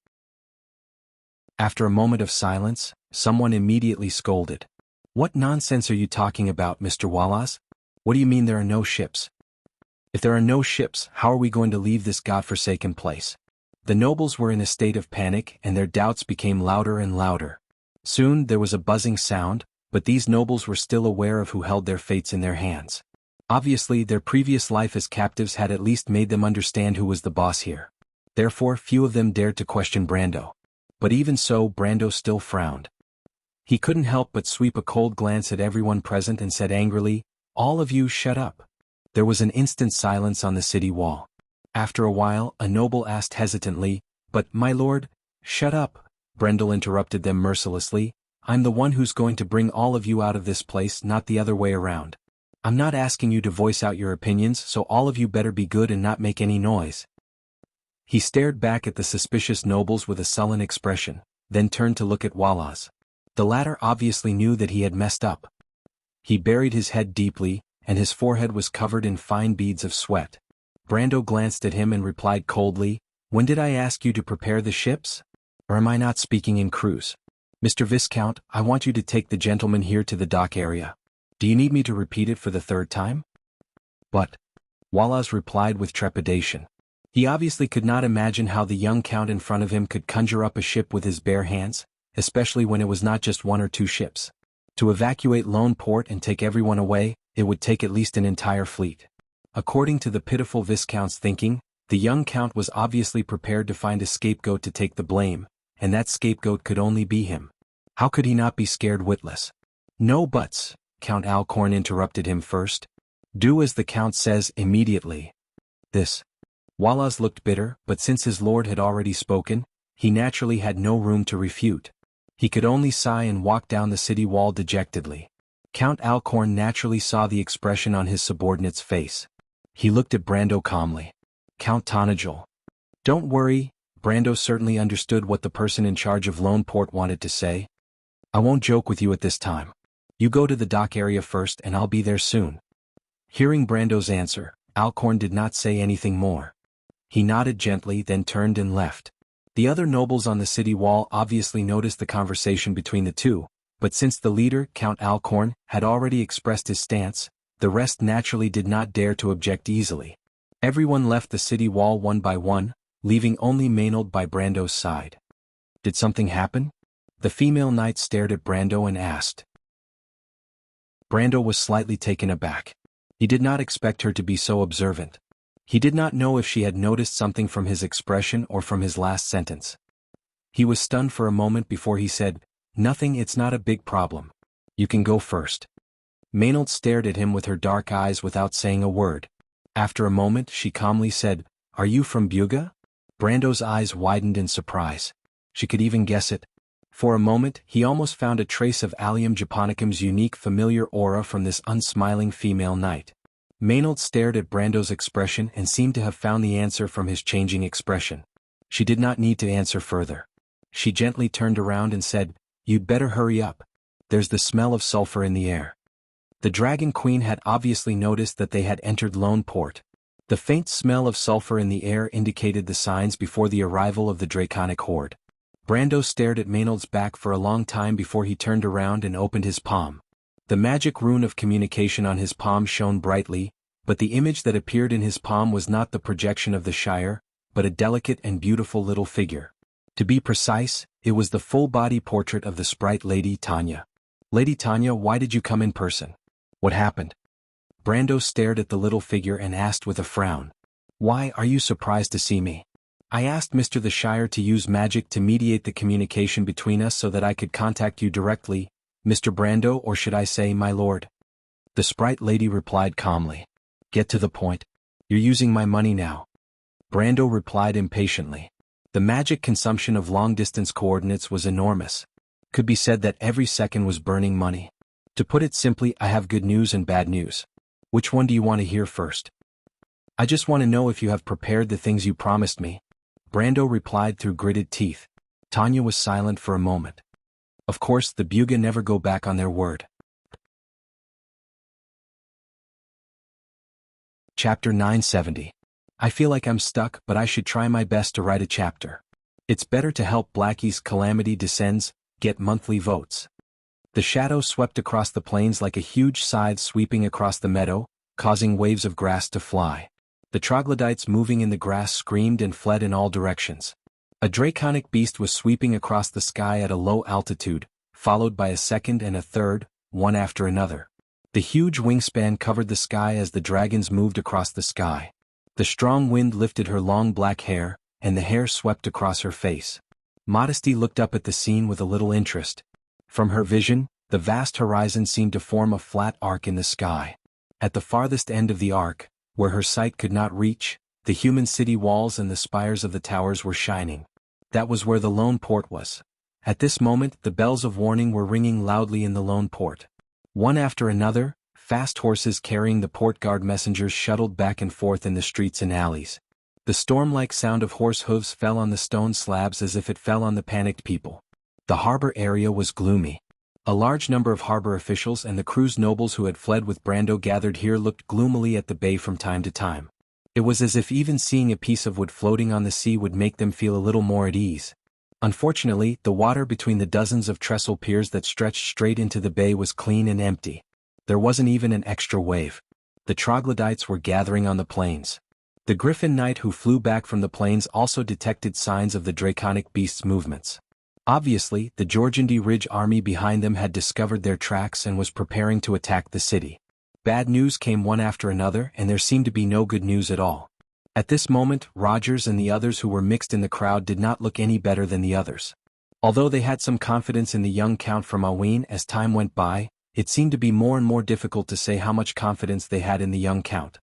After a moment of silence, someone immediately scolded. "What nonsense are you talking about, Mr. Wallace? What do you mean there are no ships? If there are no ships, how are we going to leave this godforsaken place?" The nobles were in a state of panic and their doubts became louder and louder. Soon there was a buzzing sound, but these nobles were still aware of who held their fates in their hands. Obviously, their previous life as captives had at least made them understand who was the boss here. Therefore, few of them dared to question Brando. But even so, Brando still frowned. He couldn't help but sweep a cold glance at everyone present and said angrily, "All of you shut up." There was an instant silence on the city wall. After a while, a noble asked hesitantly, "But, my lord—" "Shut up," Brendel interrupted them mercilessly. "I'm the one who's going to bring all of you out of this place, not the other way around. I'm not asking you to voice out your opinions, so all of you better be good and not make any noise." He stared back at the suspicious nobles with a sullen expression, then turned to look at Wallace. The latter obviously knew that he had messed up. He buried his head deeply, and his forehead was covered in fine beads of sweat. Brando glanced at him and replied coldly, "When did I ask you to prepare the ships? Or am I not speaking in Cruz? Mr. Viscount, I want you to take the gentleman here to the dock area. Do you need me to repeat it for the third time?" "But," Wallace replied with trepidation. He obviously could not imagine how the young count in front of him could conjure up a ship with his bare hands, especially when it was not just one or two ships. To evacuate Lone Port and take everyone away, it would take at least an entire fleet. According to the pitiful Viscount's thinking, the young count was obviously prepared to find a scapegoat to take the blame, and that scapegoat could only be him. How could he not be scared witless? "No buts," Count Alcorn interrupted him first. "Do as the count says immediately." This. Wallace looked bitter, but since his lord had already spoken, he naturally had no room to refute. He could only sigh and walk down the city wall dejectedly. Count Alcorn naturally saw the expression on his subordinate's face. He looked at Brando calmly. "Count Tonagel." "Don't worry," Brando certainly understood what the person in charge of Lone Port wanted to say. "I won't joke with you at this time. You go to the dock area first and I'll be there soon." Hearing Brando's answer, Alcorn did not say anything more. He nodded gently, then turned and left. The other nobles on the city wall obviously noticed the conversation between the two, but since the leader, Count Alcorn, had already expressed his stance, the rest naturally did not dare to object easily. Everyone left the city wall one by one, leaving only Maynard by Brando's side. "Did something happen?" The female knight stared at Brando and asked. Brando was slightly taken aback. He did not expect her to be so observant. He did not know if she had noticed something from his expression or from his last sentence. He was stunned for a moment before he said, "Nothing, it's not a big problem. You can go first." Maynard stared at him with her dark eyes without saying a word. After a moment she calmly said, "Are you from Buga?" Brando's eyes widened in surprise. She could even guess it. For a moment he almost found a trace of Allium Japonicum's unique familiar aura from this unsmiling female knight. Maynard stared at Brando's expression and seemed to have found the answer from his changing expression. She did not need to answer further. She gently turned around and said, "You'd better hurry up. There's the smell of sulfur in the air." The Dragon Queen had obviously noticed that they had entered Lone Port. The faint smell of sulfur in the air indicated the signs before the arrival of the draconic horde. Brando stared at Maynard's back for a long time before he turned around and opened his palm. The magic rune of communication on his palm shone brightly, but the image that appeared in his palm was not the projection of the Shire, but a delicate and beautiful little figure. To be precise, it was the full-body portrait of the sprite Lady Tanya. "Lady Tanya, why did you come in person? What happened?" Brando stared at the little figure and asked with a frown. "Why are you surprised to see me? I asked Mr. the Shire to use magic to mediate the communication between us so that I could contact you directly, Mr. Brando, or should I say my lord?" The sprite lady replied calmly. "Get to the point. You're using my money now." Brando replied impatiently. The magic consumption of long-distance coordinates was enormous. Could be said that every second was burning money. To put it simply, I have good news and bad news. Which one do you want to hear first? "I just want to know if you have prepared the things you promised me," Brando replied through gritted teeth. Tanya was silent for a moment. Of course, the Buga never go back on their word. Chapter 970. I feel like I'm stuck, but I should try my best to write a chapter. It's better to help Blackie's Calamity Descends get monthly votes. The shadow swept across the plains like a huge scythe sweeping across the meadow, causing waves of grass to fly. The troglodytes moving in the grass screamed and fled in all directions. A draconic beast was sweeping across the sky at a low altitude, followed by a second and a third, one after another. The huge wingspan covered the sky as the dragons moved across the sky. The strong wind lifted her long black hair, and the hair swept across her face. Modesty looked up at the scene with a little interest. From her vision, the vast horizon seemed to form a flat arc in the sky. At the farthest end of the arc, where her sight could not reach, the human city walls and the spires of the towers were shining. That was where the lone port was. At this moment, the bells of warning were ringing loudly in the lone port. One after another, fast horses carrying the port guard messengers shuttled back and forth in the streets and alleys. The storm-like sound of horse hooves fell on the stone slabs as if it fell on the panicked people. The harbor area was gloomy. A large number of harbor officials and the crew's nobles who had fled with Brando gathered here looked gloomily at the bay from time to time. It was as if even seeing a piece of wood floating on the sea would make them feel a little more at ease. Unfortunately, the water between the dozens of trestle piers that stretched straight into the bay was clean and empty. There wasn't even an extra wave. The troglodytes were gathering on the plains. The Griffin Knight who flew back from the plains also detected signs of the draconic beast's movements. Obviously, the Georgandy Ridge army behind them had discovered their tracks and was preparing to attack the city. Bad news came one after another, and there seemed to be no good news at all. At this moment, Rogers and the others who were mixed in the crowd did not look any better than the others. Although they had some confidence in the young Count from Aween as time went by, it seemed to be more and more difficult to say how much confidence they had in the young Count.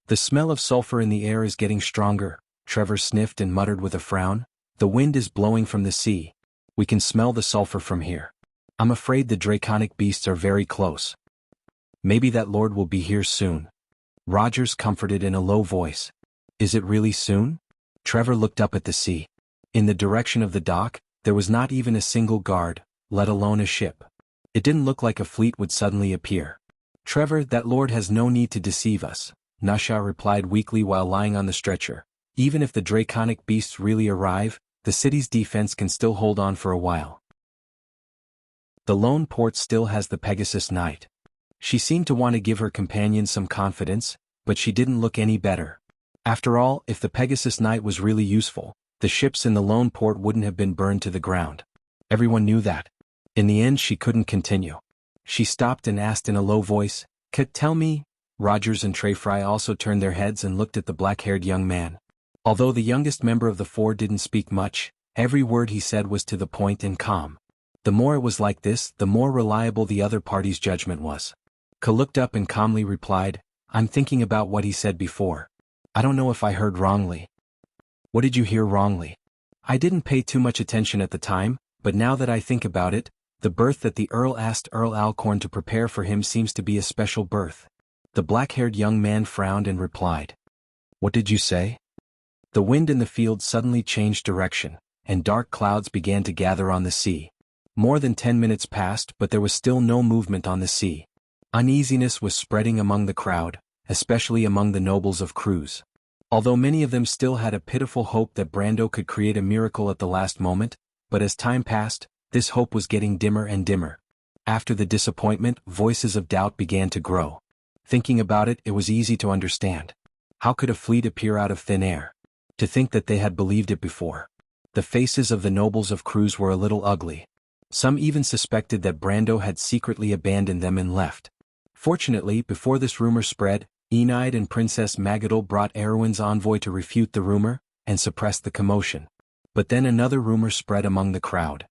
The smell of sulfur in the air is getting stronger, Trevor sniffed and muttered with a frown. The wind is blowing from the sea. We can smell the sulfur from here. I'm afraid the draconic beasts are very close. Maybe that lord will be here soon. Rogers comforted in a low voice. Is it really soon? Trevor looked up at the sea. In the direction of the dock, there was not even a single guard, let alone a ship. It didn't look like a fleet would suddenly appear. Trevor, that lord has no need to deceive us, Nasha replied weakly while lying on the stretcher. Even if the draconic beasts really arrive, the city's defense can still hold on for a while. The lone port still has the Pegasus Knight. She seemed to want to give her companion some confidence, but she didn't look any better. After all, if the Pegasus Knight was really useful, the ships in the lone port wouldn't have been burned to the ground. Everyone knew that. In the end she couldn't continue. She stopped and asked in a low voice, Tell me? Rogers and Treyfry also turned their heads and looked at the black-haired young man. Although the youngest member of the four didn't speak much, every word he said was to the point and calm. The more it was like this, the more reliable the other party's judgment was. Ka looked up and calmly replied, I'm thinking about what he said before. I don't know if I heard wrongly. What did you hear wrongly? I didn't pay too much attention at the time, but now that I think about it, the berth that the Earl asked Earl Alcorn to prepare for him seems to be a special berth. The black-haired young man frowned and replied. What did you say? The wind in the field suddenly changed direction, and dark clouds began to gather on the sea. More than 10 minutes passed, but there was still no movement on the sea. Uneasiness was spreading among the crowd, especially among the nobles of Cruz. Although many of them still had a pitiful hope that Brando could create a miracle at the last moment, but as time passed, this hope was getting dimmer and dimmer. After the disappointment, voices of doubt began to grow. Thinking about it, it was easy to understand. How could a fleet appear out of thin air? To think that they had believed it before. The faces of the nobles of Cruz were a little ugly. Some even suspected that Brando had secretly abandoned them and left. Fortunately, before this rumor spread, Enide and Princess Magadol brought Erwin's envoy to refute the rumor and suppress the commotion. But then another rumor spread among the crowd.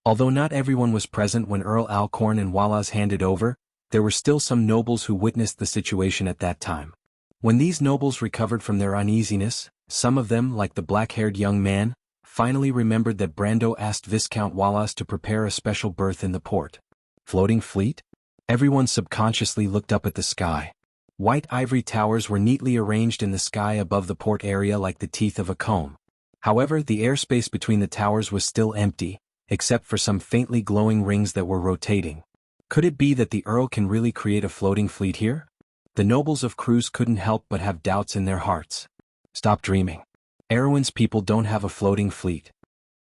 Although not everyone was present when Earl Alcorn and Wallace handed over, there were still some nobles who witnessed the situation at that time. When these nobles recovered from their uneasiness, some of them, like the black-haired young man, finally remembered that Brando asked Viscount Wallace to prepare a special berth in the port. Floating fleet? Everyone subconsciously looked up at the sky. White ivory towers were neatly arranged in the sky above the port area like the teeth of a comb. However, the airspace between the towers was still empty, except for some faintly glowing rings that were rotating. Could it be that the Earl can really create a floating fleet here? The nobles of Cruz couldn't help but have doubts in their hearts. Stop dreaming. Erewhon's people don't have a floating fleet.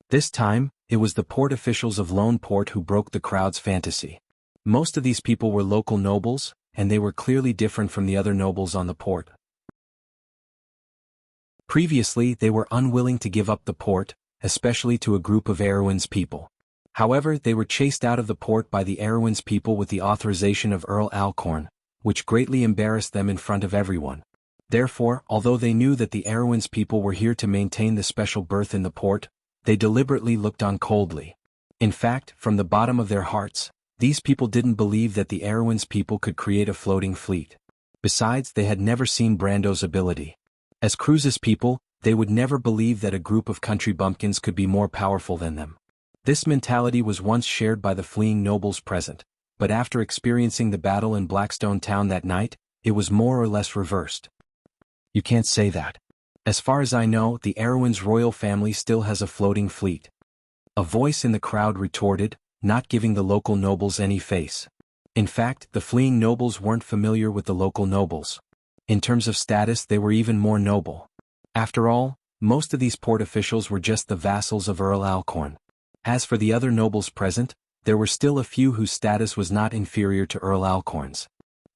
This time, it was the port officials of Lone Port who broke the crowd's fantasy. Most of these people were local nobles, and they were clearly different from the other nobles on the port. Previously, they were unwilling to give up the port, especially to a group of Erewhon's people. However, they were chased out of the port by the Erewhon's people with the authorization of Earl Alcorn, which greatly embarrassed them in front of everyone. Therefore, although they knew that the Erewhon's people were here to maintain the special berth in the port, they deliberately looked on coldly. In fact, from the bottom of their hearts, these people didn't believe that the Erewhon's people could create a floating fleet. Besides, they had never seen Brando's ability. As Cruz's people, they would never believe that a group of country bumpkins could be more powerful than them. This mentality was once shared by the fleeing nobles present, but after experiencing the battle in Blackstone Town that night, it was more or less reversed. You can't say that. As far as I know, the Erewhon's royal family still has a floating fleet. A voice in the crowd retorted, not giving the local nobles any face. In fact, the fleeing nobles weren't familiar with the local nobles. In terms of status, they were even more noble. After all, most of these port officials were just the vassals of Earl Alcorn. As for the other nobles present, there were still a few whose status was not inferior to Earl Alcorn's.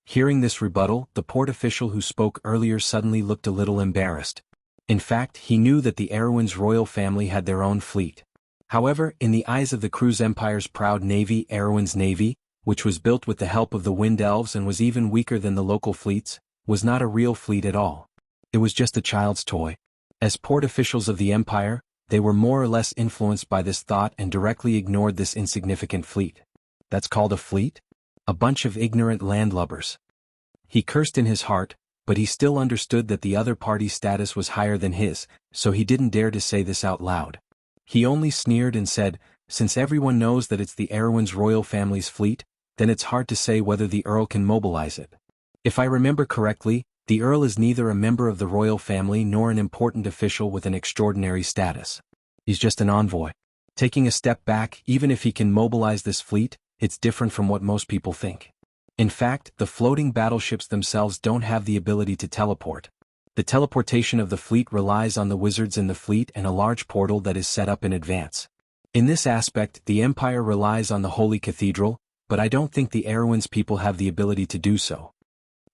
Hearing this rebuttal, the port official who spoke earlier suddenly looked a little embarrassed. In fact, he knew that the Erewhon's royal family had their own fleet. However, in the eyes of the Cruz Empire's proud navy, Erewhon's navy, which was built with the help of the Wind Elves and was even weaker than the local fleets, was not a real fleet at all. It was just a child's toy. As port officials of the Empire, they were more or less influenced by this thought and directly ignored this insignificant fleet. That's called a fleet? A bunch of ignorant landlubbers. He cursed in his heart, but he still understood that the other party's status was higher than his, so he didn't dare to say this out loud. He only sneered and said, "Since everyone knows that it's the Erewhon's royal family's fleet, then it's hard to say whether the Earl can mobilize it. If I remember correctly, the Earl is neither a member of the royal family nor an important official with an extraordinary status. He's just an envoy. Taking a step back, even if he can mobilize this fleet, it's different from what most people think. In fact, the floating battleships themselves don't have the ability to teleport. The teleportation of the fleet relies on the wizards in the fleet and a large portal that is set up in advance. In this aspect, the Empire relies on the Holy Cathedral, but I don't think the Erewhon's people have the ability to do so."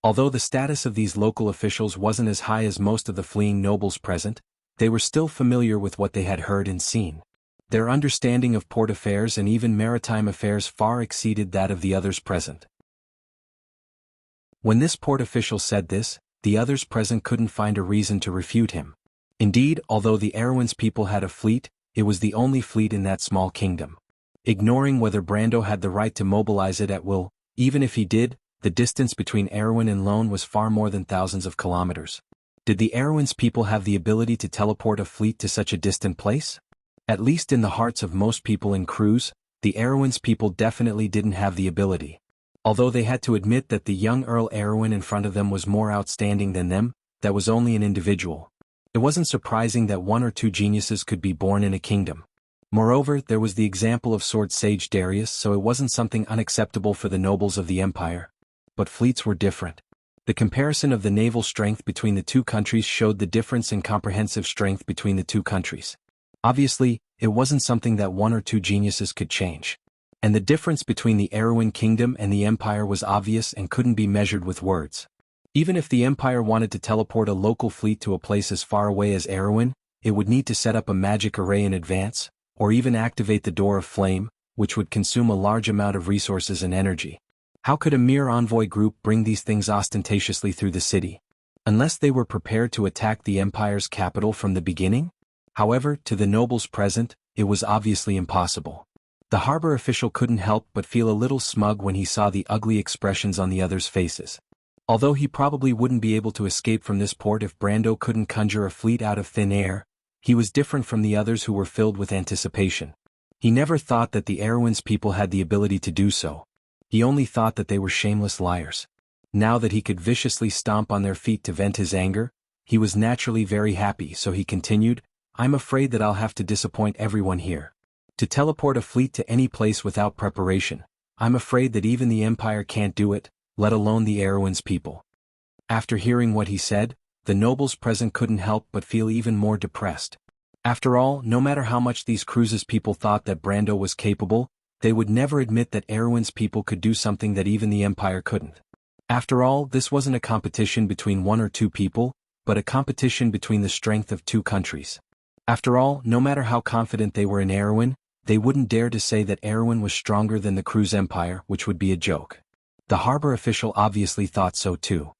Although the status of these local officials wasn't as high as most of the fleeing nobles present, they were still familiar with what they had heard and seen. Their understanding of port affairs and even maritime affairs far exceeded that of the others present. When this port official said this, the others present couldn't find a reason to refute him. Indeed, although the Erewhon's people had a fleet, it was the only fleet in that small kingdom. Ignoring whether Brando had the right to mobilize it at will, even if he did, the distance between Erewhon and Lone was far more than thousands of kilometers. Did the Erewhon's people have the ability to teleport a fleet to such a distant place? At least in the hearts of most people in Cruz, the Erewhon's people definitely didn't have the ability. Although they had to admit that the young Earl Erewhon in front of them was more outstanding than them, that was only an individual. It wasn't surprising that one or two geniuses could be born in a kingdom. Moreover, there was the example of sword sage Darius, so it wasn't something unacceptable for the nobles of the Empire. But fleets were different. The comparison of the naval strength between the two countries showed the difference in comprehensive strength between the two countries. Obviously, it wasn't something that one or two geniuses could change. And the difference between the Erewhon kingdom and the Empire was obvious and couldn't be measured with words. Even if the Empire wanted to teleport a local fleet to a place as far away as Erewhon, it would need to set up a magic array in advance, or even activate the Door of Flame, which would consume a large amount of resources and energy. How could a mere envoy group bring these things ostentatiously through the city? Unless they were prepared to attack the Empire's capital from the beginning? However, to the nobles present, it was obviously impossible. The harbor official couldn't help but feel a little smug when he saw the ugly expressions on the others' faces. Although he probably wouldn't be able to escape from this port if Brando couldn't conjure a fleet out of thin air, he was different from the others who were filled with anticipation. He never thought that the Erewhon's people had the ability to do so. He only thought that they were shameless liars. Now that he could viciously stomp on their feet to vent his anger, he was naturally very happy, so he continued, "I'm afraid that I'll have to disappoint everyone here. To teleport a fleet to any place without preparation, I'm afraid that even the Empire can't do it, let alone the Erewhon's people." After hearing what he said, the nobles present couldn't help but feel even more depressed. After all, no matter how much these Cruz's people thought that Brando was capable, they would never admit that Erwin's people could do something that even the Empire couldn't. After all, this wasn't a competition between one or two people, but a competition between the strength of two countries. After all, no matter how confident they were in Erwin, they wouldn't dare to say that Erwin was stronger than the Cruz Empire, which would be a joke. The harbor official obviously thought so too.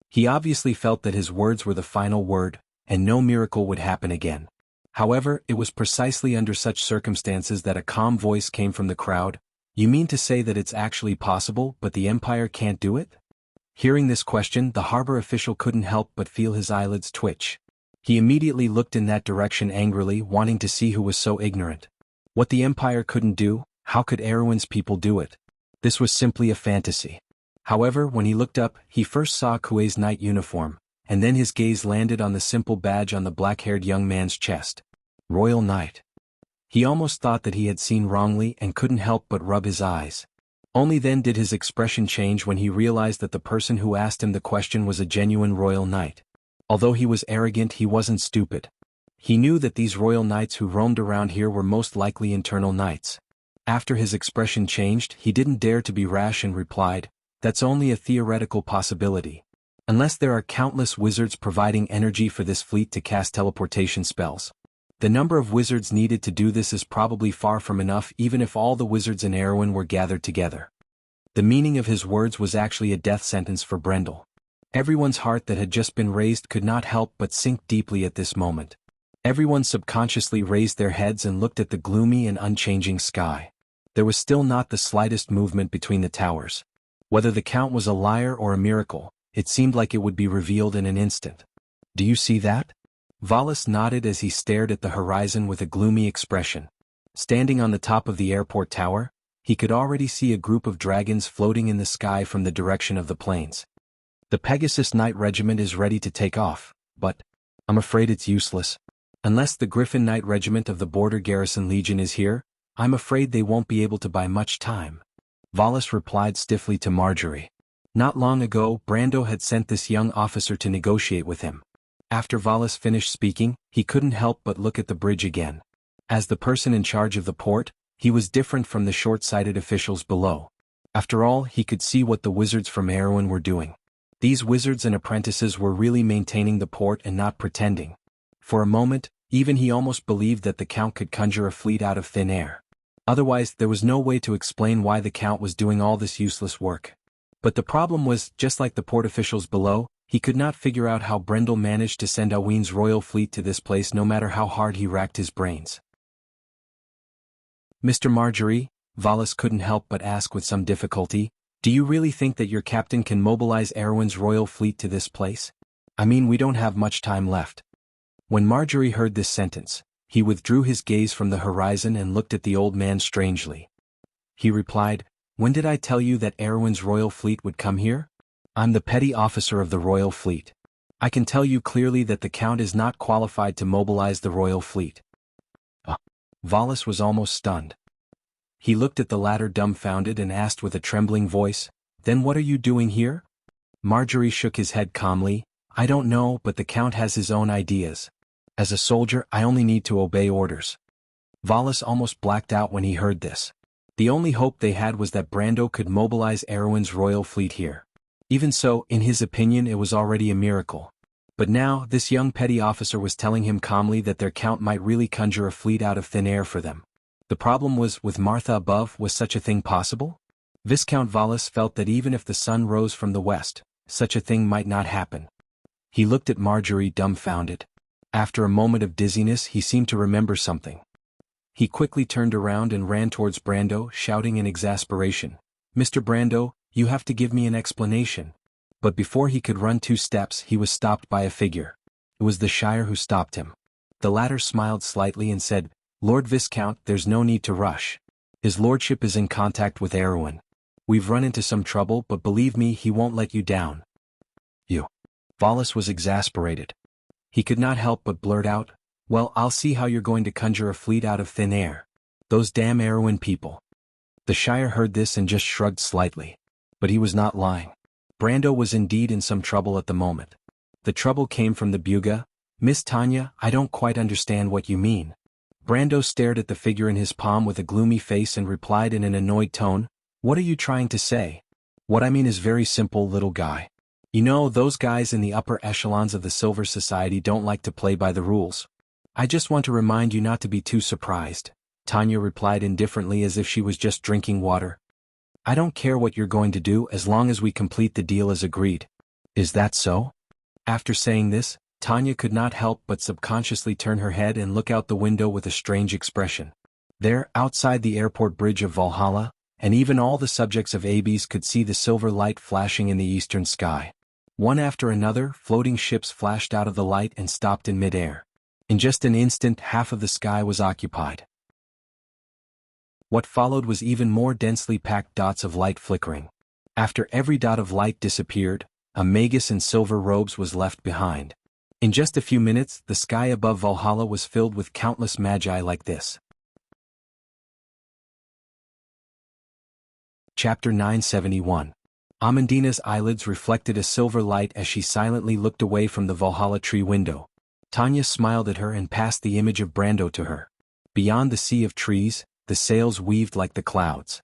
He obviously felt that his words were the final word, and no miracle would happen again. However, it was precisely under such circumstances that a calm voice came from the crowd. "You mean to say that it's actually possible, but the Empire can't do it?" Hearing this question, the harbor official couldn't help but feel his eyelids twitch. He immediately looked in that direction angrily, wanting to see who was so ignorant. What the Empire couldn't do, how could Erwin's people do it? This was simply a fantasy. However, when he looked up, he first saw Kuei's knight uniform, and then his gaze landed on the simple badge on the black-haired young man's chest. Royal Knight. He almost thought that he had seen wrongly and couldn't help but rub his eyes. Only then did his expression change when he realized that the person who asked him the question was a genuine royal knight. Although he was arrogant, he wasn't stupid. He knew that these royal knights who roamed around here were most likely internal knights. After his expression changed, he didn't dare to be rash and replied, "That's only a theoretical possibility. Unless there are countless wizards providing energy for this fleet to cast teleportation spells. The number of wizards needed to do this is probably far from enough even if all the wizards in Erwin were gathered together." The meaning of his words was actually a death sentence for Brendel. Everyone's heart that had just been raised could not help but sink deeply at this moment. Everyone subconsciously raised their heads and looked at the gloomy and unchanging sky. There was still not the slightest movement between the towers. Whether the Count was a liar or a miracle, it seemed like it would be revealed in an instant. "Do you see that?" Valis nodded as he stared at the horizon with a gloomy expression. Standing on the top of the airport tower, he could already see a group of dragons floating in the sky from the direction of the plains. "The Pegasus Knight Regiment is ready to take off, but I'm afraid it's useless. Unless the Griffin Knight Regiment of the Border Garrison Legion is here, I'm afraid they won't be able to buy much time," Valis replied stiffly to Marjorie. Not long ago, Brando had sent this young officer to negotiate with him. After Valis finished speaking, he couldn't help but look at the bridge again. As the person in charge of the port, he was different from the short-sighted officials below. After all, he could see what the wizards from Erwin were doing. These wizards and apprentices were really maintaining the port and not pretending. For a moment, even he almost believed that the Count could conjure a fleet out of thin air. Otherwise, there was no way to explain why the Count was doing all this useless work. But the problem was, just like the port officials below, he could not figure out how Brendel managed to send Alwyn's royal fleet to this place no matter how hard he racked his brains. "Mr. Marjorie," Valis couldn't help but ask with some difficulty, "do you really think that your captain can mobilize Erwin's royal fleet to this place? I mean, we don't have much time left." When Marjorie heard this sentence, he withdrew his gaze from the horizon and looked at the old man strangely. He replied, "When did I tell you that Erwin's royal fleet would come here? I'm the petty officer of the royal fleet. I can tell you clearly that the Count is not qualified to mobilize the royal fleet." Valis was almost stunned. He looked at the latter dumbfounded and asked with a trembling voice, "Then what are you doing here?" Marjorie shook his head calmly, "I don't know, but the Count has his own ideas. As a soldier, I only need to obey orders." Valis almost blacked out when he heard this. The only hope they had was that Brando could mobilize Erwin's royal fleet here. Even so, in his opinion, it was already a miracle. But now, this young petty officer was telling him calmly that their Count might really conjure a fleet out of thin air for them. The problem was, with Martha above, was such a thing possible? Viscount Valis felt that even if the sun rose from the west, such a thing might not happen. He looked at Marjorie dumbfounded. After a moment of dizziness, he seemed to remember something. He quickly turned around and ran towards Brando, shouting in exasperation, "Mr. Brando, you have to give me an explanation." But before he could run 2 steps, he was stopped by a figure. It was the Shire who stopped him. The latter smiled slightly and said, "Lord Viscount, there's no need to rush. His lordship is in contact with Erwin. We've run into some trouble, but believe me, he won't let you down." "You." Valis was exasperated. He could not help but blurt out, "Well, I'll see how you're going to conjure a fleet out of thin air. Those damn Erwin people." The Shire heard this and just shrugged slightly. But he was not lying. Brando was indeed in some trouble at the moment. The trouble came from the Buga. Miss Tanya, I don't quite understand what you mean. Brando stared at the figure in his palm with a gloomy face and replied in an annoyed tone, what are you trying to say? What I mean is very simple, little guy. You know, those guys in the upper echelons of the Silver Society don't like to play by the rules. I just want to remind you not to be too surprised, Tanya replied indifferently as if she was just drinking water. I don't care what you're going to do as long as we complete the deal as agreed. Is that so? After saying this, Tanya could not help but subconsciously turn her head and look out the window with a strange expression. There, outside the airport bridge of Valhalla, and even all the subjects of Abies could see the silver light flashing in the eastern sky. One after another, floating ships flashed out of the light and stopped in midair. In just an instant, half of the sky was occupied. What followed was even more densely packed dots of light flickering. After every dot of light disappeared, a magus in silver robes was left behind. In just a few minutes, the sky above Valhalla was filled with countless magi like this. Chapter 971. Amandina's eyelids reflected a silver light as she silently looked away from the Valhalla tree window. Tanya smiled at her and passed the image of Brando to her. Beyond the sea of trees, the sails weaved like the clouds.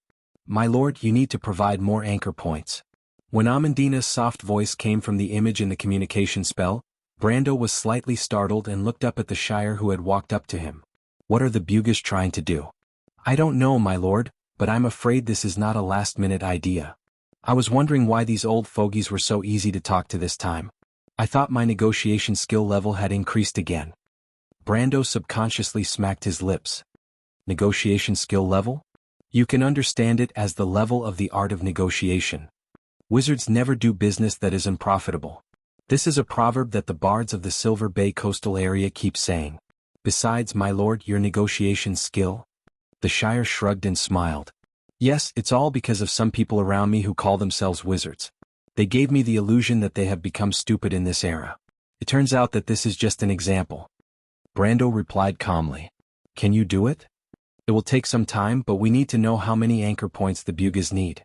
My lord, you need to provide more anchor points. When Amandina's soft voice came from the image in the communication spell, Brando was slightly startled and looked up at the Shire who had walked up to him. What are the Bugas trying to do? I don't know, my lord, but I'm afraid this is not a last-minute idea. I was wondering why these old fogies were so easy to talk to this time. I thought my negotiation skill level had increased again. Brando subconsciously smacked his lips. Negotiation skill level? You can understand it as the level of the art of negotiation. Wizards never do business that is unprofitable. This is a proverb that the bards of the Silver Bay coastal area keep saying. Besides, my lord, your negotiation skill? The Shire shrugged and smiled. Yes, it's all because of some people around me who call themselves wizards. They gave me the illusion that they have become stupid in this era. It turns out that this is just an example. Brando replied calmly. Can you do it? It will take some time, but we need to know how many anchor points the Bugas need.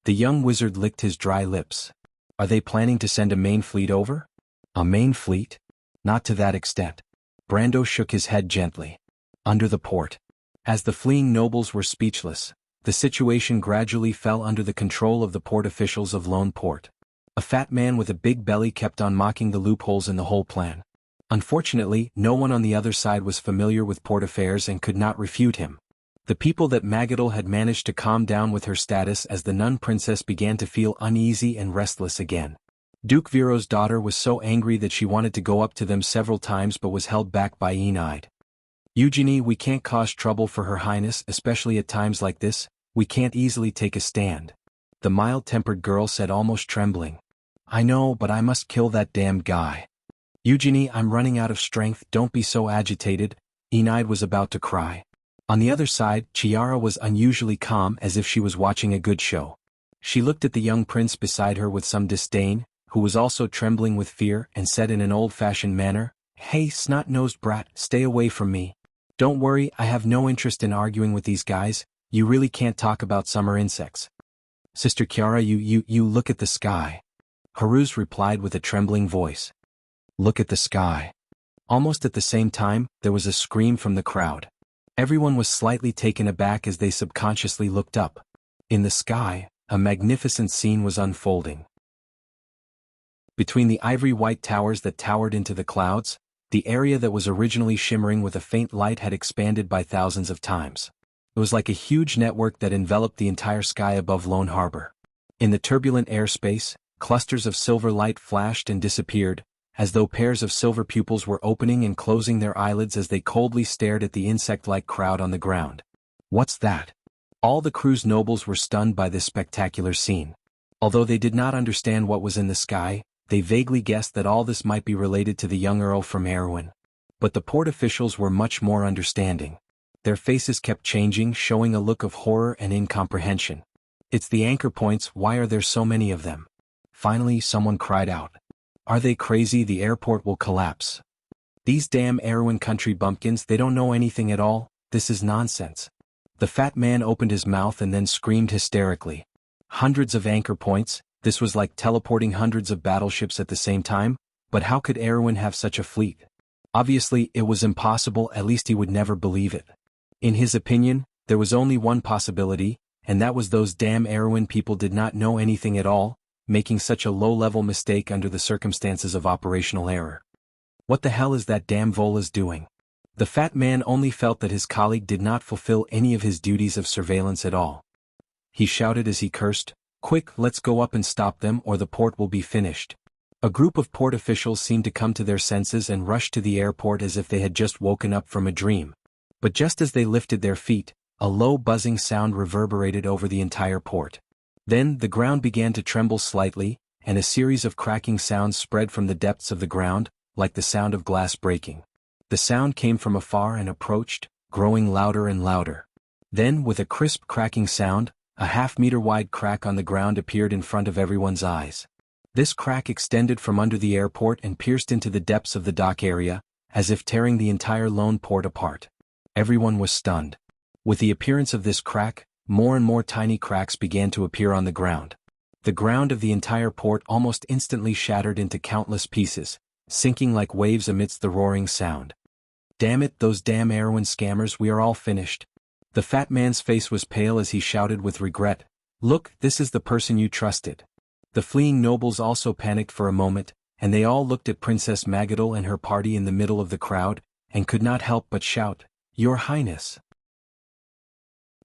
The young wizard licked his dry lips. Are they planning to send a main fleet over? A main fleet? Not to that extent. Brando shook his head gently. Under the port. As the fleeing nobles were speechless, the situation gradually fell under the control of the port officials of Lone Port. A fat man with a big belly kept on mocking the loopholes in the whole plan. Unfortunately, no one on the other side was familiar with port affairs and could not refute him. The people that Magadal had managed to calm down with her status as the nun princess began to feel uneasy and restless again. Duke Viro's daughter was so angry that she wanted to go up to them several times but was held back by Enide. Eugenie, we can't cause trouble for Her Highness, especially at times like this. We can't easily take a stand. The mild-tempered girl said, almost trembling. I know, but I must kill that damned guy. Eugenie, I'm running out of strength, don't be so agitated. Enide was about to cry. On the other side, Chiara was unusually calm, as if she was watching a good show. She looked at the young prince beside her with some disdain, who was also trembling with fear, and said in an old-fashioned manner, Hey, snot-nosed brat, stay away from me. Don't worry, I have no interest in arguing with these guys. You really can't talk about summer insects. Sister Chiara, you look at the sky. Haruz replied with a trembling voice. Look at the sky. Almost at the same time, there was a scream from the crowd. Everyone was slightly taken aback as they subconsciously looked up. In the sky, a magnificent scene was unfolding. Between the ivory-white towers that towered into the clouds, the area that was originally shimmering with a faint light had expanded by thousands of times. It was like a huge network that enveloped the entire sky above Lone Harbor. In the turbulent airspace, clusters of silver light flashed and disappeared, as though pairs of silver pupils were opening and closing their eyelids as they coldly stared at the insect-like crowd on the ground. What's that? All the crew's nobles were stunned by this spectacular scene. Although they did not understand what was in the sky, they vaguely guessed that all this might be related to the young earl from Erwin. But the port officials were much more understanding. Their faces kept changing, showing a look of horror and incomprehension. It's the anchor points, why are there so many of them? Finally, someone cried out. Are they crazy? The airport will collapse. These damn Erwin country bumpkins, they don't know anything at all. This is nonsense. The fat man opened his mouth and then screamed hysterically. Hundreds of anchor points, This was like teleporting hundreds of battleships at the same time, but how could Erwin have such a fleet? Obviously, it was impossible, at least he would never believe it. In his opinion, there was only one possibility, and that was those damn Erwin people did not know anything at all, making such a low-level mistake under the circumstances of operational error. What the hell is that damn Vola's doing? The fat man only felt that his colleague did not fulfill any of his duties of surveillance at all. He shouted as he cursed, "Quick, let's go up and stop them or the port will be finished." A group of port officials seemed to come to their senses and rushed to the airport as if they had just woken up from a dream. But just as they lifted their feet, a low buzzing sound reverberated over the entire port. Then the ground began to tremble slightly, and a series of cracking sounds spread from the depths of the ground, like the sound of glass breaking. The sound came from afar and approached, growing louder and louder. Then, with a crisp cracking sound, a half-meter-wide crack on the ground appeared in front of everyone's eyes. This crack extended from under the airport and pierced into the depths of the dock area, as if tearing the entire lone port apart. Everyone was stunned. With the appearance of this crack, more and more tiny cracks began to appear on the ground. The ground of the entire port almost instantly shattered into countless pieces, sinking like waves amidst the roaring sound. "Damn it, those damn Erwin scammers, we are all finished." The fat man's face was pale as he shouted with regret, "Look, this is the person you trusted." The fleeing nobles also panicked for a moment, and they all looked at Princess Magadol and her party in the middle of the crowd, and could not help but shout, "Your Highness!"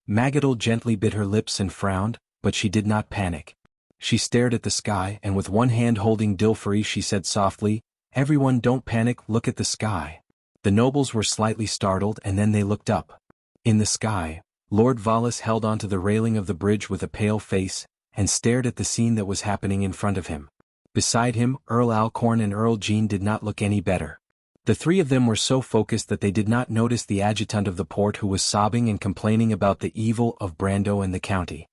Magadol gently bit her lips and frowned, but she did not panic. She stared at the sky and with one hand holding Dilfari she said softly, "Everyone don't panic, look at the sky." The nobles were slightly startled and then they looked up. In the sky, Lord Valis held onto the railing of the bridge with a pale face, and stared at the scene that was happening in front of him. Beside him, Earl Alcorn and Earl Jean did not look any better. The three of them were so focused that they did not notice the adjutant of the port who was sobbing and complaining about the evil of Brando and the county.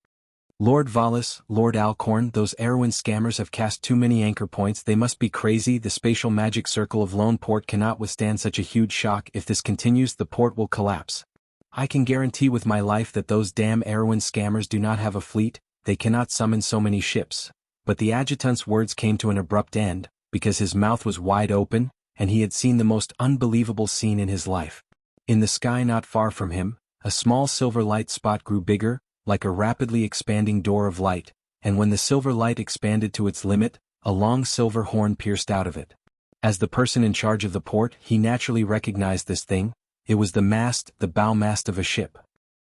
"Lord Valis, Lord Alcorn, those Erwin scammers have cast too many anchor points, they must be crazy, the spatial magic circle of Lone Port cannot withstand such a huge shock, if this continues the port will collapse. I can guarantee with my life that those damn Erwin scammers do not have a fleet, they cannot summon so many ships." But the adjutant's words came to an abrupt end, because his mouth was wide open, and he had seen the most unbelievable scene in his life. In the sky not far from him, a small silver light spot grew bigger, like a rapidly expanding door of light, and when the silver light expanded to its limit, a long silver horn pierced out of it. As the person in charge of the port, he naturally recognized this thing. It was the mast, the bow mast of a ship.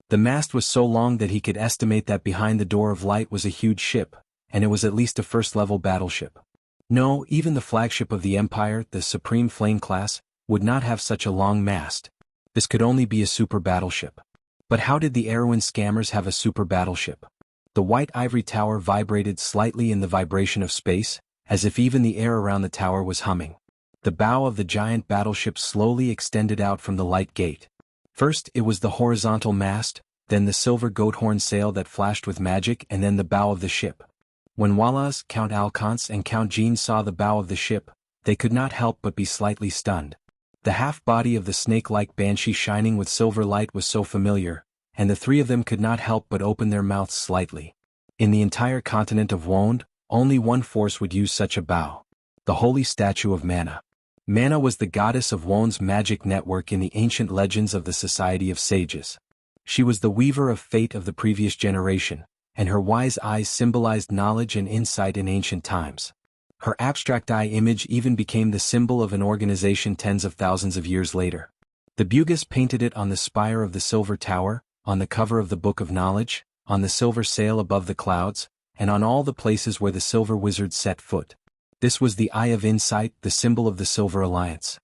The mast was so long that he could estimate that behind the door of light was a huge ship, and it was at least a first-level battleship. No, even the flagship of the Empire, the Supreme Flame class, would not have such a long mast. This could only be a super battleship. But how did the Erwin scammers have a super battleship? The white ivory tower vibrated slightly in the vibration of space, as if even the air around the tower was humming. The bow of the giant battleship slowly extended out from the light gate. First it was the horizontal mast, then the silver goat-horn sail that flashed with magic, and then the bow of the ship. When Wallaz, Count Alcance and Count Jean saw the bow of the ship, they could not help but be slightly stunned. The half-body of the snake-like banshee shining with silver light was so familiar, and the three of them could not help but open their mouths slightly. In the entire continent of Wond, only one force would use such a bow. The holy statue of Mana. Mana was the goddess of Wond's magic network in the ancient legends of the Society of Sages. She was the weaver of fate of the previous generation, and her wise eyes symbolized knowledge and insight in ancient times. Her abstract eye image even became the symbol of an organization tens of thousands of years later. The Bugis painted it on the spire of the silver tower, on the cover of the Book of Knowledge, on the silver sail above the clouds, and on all the places where the silver wizards set foot. This was the Eye of Insight, the symbol of the Silver Alliance.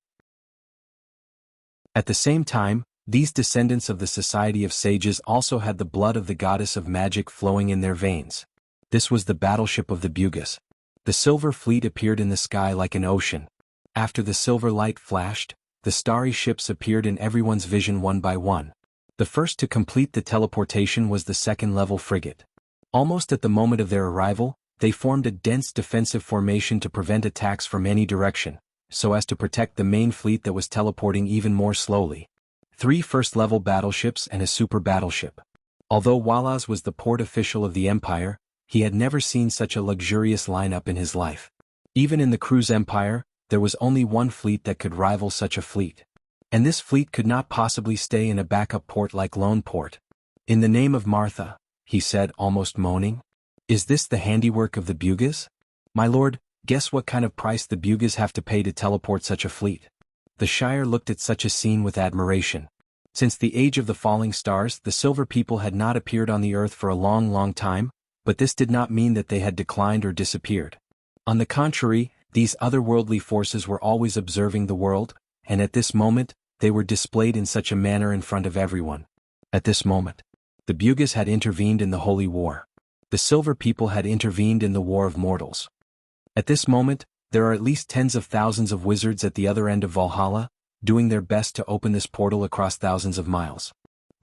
At the same time, these descendants of the Society of Sages also had the blood of the goddess of magic flowing in their veins. This was the battleship of the Bugis. The silver fleet appeared in the sky like an ocean. After the silver light flashed, the starry ships appeared in everyone's vision one by one. The first to complete the teleportation was the second-level frigate. Almost at the moment of their arrival, they formed a dense defensive formation to prevent attacks from any direction, so as to protect the main fleet that was teleporting even more slowly. 3 first-level battleships and a super battleship. Although Wallaz was the port official of the Empire, he had never seen such a luxurious lineup in his life. Even in the cruise empire, there was only one fleet that could rival such a fleet. And this fleet could not possibly stay in a backup port like Lone Port. "In the name of Martha," he said, almost moaning. "Is this the handiwork of the Bugas? My lord, guess what kind of price the Bugas have to pay to teleport such a fleet." The Shire looked at such a scene with admiration. Since the age of the falling stars, the Silver People had not appeared on the earth for a long, long time, but this did not mean that they had declined or disappeared. On the contrary, these otherworldly forces were always observing the world, and at this moment, they were displayed in such a manner in front of everyone. At this moment, the Bugas had intervened in the Holy War. The Silver People had intervened in the War of Mortals. At this moment, there are at least tens of thousands of wizards at the other end of Valhalla, doing their best to open this portal across thousands of miles.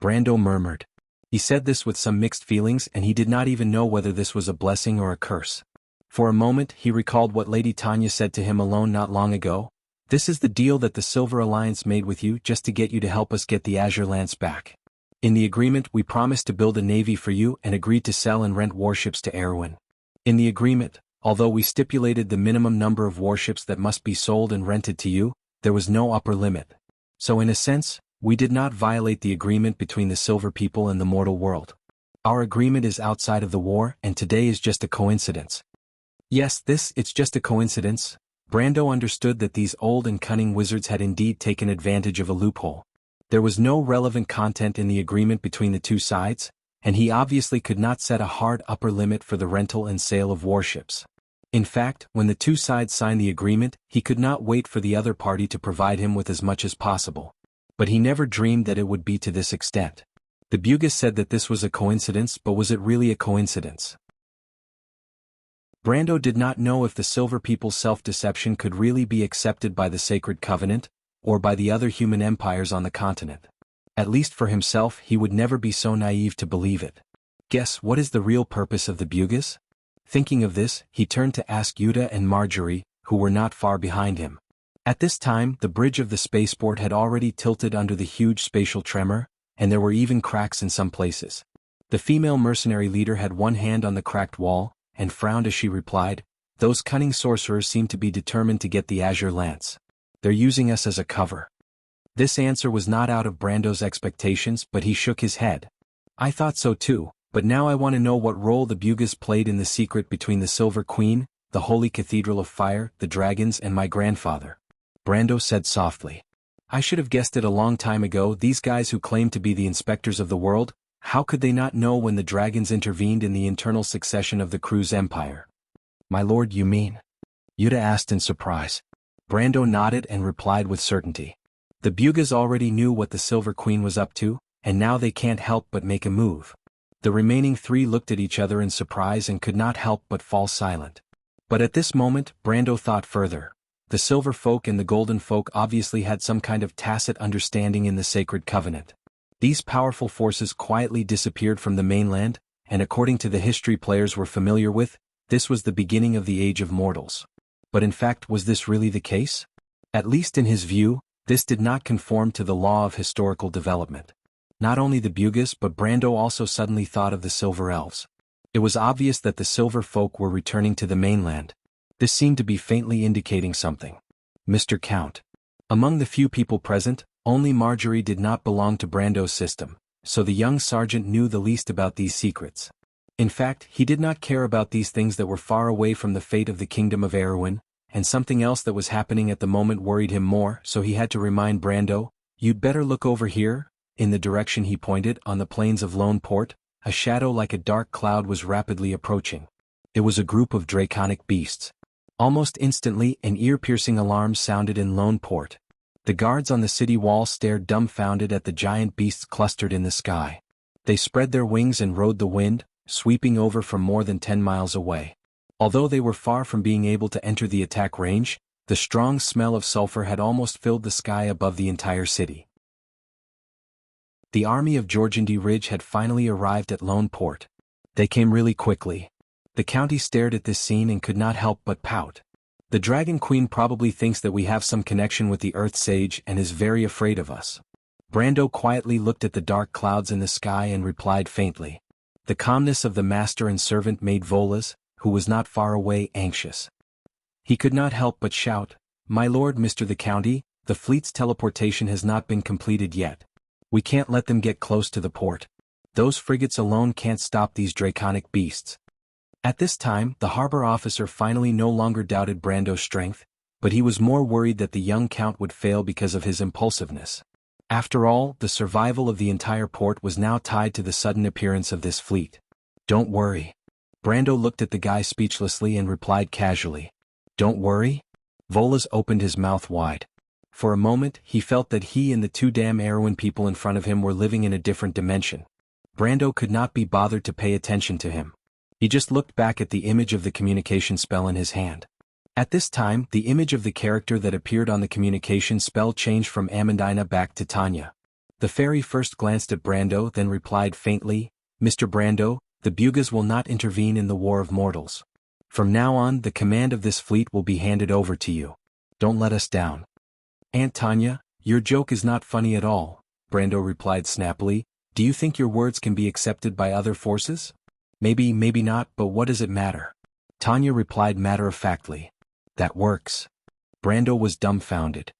Brando murmured. He said this with some mixed feelings, and he did not even know whether this was a blessing or a curse. For a moment he recalled what Lady Tanya said to him alone not long ago. "This is the deal that the Silver Alliance made with you just to get you to help us get the Azure Lance back. In the agreement we promised to build a navy for you and agreed to sell and rent warships to Erwin. In the agreement, although we stipulated the minimum number of warships that must be sold and rented to you, there was no upper limit. So in a sense, we did not violate the agreement between the Silver People and the mortal world. Our agreement is outside of the war, and today is just a coincidence." Yes, it's just a coincidence. Brando understood that these old and cunning wizards had indeed taken advantage of a loophole. There was no relevant content in the agreement between the two sides, and he obviously could not set a hard upper limit for the rental and sale of warships. In fact, when the two sides signed the agreement, he could not wait for the other party to provide him with as much as possible. But he never dreamed that it would be to this extent. The Bugas said that this was a coincidence, but was it really a coincidence? Brando did not know if the Silver People's self-deception could really be accepted by the Sacred Covenant, or by the other human empires on the continent. At least for himself, he would never be so naive to believe it. Guess what is the real purpose of the Bugas? Thinking of this, he turned to ask Yuta and Marjorie, who were not far behind him. At this time, the bridge of the spaceport had already tilted under the huge spatial tremor, and there were even cracks in some places. The female mercenary leader had one hand on the cracked wall, and frowned as she replied, "Those cunning sorcerers seem to be determined to get the Azure Lance. They're using us as a cover." This answer was not out of Brando's expectations, but he shook his head. "I thought so too, but now I want to know what role the Bugas played in the secret between the Silver Queen, the Holy Cathedral of Fire, the dragons and my grandfather." Brando said softly. "I should have guessed it a long time ago. These guys who claim to be the inspectors of the world, how could they not know when the dragons intervened in the internal succession of the Cruz Empire?" "My lord, you mean?" Yuta asked in surprise. Brando nodded and replied with certainty. "The Bugas already knew what the Silver Queen was up to, and now they can't help but make a move." The remaining three looked at each other in surprise and could not help but fall silent. But at this moment, Brando thought further. The Silver Folk and the Golden Folk obviously had some kind of tacit understanding in the Sacred Covenant. These powerful forces quietly disappeared from the mainland, and according to the history players were familiar with, this was the beginning of the Age of Mortals. But in fact, was this really the case? At least in his view, this did not conform to the law of historical development. Not only the Bugas, but Brando also suddenly thought of the Silver Elves. It was obvious that the Silver Folk were returning to the mainland. This seemed to be faintly indicating something. "Mr. Count." Among the few people present, only Marjorie did not belong to Brando's system, so the young sergeant knew the least about these secrets. In fact, he did not care about these things that were far away from the fate of the kingdom of Erwin, and something else that was happening at the moment worried him more, so he had to remind Brando, "You'd better look over here." In the direction he pointed, on the plains of Lone Port, a shadow like a dark cloud was rapidly approaching. It was a group of draconic beasts. Almost instantly, an ear-piercing alarm sounded in Lone Port. The guards on the city wall stared dumbfounded at the giant beasts clustered in the sky. They spread their wings and rode the wind, sweeping over from more than 10 miles away. Although they were far from being able to enter the attack range, the strong smell of sulfur had almost filled the sky above the entire city. The army of Georgindy Ridge had finally arrived at Lone Port. They came really quickly. The county stared at this scene and could not help but pout. "The Dragon Queen probably thinks that we have some connection with the Earth Sage and is very afraid of us." Brando quietly looked at the dark clouds in the sky and replied faintly. The calmness of the master and servant made Volas, who was not far away, anxious. He could not help but shout, "My lord, Mr. the County, the fleet's teleportation has not been completed yet. We can't let them get close to the port. Those frigates alone can't stop these draconic beasts." At this time, the harbor officer finally no longer doubted Brando's strength, but he was more worried that the young count would fail because of his impulsiveness. After all, the survival of the entire port was now tied to the sudden appearance of this fleet. "Don't worry." Brando looked at the guy speechlessly and replied casually. "Don't worry?" Volas opened his mouth wide. For a moment, he felt that he and the two damn Erewhon people in front of him were living in a different dimension. Brando could not be bothered to pay attention to him. He just looked back at the image of the communication spell in his hand. At this time, the image of the character that appeared on the communication spell changed from Amandina back to Tanya. The fairy first glanced at Brando, then replied faintly, "Mr. Brando, the Bugas will not intervene in the War of Mortals. From now on, the command of this fleet will be handed over to you. Don't let us down." "Aunt Tanya, your joke is not funny at all," Brando replied snappily. "Do you think your words can be accepted by other forces?" "Maybe, maybe not, but what does it matter?" Tanya replied matter-of-factly. "That works." Brando was dumbfounded.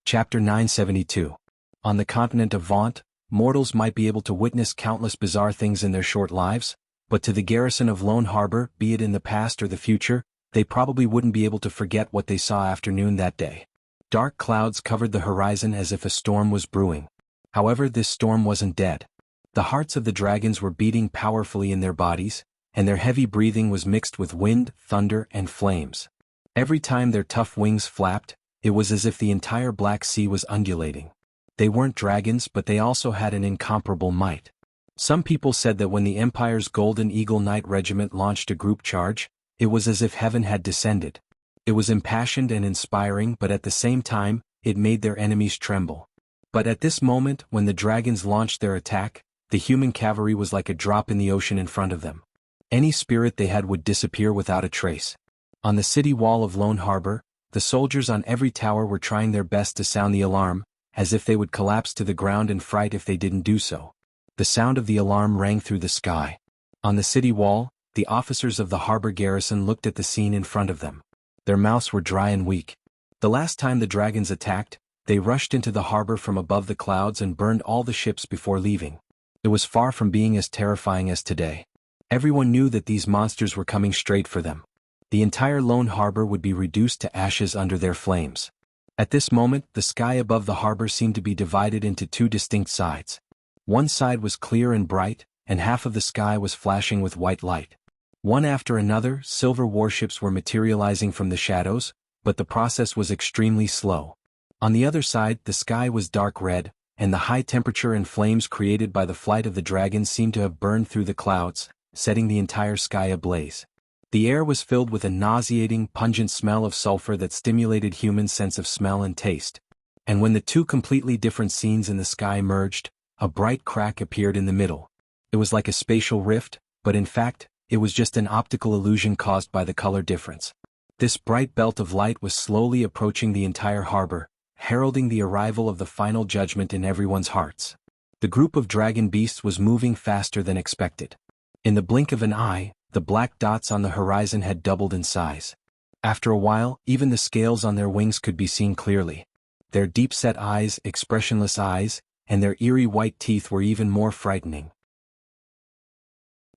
Chapter 972. On the continent of Vaunt, mortals might be able to witness countless bizarre things in their short lives, but to the garrison of Lone Harbor, be it in the past or the future, they probably wouldn't be able to forget what they saw after noon that day. Dark clouds covered the horizon as if a storm was brewing. However, this storm wasn't dead. The hearts of the dragons were beating powerfully in their bodies, and their heavy breathing was mixed with wind, thunder, and flames. Every time their tough wings flapped, it was as if the entire Black Sea was undulating. They weren't dragons, but they also had an incomparable might. Some people said that when the Empire's Golden Eagle Knight Regiment launched a group charge, it was as if heaven had descended. It was impassioned and inspiring, but at the same time, it made their enemies tremble. But at this moment, when the dragons launched their attack, the human cavalry was like a drop in the ocean in front of them. Any spirit they had would disappear without a trace. On the city wall of Lone Harbor, the soldiers on every tower were trying their best to sound the alarm, as if they would collapse to the ground in fright if they didn't do so. The sound of the alarm rang through the sky. On the city wall, the officers of the harbor garrison looked at the scene in front of them. Their mouths were dry and weak. The last time the dragons attacked, they rushed into the harbor from above the clouds and burned all the ships before leaving. It was far from being as terrifying as today. Everyone knew that these monsters were coming straight for them. The entire Lone Harbor would be reduced to ashes under their flames. At this moment, the sky above the harbor seemed to be divided into two distinct sides. One side was clear and bright, and half of the sky was flashing with white light. One after another, silver warships were materializing from the shadows, but the process was extremely slow. On the other side, the sky was dark red, and the high temperature and flames created by the flight of the dragons seemed to have burned through the clouds, setting the entire sky ablaze. The air was filled with a nauseating, pungent smell of sulfur that stimulated humans' sense of smell and taste. And when the two completely different scenes in the sky merged, a bright crack appeared in the middle. It was like a spatial rift, but in fact, it was just an optical illusion caused by the color difference. This bright belt of light was slowly approaching the entire harbor, heralding the arrival of the final judgment in everyone's hearts. The group of dragon beasts was moving faster than expected. In the blink of an eye, the black dots on the horizon had doubled in size. After a while, even the scales on their wings could be seen clearly. Their deep-set eyes, expressionless eyes, and their eerie white teeth were even more frightening.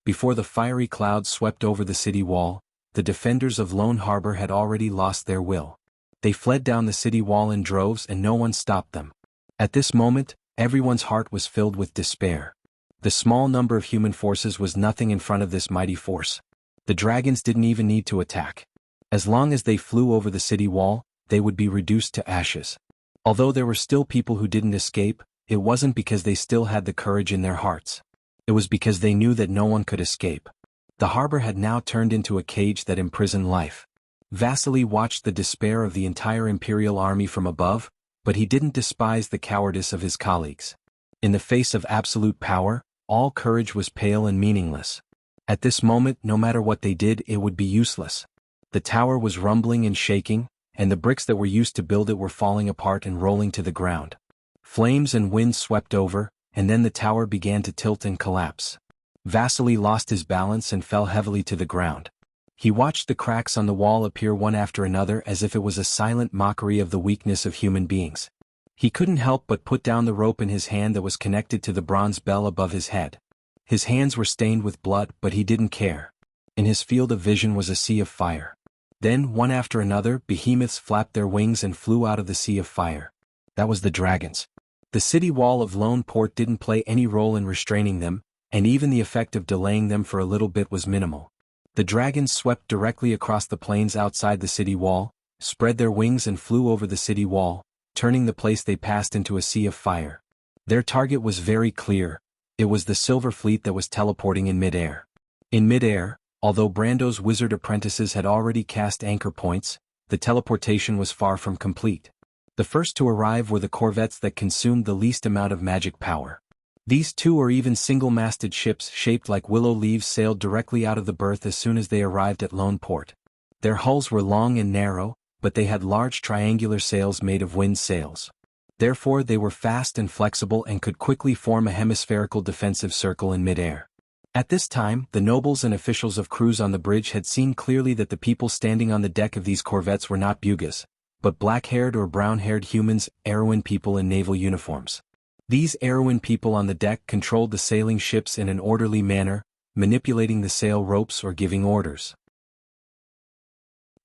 Before the fiery clouds swept over the city wall, the defenders of Lone Harbor had already lost their will. They fled down the city wall in droves and no one stopped them. At this moment, everyone's heart was filled with despair. The small number of human forces was nothing in front of this mighty force. The dragons didn't even need to attack. As long as they flew over the city wall, they would be reduced to ashes. Although there were still people who didn't escape, it wasn't because they still had the courage in their hearts. It was because they knew that no one could escape. The harbor had now turned into a cage that imprisoned life. Vasily watched the despair of the entire Imperial army from above, but he didn't despise the cowardice of his colleagues. In the face of absolute power, all courage was pale and meaningless. At this moment, no matter what they did, it would be useless. The tower was rumbling and shaking, and the bricks that were used to build it were falling apart and rolling to the ground. Flames and wind swept over, and then the tower began to tilt and collapse. Vasily lost his balance and fell heavily to the ground. He watched the cracks on the wall appear one after another as if it was a silent mockery of the weakness of human beings. He couldn't help but put down the rope in his hand that was connected to the bronze bell above his head. His hands were stained with blood, but he didn't care. In his field of vision was a sea of fire. Then, one after another, behemoths flapped their wings and flew out of the sea of fire. That was the dragons. The city wall of Lone Port didn't play any role in restraining them, and even the effect of delaying them for a little bit was minimal. The dragons swept directly across the plains outside the city wall, spread their wings and flew over the city wall, turning the place they passed into a sea of fire. Their target was very clear. It was the Silver Fleet that was teleporting in midair. In midair, although Brando's wizard apprentices had already cast anchor points, the teleportation was far from complete. The first to arrive were the corvettes that consumed the least amount of magic power. These two or even single-masted ships shaped like willow leaves sailed directly out of the berth as soon as they arrived at Lone Port. Their hulls were long and narrow, but they had large triangular sails made of wind sails. Therefore they were fast and flexible and could quickly form a hemispherical defensive circle in midair. At this time, the nobles and officials of crews on the bridge had seen clearly that the people standing on the deck of these corvettes were not Bugas, but black-haired or brown-haired humans, Erewhon people in naval uniforms. These Erewhon people on the deck controlled the sailing ships in an orderly manner, manipulating the sail ropes or giving orders.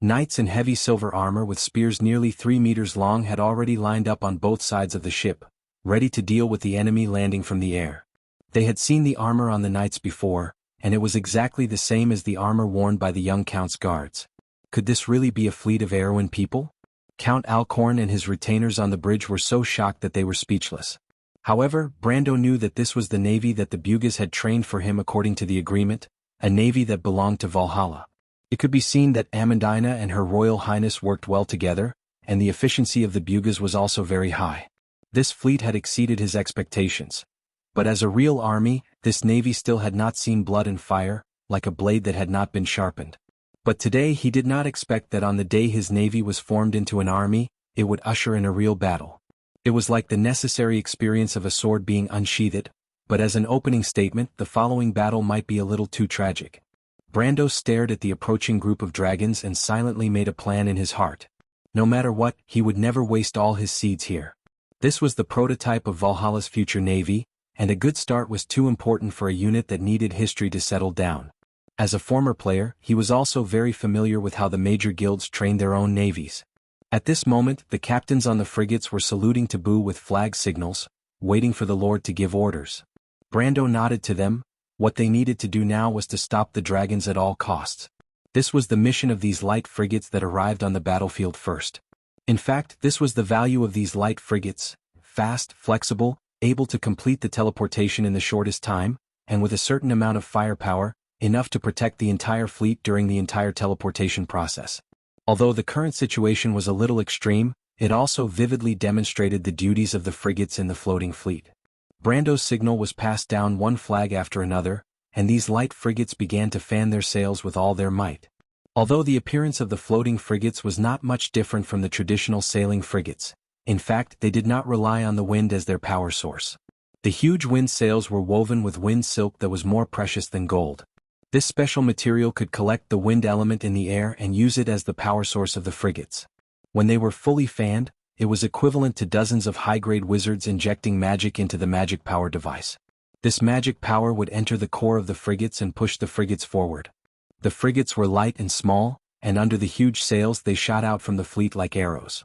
Knights in heavy silver armor with spears nearly 3 meters long had already lined up on both sides of the ship, ready to deal with the enemy landing from the air. They had seen the armor on the knights before, and it was exactly the same as the armor worn by the young count's guards. Could this really be a fleet of Erewhon people? Count Alcorn and his retainers on the bridge were so shocked that they were speechless. However, Brando knew that this was the navy that the Bugas had trained for him according to the agreement, a navy that belonged to Valhalla. It could be seen that Amandina and her Royal Highness worked well together, and the efficiency of the Bugas was also very high. This fleet had exceeded his expectations. But as a real army, this navy still had not seen blood and fire, like a blade that had not been sharpened. But today he did not expect that on the day his navy was formed into an army, it would usher in a real battle. It was like the necessary experience of a sword being unsheathed, but as an opening statement, the following battle might be a little too tragic. Brando stared at the approaching group of dragons and silently made a plan in his heart. No matter what, he would never waste all his seeds here. This was the prototype of Valhalla's future navy, and a good start was too important for a unit that needed history to settle down. As a former player, he was also very familiar with how the major guilds trained their own navies. At this moment, the captains on the frigates were saluting Taboo with flag signals, waiting for the Lord to give orders. Brando nodded to them. What they needed to do now was to stop the dragons at all costs. This was the mission of these light frigates that arrived on the battlefield first. In fact, this was the value of these light frigates: fast, flexible, able to complete the teleportation in the shortest time, and with a certain amount of firepower, enough to protect the entire fleet during the entire teleportation process. Although the current situation was a little extreme, it also vividly demonstrated the duties of the frigates in the floating fleet. Brando's signal was passed down one flag after another, and these light frigates began to fan their sails with all their might. Although the appearance of the floating frigates was not much different from the traditional sailing frigates, in fact they did not rely on the wind as their power source. The huge wind sails were woven with wind silk that was more precious than gold. This special material could collect the wind element in the air and use it as the power source of the frigates. When they were fully fanned, it was equivalent to dozens of high-grade wizards injecting magic into the magic power device. This magic power would enter the core of the frigates and push the frigates forward. The frigates were light and small, and under the huge sails they shot out from the fleet like arrows.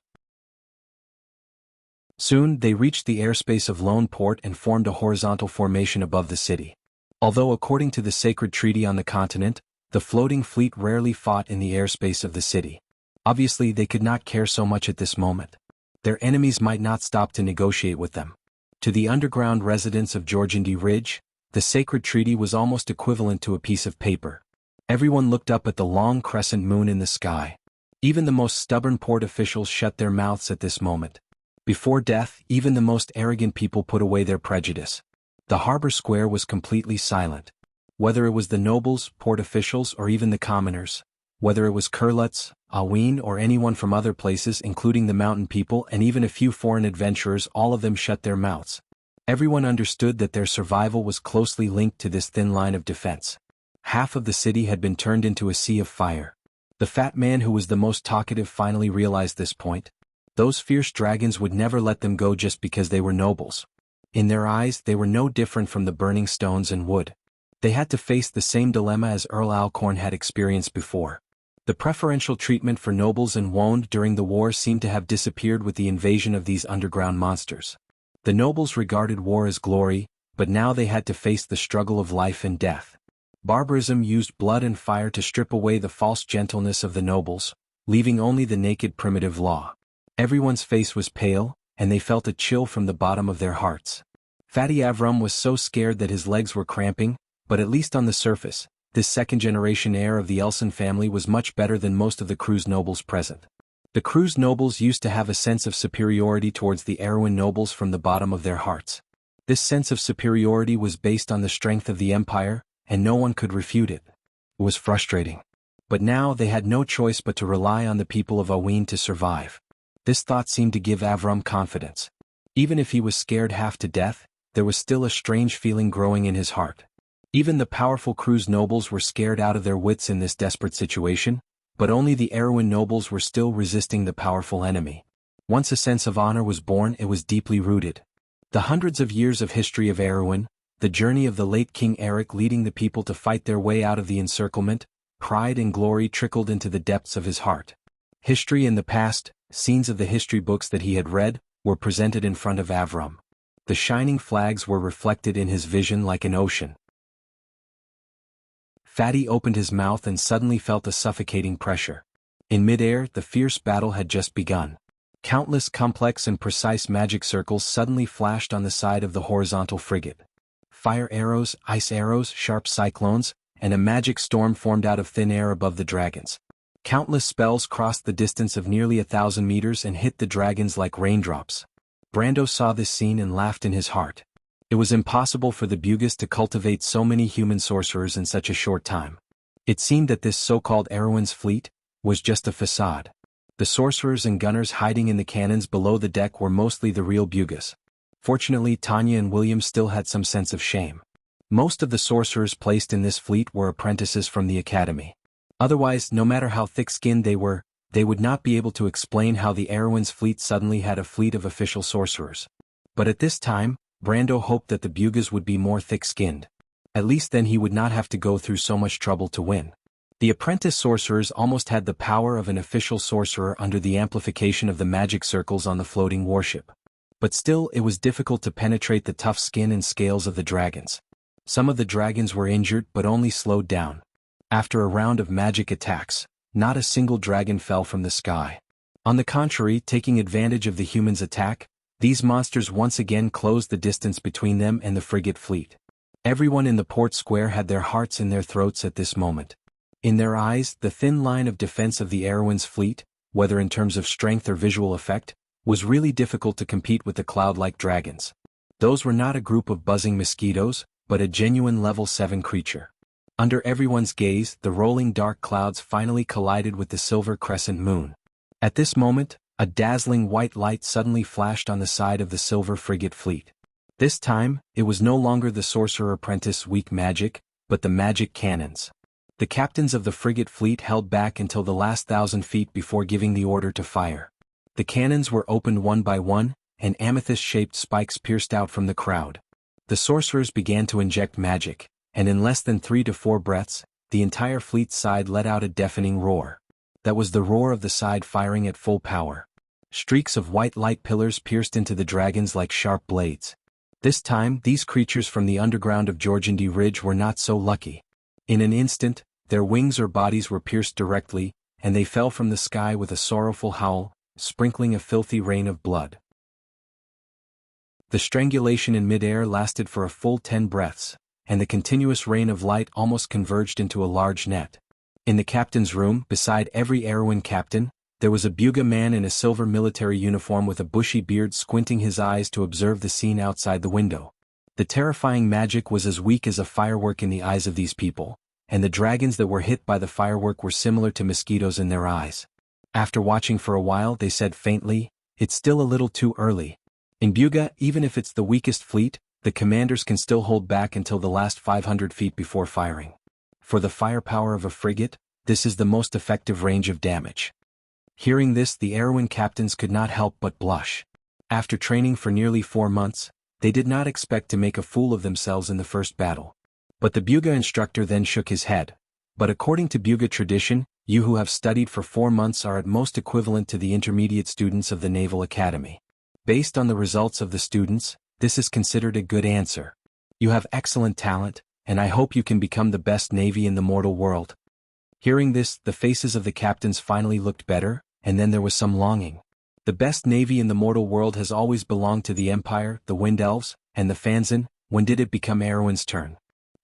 Soon they reached the airspace of Lone Port and formed a horizontal formation above the city. Although according to the sacred treaty on the continent, the floating fleet rarely fought in the airspace of the city. Obviously they could not care so much at this moment. Their enemies might not stop to negotiate with them. To the underground residents of Georgindy Ridge, the sacred treaty was almost equivalent to a piece of paper. Everyone looked up at the long crescent moon in the sky. Even the most stubborn port officials shut their mouths at this moment. Before death, even the most arrogant people put away their prejudice. The harbor square was completely silent. Whether it was the nobles, port officials, or even the commoners, whether it was Kurlutz, Aween or anyone from other places including the mountain people and even a few foreign adventurers, all of them shut their mouths. Everyone understood that their survival was closely linked to this thin line of defense. Half of the city had been turned into a sea of fire. The fat man who was the most talkative finally realized this point. Those fierce dragons would never let them go just because they were nobles. In their eyes, they were no different from the burning stones and wood. They had to face the same dilemma as Earl Alcorn had experienced before. The preferential treatment for nobles and wound during the war seemed to have disappeared with the invasion of these underground monsters. The nobles regarded war as glory, but now they had to face the struggle of life and death. Barbarism used blood and fire to strip away the false gentleness of the nobles, leaving only the naked primitive law. Everyone's face was pale, and they felt a chill from the bottom of their hearts. Fatty Avram was so scared that his legs were cramping, but at least on the surface, this second-generation heir of the Elson family was much better than most of the Cruz nobles present. The Cruz nobles used to have a sense of superiority towards the Erewhon nobles from the bottom of their hearts. This sense of superiority was based on the strength of the empire, and no one could refute it. It was frustrating. But now they had no choice but to rely on the people of Aween to survive. This thought seemed to give Avram confidence. Even if he was scared half to death, there was still a strange feeling growing in his heart. Even the powerful Cruz nobles were scared out of their wits in this desperate situation, but only the Erewhon nobles were still resisting the powerful enemy. Once a sense of honor was born, it was deeply rooted. The hundreds of years of history of Erewhon, the journey of the late King Eric leading the people to fight their way out of the encirclement, pride and glory trickled into the depths of his heart. History in the past, scenes of the history books that he had read, were presented in front of Avram. The shining flags were reflected in his vision like an ocean. Fatty opened his mouth and suddenly felt a suffocating pressure. In midair, the fierce battle had just begun. Countless complex and precise magic circles suddenly flashed on the side of the horizontal frigate. Fire arrows, ice arrows, sharp cyclones, and a magic storm formed out of thin air above the dragons. Countless spells crossed the distance of nearly 1,000 meters and hit the dragons like raindrops. Brando saw this scene and laughed in his heart. It was impossible for the Bugis to cultivate so many human sorcerers in such a short time. It seemed that this so-called Erewhon's fleet was just a facade. The sorcerers and gunners hiding in the cannons below the deck were mostly the real Bugis. Fortunately, Tanya and William still had some sense of shame. Most of the sorcerers placed in this fleet were apprentices from the academy. Otherwise, no matter how thick-skinned they were, they would not be able to explain how the Erewhon's fleet suddenly had a fleet of official sorcerers. But at this time, Brando hoped that the Bugis would be more thick-skinned. At least then he would not have to go through so much trouble to win. The apprentice sorcerers almost had the power of an official sorcerer under the amplification of the magic circles on the floating warship. But still, it was difficult to penetrate the tough skin and scales of the dragons. Some of the dragons were injured but only slowed down. After a round of magic attacks, not a single dragon fell from the sky. On the contrary, taking advantage of the humans' attack, these monsters once again closed the distance between them and the frigate fleet. Everyone in the port square had their hearts in their throats at this moment. In their eyes, the thin line of defense of the Erewhon's fleet, whether in terms of strength or visual effect, was really difficult to compete with the cloud-like dragons. Those were not a group of buzzing mosquitoes, but a genuine level 7 creature. Under everyone's gaze, the rolling dark clouds finally collided with the silver crescent moon. At this moment, a dazzling white light suddenly flashed on the side of the silver frigate fleet. This time, it was no longer the sorcerer apprentice weak magic, but the magic cannons. The captains of the frigate fleet held back until the last 1,000 feet before giving the order to fire. The cannons were opened one by one, and amethyst-shaped spikes pierced out from the crowd. The sorcerers began to inject magic, and in less than 3 to 4 breaths, the entire fleet's side let out a deafening roar. That was the roar of the side firing at full power. Streaks of white light pillars pierced into the dragons like sharp blades. This time, these creatures from the underground of Georgandy Ridge were not so lucky. In an instant, their wings or bodies were pierced directly, and they fell from the sky with a sorrowful howl, sprinkling a filthy rain of blood. The strangulation in midair lasted for a full 10 breaths, and the continuous rain of light almost converged into a large net. In the captain's room, beside every Erewhon captain, there was a Buga man in a silver military uniform with a bushy beard squinting his eyes to observe the scene outside the window. The terrifying magic was as weak as a firework in the eyes of these people, and the dragons that were hit by the firework were similar to mosquitoes in their eyes. After watching for a while they said faintly, "It's still a little too early. In Buga, even if it's the weakest fleet, the commanders can still hold back until the last 500 feet before firing. For the firepower of a frigate, this is the most effective range of damage." Hearing this, the Erewhon captains could not help but blush. After training for nearly 4 months, they did not expect to make a fool of themselves in the first battle. But the Buga instructor then shook his head. "But according to Buga tradition, you who have studied for 4 months are at most equivalent to the intermediate students of the Naval Academy. Based on the results of the students, this is considered a good answer. You have excellent talent, and I hope you can become the best navy in the mortal world." Hearing this, the faces of the captains finally looked better, and then there was some longing. The best navy in the mortal world has always belonged to the Empire, the Wind Elves, and the Fanzin. When did it become Erewhon's turn?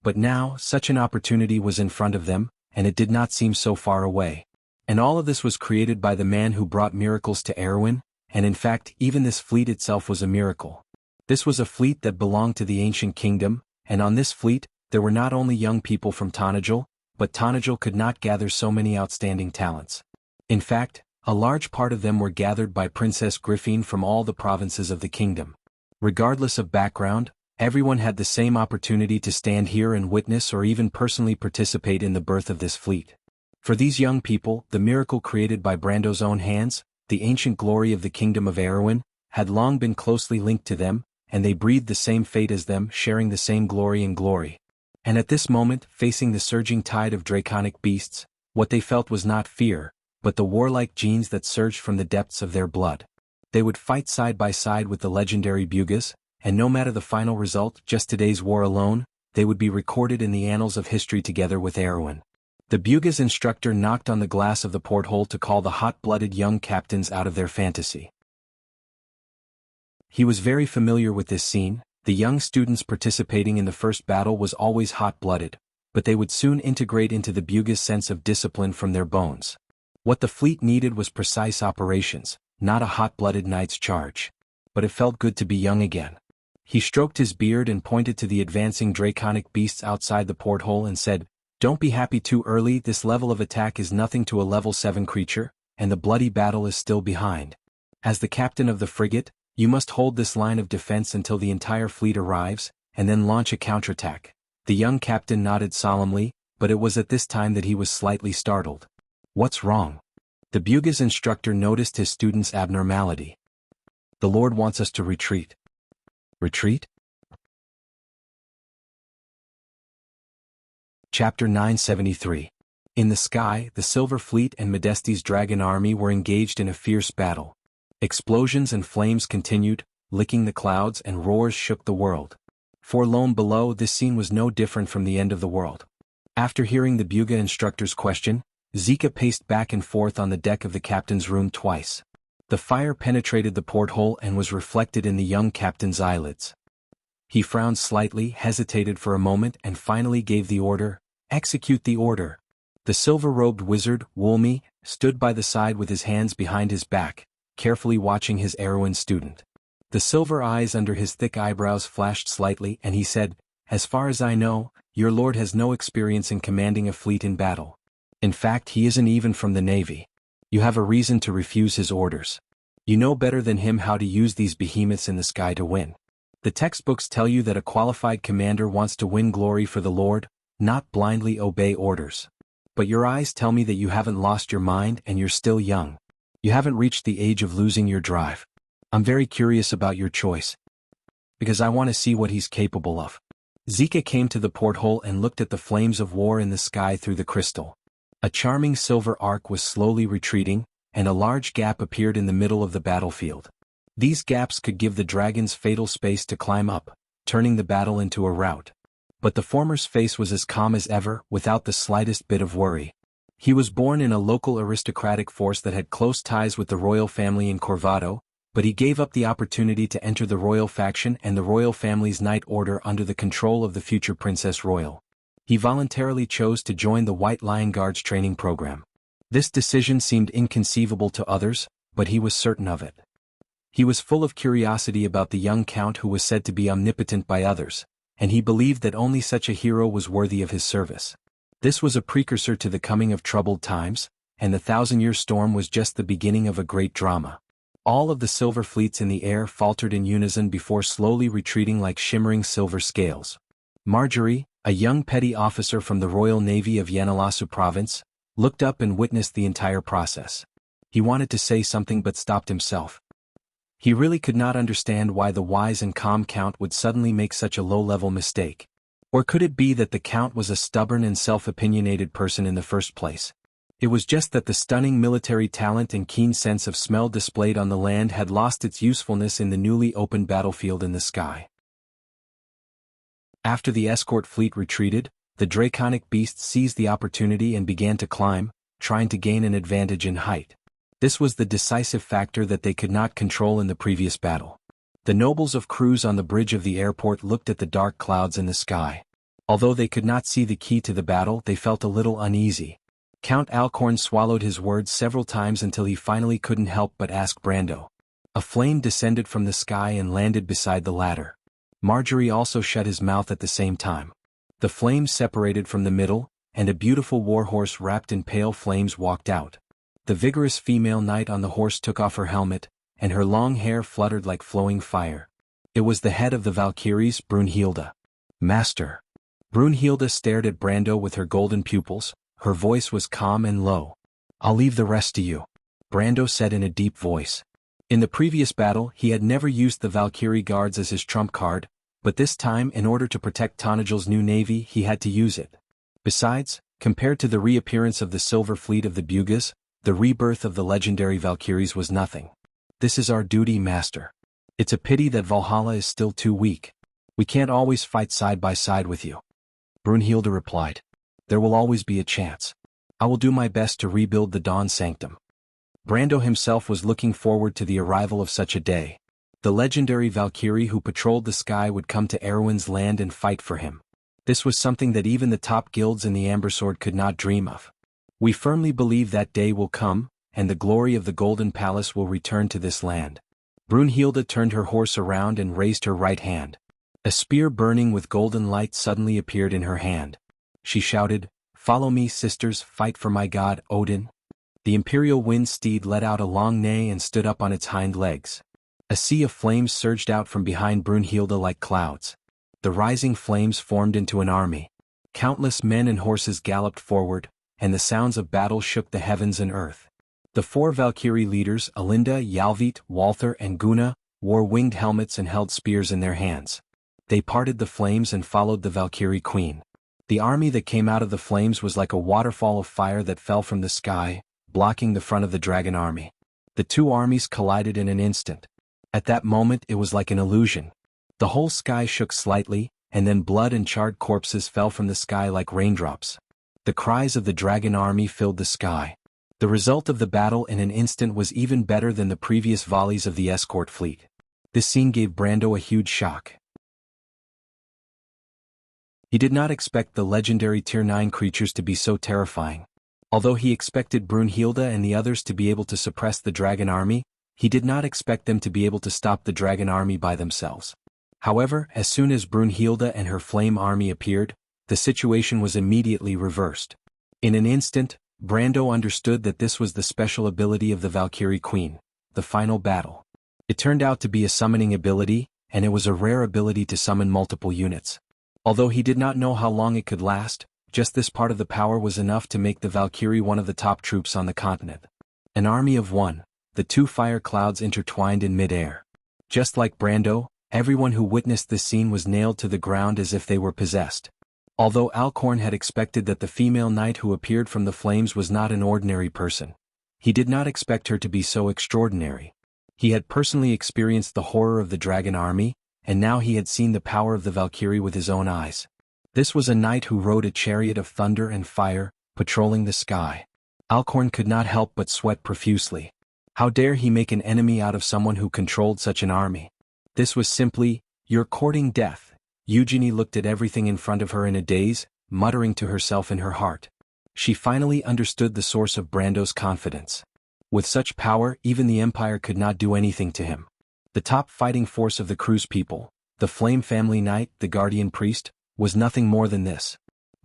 But now, such an opportunity was in front of them, and it did not seem so far away. And all of this was created by the man who brought miracles to Erewhon, and in fact, even this fleet itself was a miracle. This was a fleet that belonged to the ancient kingdom, and on this fleet, there were not only young people from Tonajal, but Tonajal could not gather so many outstanding talents. In fact, a large part of them were gathered by Princess Griffine from all the provinces of the kingdom. Regardless of background, everyone had the same opportunity to stand here and witness or even personally participate in the birth of this fleet. For these young people, the miracle created by Brando's own hands, the ancient glory of the kingdom of Erewhon, had long been closely linked to them, and they breathed the same fate as them, sharing the same glory and glory. And at this moment, facing the surging tide of draconic beasts, what they felt was not fear, but the warlike genes that surged from the depths of their blood. They would fight side by side with the legendary Bugas, and no matter the final result, just today's war alone, they would be recorded in the annals of history together with Erewhon. The Bugas instructor knocked on the glass of the porthole to call the hot-blooded young captains out of their fantasy. He was very familiar with this scene. The young students participating in the first battle was always hot-blooded, but they would soon integrate into the Bugas' sense of discipline from their bones. What the fleet needed was precise operations, not a hot-blooded knight's charge. But it felt good to be young again. He stroked his beard and pointed to the advancing draconic beasts outside the porthole and said, "Don't be happy too early, this level of attack is nothing to a level 7 creature, and the bloody battle is still behind. As the captain of the frigate, you must hold this line of defense until the entire fleet arrives, and then launch a counterattack." The young captain nodded solemnly, but it was at this time that he was slightly startled. "What's wrong?" The Bugas instructor noticed his student's abnormality. "The Lord wants us to retreat." "Retreat?" Chapter 973. In the sky, the Silver Fleet and Modesti's dragon army were engaged in a fierce battle. Explosions and flames continued, licking the clouds, and roars shook the world. Forlorn below, this scene was no different from the end of the world. After hearing the Buga instructor's question, Zika paced back and forth on the deck of the captain's room twice. The fire penetrated the porthole and was reflected in the young captain's eyelids. He frowned slightly, hesitated for a moment, and finally gave the order, "Execute the order." The silver-robed wizard, Woolmy, stood by the side with his hands behind his back, carefully watching his Erewhon student. The silver eyes under his thick eyebrows flashed slightly, and he said, "As far as I know, your lord has no experience in commanding a fleet in battle. In fact, he isn't even from the Navy. You have a reason to refuse his orders. You know better than him how to use these behemoths in the sky to win. The textbooks tell you that a qualified commander wants to win glory for the Lord, not blindly obey orders. But your eyes tell me that you haven't lost your mind and you're still young. You haven't reached the age of losing your drive. I'm very curious about your choice, because I want to see what he's capable of." Zika came to the porthole and looked at the flames of war in the sky through the crystal. A charming silver arc was slowly retreating, and a large gap appeared in the middle of the battlefield. These gaps could give the dragons fatal space to climb up, turning the battle into a rout. But the former's face was as calm as ever, without the slightest bit of worry. He was born in a local aristocratic force that had close ties with the royal family in Corvado, but he gave up the opportunity to enter the royal faction and the royal family's knight order under the control of the future Princess Royal. He voluntarily chose to join the White Lion Guards training program. This decision seemed inconceivable to others, but he was certain of it. He was full of curiosity about the young count who was said to be omnipotent by others, and he believed that only such a hero was worthy of his service. This was a precursor to the coming of troubled times, and the thousand-year storm was just the beginning of a great drama. All of the silver fleets in the air faltered in unison before slowly retreating like shimmering silver scales. Marjorie, a young petty officer from the Royal Navy of Yanalasu Province, looked up and witnessed the entire process. He wanted to say something but stopped himself. He really could not understand why the wise and calm Count would suddenly make such a low-level mistake. Or could it be that the Count was a stubborn and self-opinionated person in the first place? It was just that the stunning military talent and keen sense of smell displayed on the land had lost its usefulness in the newly opened battlefield in the sky. After the escort fleet retreated, the draconic beast seized the opportunity and began to climb, trying to gain an advantage in height. This was the decisive factor that they could not control in the previous battle. The nobles of crews on the bridge of the airport looked at the dark clouds in the sky. Although they could not see the key to the battle, they felt a little uneasy. Count Alcorn swallowed his words several times until he finally couldn't help but ask Brando. A flame descended from the sky and landed beside the ladder. Marjorie also shut his mouth at the same time. The flames separated from the middle, and a beautiful warhorse wrapped in pale flames walked out. The vigorous female knight on the horse took off her helmet, and her long hair fluttered like flowing fire. It was the head of the Valkyries, Brunhilde. "Master." Brunhilde stared at Brando with her golden pupils. Her voice was calm and low. "I'll leave the rest to you," Brando said in a deep voice. In the previous battle, he had never used the Valkyrie guards as his trump card, but this time, in order to protect Tanagel's new navy, he had to use it. Besides, compared to the reappearance of the Silver Fleet of the Bugas, the rebirth of the legendary Valkyries was nothing. "This is our duty, Master. It's a pity that Valhalla is still too weak. We can't always fight side by side with you," Brunhilde replied. "There will always be a chance. I will do my best to rebuild the Dawn Sanctum." Brando himself was looking forward to the arrival of such a day. The legendary Valkyrie who patrolled the sky would come to Erwin's land and fight for him. This was something that even the top guilds in the Ambersword could not dream of. "We firmly believe that day will come, and the glory of the Golden Palace will return to this land." Brunhilde turned her horse around and raised her right hand. A spear burning with golden light suddenly appeared in her hand. She shouted, "Follow me, sisters, fight for my god, Odin." The imperial wind steed let out a long neigh and stood up on its hind legs. A sea of flames surged out from behind Brunhilde like clouds. The rising flames formed into an army. Countless men and horses galloped forward, and the sounds of battle shook the heavens and earth. The four Valkyrie leaders, Alinda, Yalvit, Walther, and Guna, wore winged helmets and held spears in their hands. They parted the flames and followed the Valkyrie queen. The army that came out of the flames was like a waterfall of fire that fell from the sky, blocking the front of the dragon army. The two armies collided in an instant. At that moment it was like an illusion. The whole sky shook slightly, and then blood and charred corpses fell from the sky like raindrops. The cries of the dragon army filled the sky. The result of the battle in an instant was even better than the previous volleys of the escort fleet. This scene gave Brando a huge shock. He did not expect the legendary Tier 9 creatures to be so terrifying. Although he expected Brunhilde and the others to be able to suppress the dragon army, he did not expect them to be able to stop the dragon army by themselves. However, as soon as Brunhilde and her flame army appeared, the situation was immediately reversed. In an instant, Brando understood that this was the special ability of the Valkyrie Queen, the final battle. It turned out to be a summoning ability, and it was a rare ability to summon multiple units. Although he did not know how long it could last, just this part of the power was enough to make the Valkyrie one of the top troops on the continent. An army of one, the two fire clouds intertwined in mid-air. Just like Brando, everyone who witnessed this scene was nailed to the ground as if they were possessed. Although Alcorn had expected that the female knight who appeared from the flames was not an ordinary person, he did not expect her to be so extraordinary. He had personally experienced the horror of the dragon army, and now he had seen the power of the Valkyrie with his own eyes. This was a knight who rode a chariot of thunder and fire, patrolling the sky. Alcorn could not help but sweat profusely. How dare he make an enemy out of someone who controlled such an army? This was simply, "You're courting death." Eugenie looked at everything in front of her in a daze, muttering to herself in her heart. She finally understood the source of Brando's confidence. With such power, even the Empire could not do anything to him. The top fighting force of the Cruz people, the Flame Family Knight, the Guardian Priest, was nothing more than this.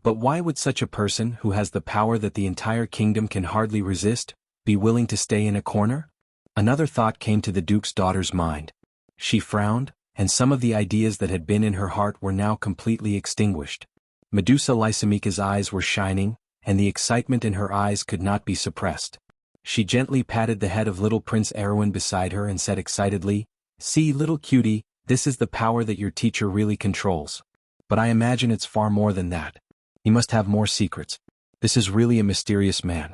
But why would such a person who has the power that the entire kingdom can hardly resist, be willing to stay in a corner? Another thought came to the duke's daughter's mind. She frowned, and some of the ideas that had been in her heart were now completely extinguished. Medusa Lysimeka's eyes were shining, and the excitement in her eyes could not be suppressed. She gently patted the head of little Prince Erwin beside her and said excitedly, "See, little cutie, this is the power that your teacher really controls. But I imagine it's far more than that. He must have more secrets. This is really a mysterious man."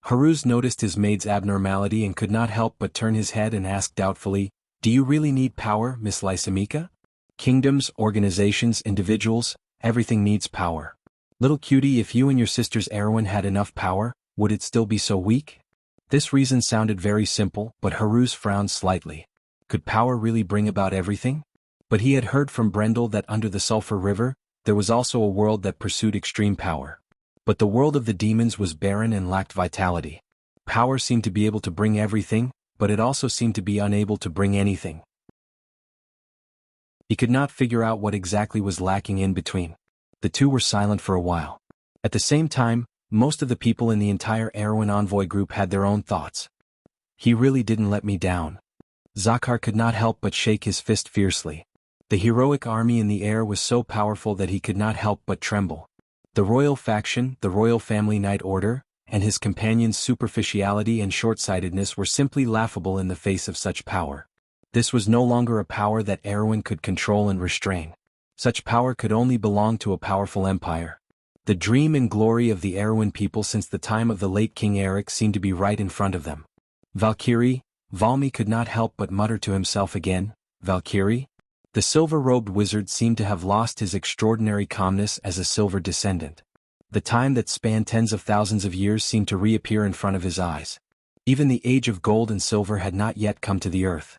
Haruz noticed his maid's abnormality and could not help but turn his head and ask doubtfully, "Do you really need power, Miss Lysimeka? Kingdoms, organizations, individuals, everything needs power. Little cutie, if you and your sister's Erwin had enough power, would it still be so weak?" This reason sounded very simple, but Haruz frowned slightly. Could power really bring about everything? But he had heard from Brendel that under the Sulphur River, there was also a world that pursued extreme power. But the world of the demons was barren and lacked vitality. Power seemed to be able to bring everything, but it also seemed to be unable to bring anything. He could not figure out what exactly was lacking in between. The two were silent for a while. At the same time, most of the people in the entire Erwin envoy group had their own thoughts. He really didn't let me down. Zakar could not help but shake his fist fiercely. The heroic army in the air was so powerful that he could not help but tremble. The royal faction, the royal family Knight Order, and his companions' superficiality and short-sightedness were simply laughable in the face of such power. This was no longer a power that Erwin could control and restrain. Such power could only belong to a powerful empire. The dream and glory of the Erwin people since the time of the late King Eric seemed to be right in front of them. Valkyrie, Valmy could not help but mutter to himself again, Valkyrie? The silver-robed wizard seemed to have lost his extraordinary calmness as a silver descendant. The time that spanned tens of thousands of years seemed to reappear in front of his eyes. Even the age of gold and silver had not yet come to the earth.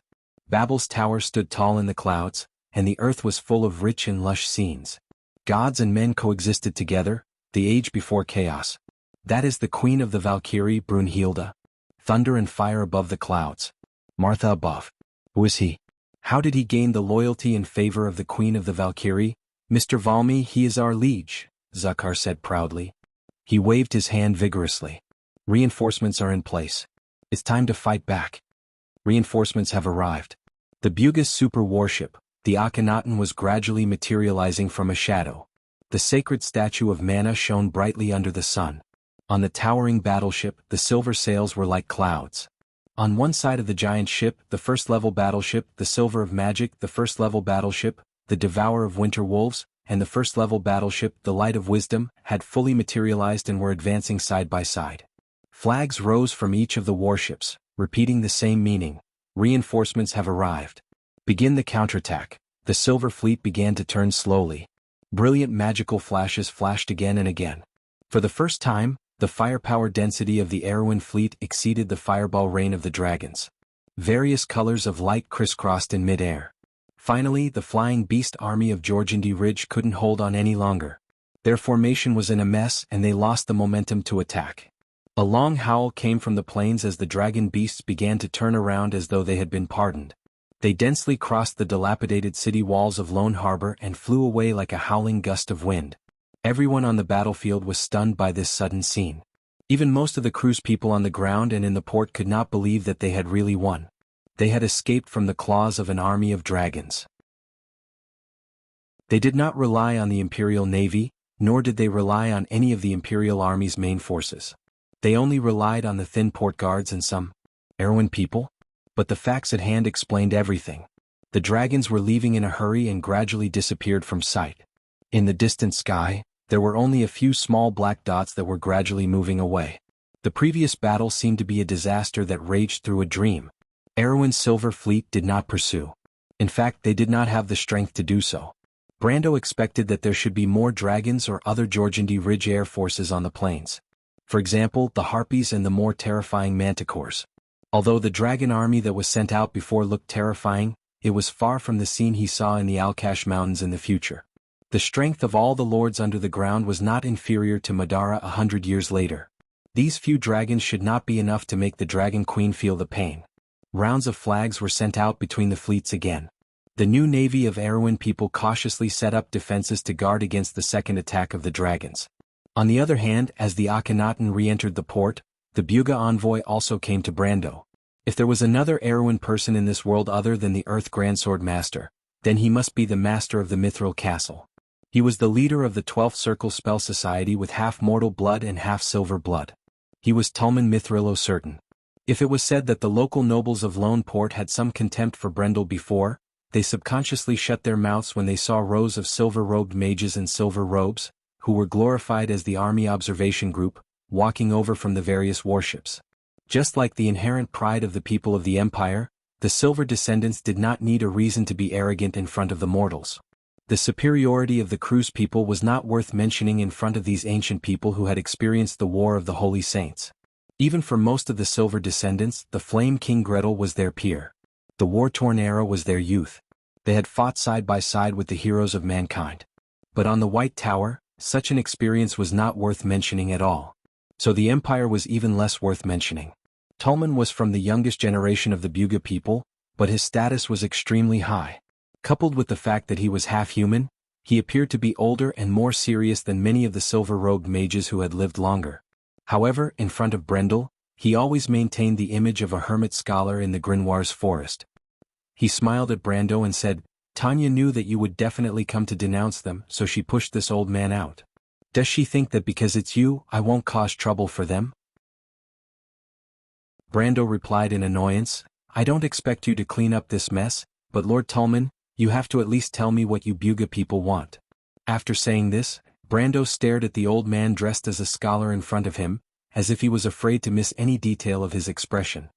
Babel's tower stood tall in the clouds, and the earth was full of rich and lush scenes. Gods and men coexisted together, the age before chaos. That is the queen of the Valkyrie, Brunhilde. Thunder and fire above the clouds. Martha above. Who is he? How did he gain the loyalty and favor of the queen of the Valkyrie? Mr. Valmy, he is our liege, Zakar said proudly. He waved his hand vigorously. Reinforcements are in place. It's time to fight back. Reinforcements have arrived. The Bugis super warship, the Akhenaten, was gradually materializing from a shadow. The sacred statue of Mana shone brightly under the sun. On the towering battleship, the silver sails were like clouds. On one side of the giant ship, the first-level battleship, the Silver of Magic, the first-level battleship, the Devourer of Winter Wolves, and the first-level battleship, the Light of Wisdom, had fully materialized and were advancing side by side. Flags rose from each of the warships, repeating the same meaning. Reinforcements have arrived. Begin the counterattack. The Silver Fleet began to turn slowly. Brilliant magical flashes flashed again and again. For the first time, the firepower density of the Erwin fleet exceeded the fireball rain of the dragons. Various colors of light crisscrossed in mid-air. Finally, the flying beast army of Georgindy Ridge couldn't hold on any longer. Their formation was in a mess and they lost the momentum to attack. A long howl came from the plains as the dragon beasts began to turn around as though they had been pardoned. They densely crossed the dilapidated city walls of Lone Harbor and flew away like a howling gust of wind. Everyone on the battlefield was stunned by this sudden scene. Even most of the crew's people on the ground and in the port could not believe that they had really won. They had escaped from the claws of an army of dragons. They did not rely on the Imperial Navy, nor did they rely on any of the Imperial Army's main forces. They only relied on the thin port guards and some Erwin people. But the facts at hand explained everything. The dragons were leaving in a hurry and gradually disappeared from sight. In the distant sky, there were only a few small black dots that were gradually moving away. The previous battle seemed to be a disaster that raged through a dream. Erwin's Silver Fleet did not pursue. In fact, they did not have the strength to do so. Brando expected that there should be more dragons or other Georgindy Ridge air forces on the plains. For example, the Harpies and the more terrifying Manticores. Although the dragon army that was sent out before looked terrifying, it was far from the scene he saw in the Alkash Mountains in the future. The strength of all the lords under the ground was not inferior to Madara 100 years later. These few dragons should not be enough to make the Dragon Queen feel the pain. Rounds of flags were sent out between the fleets again. The new navy of Erewhon people cautiously set up defenses to guard against the second attack of the dragons. On the other hand, as the Akhenaten re-entered the port, the Buga envoy also came to Brando. If there was another Erewhon person in this world other than the Earth Grandsword Master, then he must be the master of the Mithril Castle. He was the leader of the 12th Circle Spell Society with half mortal blood and half silver blood. He was Tulman Mithrilo certain. If it was said that the local nobles of Lone Port had some contempt for Brendel before, they subconsciously shut their mouths when they saw rows of silver-robed mages in silver robes, who were glorified as the army observation group, walking over from the various warships. Just like the inherent pride of the people of the Empire, the Silver descendants did not need a reason to be arrogant in front of the mortals. The superiority of the Cruz people was not worth mentioning in front of these ancient people who had experienced the War of the Holy Saints. Even for most of the Silver descendants, the Flame King Gretel was their peer. The war-torn era was their youth. They had fought side by side with the heroes of mankind. But on the White Tower, such an experience was not worth mentioning at all. So the Empire was even less worth mentioning. Tulman was from the youngest generation of the Buga people, but his status was extremely high. Coupled with the fact that he was half-human, he appeared to be older and more serious than many of the silver-robed mages who had lived longer. However, in front of Brendel, he always maintained the image of a hermit scholar in the Grimoires forest. He smiled at Brando and said, "Tanya knew that you would definitely come to denounce them, so she pushed this old man out. Does she think that because it's you, I won't cause trouble for them?" Brando replied in annoyance, "I don't expect you to clean up this mess, but Lord Tulman, you have to at least tell me what you Buga people want." After saying this, Brando stared at the old man dressed as a scholar in front of him, as if he was afraid to miss any detail of his expression.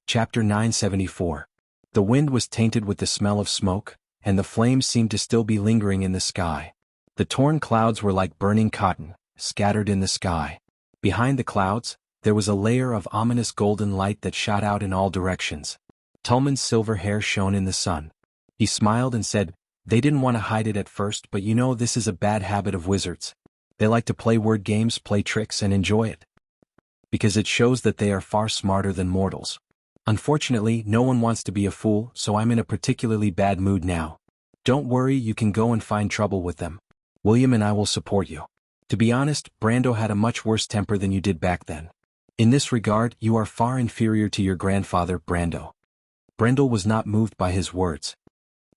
Chapter 974. The wind was tainted with the smell of smoke, and the flames seemed to still be lingering in the sky. The torn clouds were like burning cotton, scattered in the sky. Behind the clouds, there was a layer of ominous golden light that shot out in all directions. Tulman's silver hair shone in the sun. He smiled and said, "They didn't want to hide it at first, but you know this is a bad habit of wizards. They like to play word games, play tricks and enjoy it. Because it shows that they are far smarter than mortals. Unfortunately, no one wants to be a fool, so I'm in a particularly bad mood now. Don't worry, you can go and find trouble with them. William and I will support you." To be honest, Brando had a much worse temper than you did back then. In this regard, you are far inferior to your grandfather, Brando. Brendel was not moved by his words.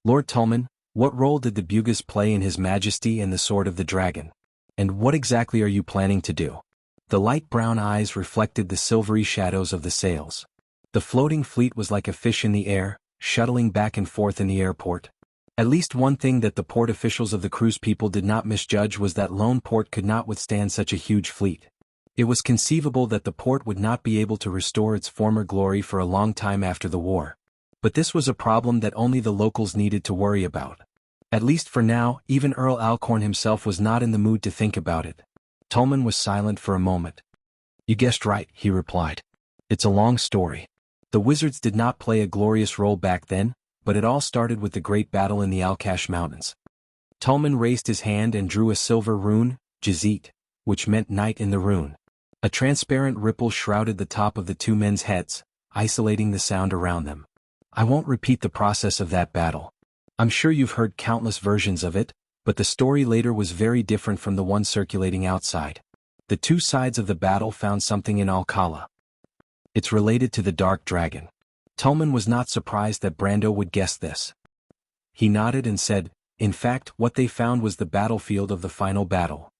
"Lord Tulman, what role did the Bugas play in His Majesty and the Sword of the Dragon? And what exactly are you planning to do?" The light brown eyes reflected the silvery shadows of the sails. The floating fleet was like a fish in the air, shuttling back and forth in the airport. At least one thing that the port officials of the Cruz people did not misjudge was that Lone Port could not withstand such a huge fleet. It was conceivable that the port would not be able to restore its former glory for a long time after the war. But this was a problem that only the locals needed to worry about. At least for now, even Earl Alcorn himself was not in the mood to think about it. Tulman was silent for a moment. "You guessed right," he replied. "It's a long story. The wizards did not play a glorious role back then, but it all started with the great battle in the Alkash Mountains." Tulman raised his hand and drew a silver rune, Jazit, which meant night in the rune. A transparent ripple shrouded the top of the two men's heads, isolating the sound around them. "I won't repeat the process of that battle. I'm sure you've heard countless versions of it, but the story later was very different from the one circulating outside. The two sides of the battle found something in Alcala. It's related to the Dark Dragon." Tulman was not surprised that Brando would guess this. He nodded and said, "In fact, what they found was the battlefield of the final battle."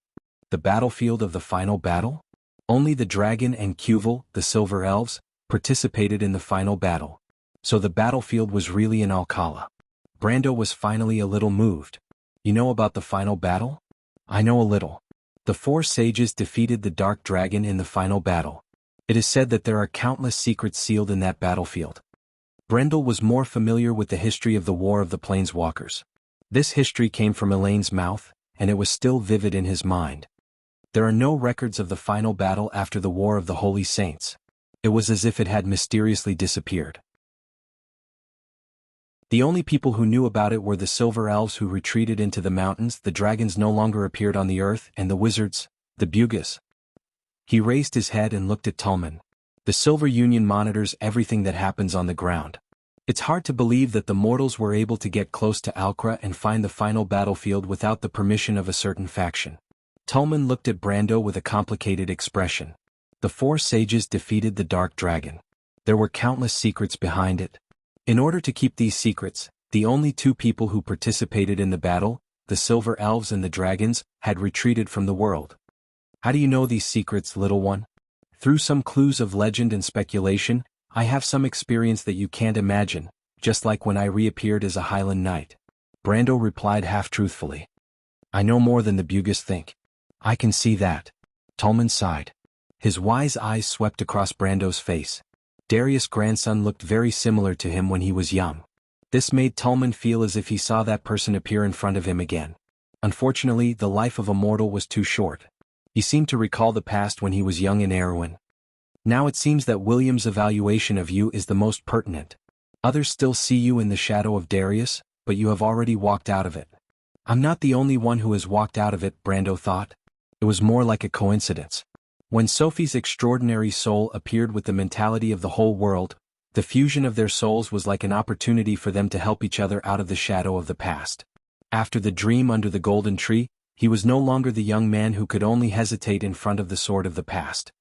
The battlefield of the final battle? Only the dragon and Cuval, the Silver Elves, participated in the final battle. So the battlefield was really in Alcala. Brando was finally a little moved. "You know about the final battle?" "I know a little. The four sages defeated the Dark Dragon in the final battle. It is said that there are countless secrets sealed in that battlefield." Brendel was more familiar with the history of the War of the Planeswalkers. This history came from Elaine's mouth, and it was still vivid in his mind. There are no records of the final battle after the War of the Holy Saints. It was as if it had mysteriously disappeared. The only people who knew about it were the Silver Elves who retreated into the mountains. The dragons no longer appeared on the earth, and the wizards, the Bugas. He raised his head and looked at Tulman. The Silver Union monitors everything that happens on the ground. It's hard to believe that the mortals were able to get close to Alcra and find the final battlefield without the permission of a certain faction. Tolman looked at Brando with a complicated expression. The 4 sages defeated the Dark Dragon. There were countless secrets behind it. In order to keep these secrets, the only 2 people who participated in the battle, the Silver Elves and the Dragons, had retreated from the world. How do you know these secrets, little one? Through some clues of legend and speculation, I have some experience that you can't imagine, just like when I reappeared as a Highland Knight. Brando replied half-truthfully. I know more than the Bugis think. I can see that. Tolman sighed. His wise eyes swept across Brando's face. Darius' grandson looked very similar to him when he was young. This made Tolman feel as if he saw that person appear in front of him again. Unfortunately, the life of a mortal was too short. He seemed to recall the past when he was young in Erewhon. Now it seems that William's evaluation of you is the most pertinent. Others still see you in the shadow of Darius, but you have already walked out of it. I'm not the only one who has walked out of it, Brando thought. It was more like a coincidence. When Sophie's extraordinary soul appeared with the mentality of the whole world, the fusion of their souls was like an opportunity for them to help each other out of the shadow of the past. After the dream under the golden tree, he was no longer the young man who could only hesitate in front of the sword of the past.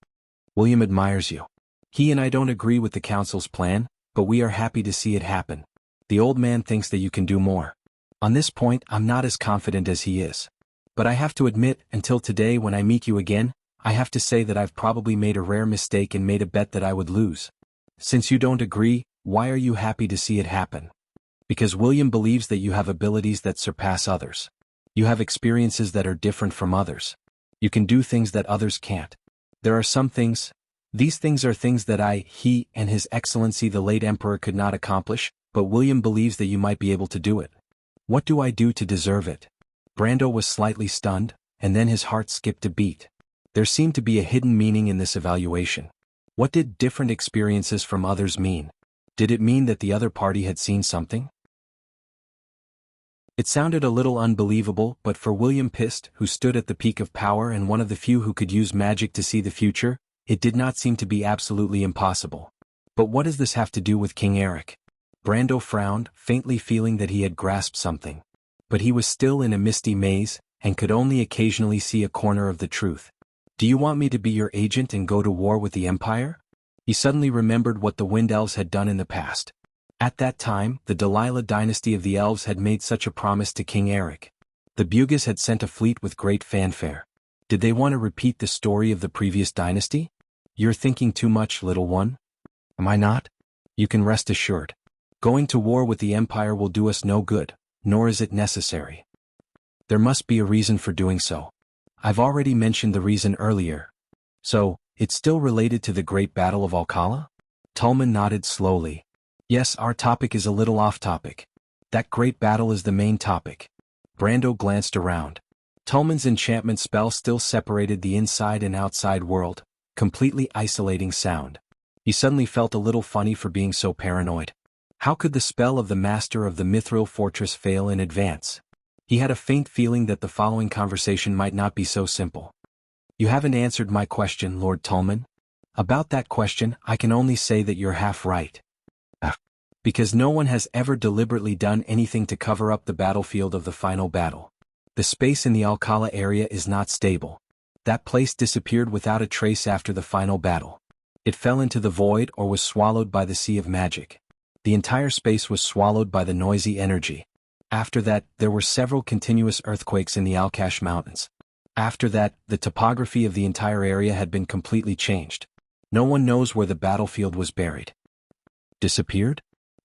William admires you. He and I don't agree with the council's plan, but we are happy to see it happen. The old man thinks that you can do more. On this point, I'm not as confident as he is. But I have to admit, until today when I meet you again, I have to say that I've probably made a rare mistake and made a bet that I would lose. Since you don't agree, why are you happy to see it happen? Because William believes that you have abilities that surpass others. You have experiences that are different from others. You can do things that others can't. There are some things. These things are things that he, and His Excellency the late Emperor could not accomplish, but William believes that you might be able to do it. What do I do to deserve it? Brando was slightly stunned, and then his heart skipped a beat. There seemed to be a hidden meaning in this evaluation. What did different experiences from others mean? Did it mean that the other party had seen something? It sounded a little unbelievable, but for William Pist, who stood at the peak of power and one of the few who could use magic to see the future, it did not seem to be absolutely impossible. But what does this have to do with King Eric? Brando frowned, faintly feeling that he had grasped something. But he was still in a misty maze, and could only occasionally see a corner of the truth. Do you want me to be your agent and go to war with the Empire? He suddenly remembered what the Wind Elves had done in the past. At that time, the Delilah dynasty of the Elves had made such a promise to King Eric. The Bugis had sent a fleet with great fanfare. Did they want to repeat the story of the previous dynasty? You're thinking too much, little one. Am I not? You can rest assured. Going to war with the Empire will do us no good, nor is it necessary. There must be a reason for doing so. I've already mentioned the reason earlier. So, it's still related to the Great Battle of Alcala? Tolman nodded slowly. Yes, our topic is a little off topic. That great battle is the main topic. Brando glanced around. Tolman's enchantment spell still separated the inside and outside world, completely isolating sound. He suddenly felt a little funny for being so paranoid. How could the spell of the master of the Mithril fortress fail in advance? He had a faint feeling that the following conversation might not be so simple. You haven't answered my question, Lord Tolman. About that question, I can only say that you're half right. Because no one has ever deliberately done anything to cover up the battlefield of the final battle. The space in the Alcala area is not stable. That place disappeared without a trace after the final battle. It fell into the void or was swallowed by the sea of magic. The entire space was swallowed by the noisy energy. After that, there were several continuous earthquakes in the Alkash Mountains. After that, the topography of the entire area had been completely changed. No one knows where the battlefield was buried. Disappeared?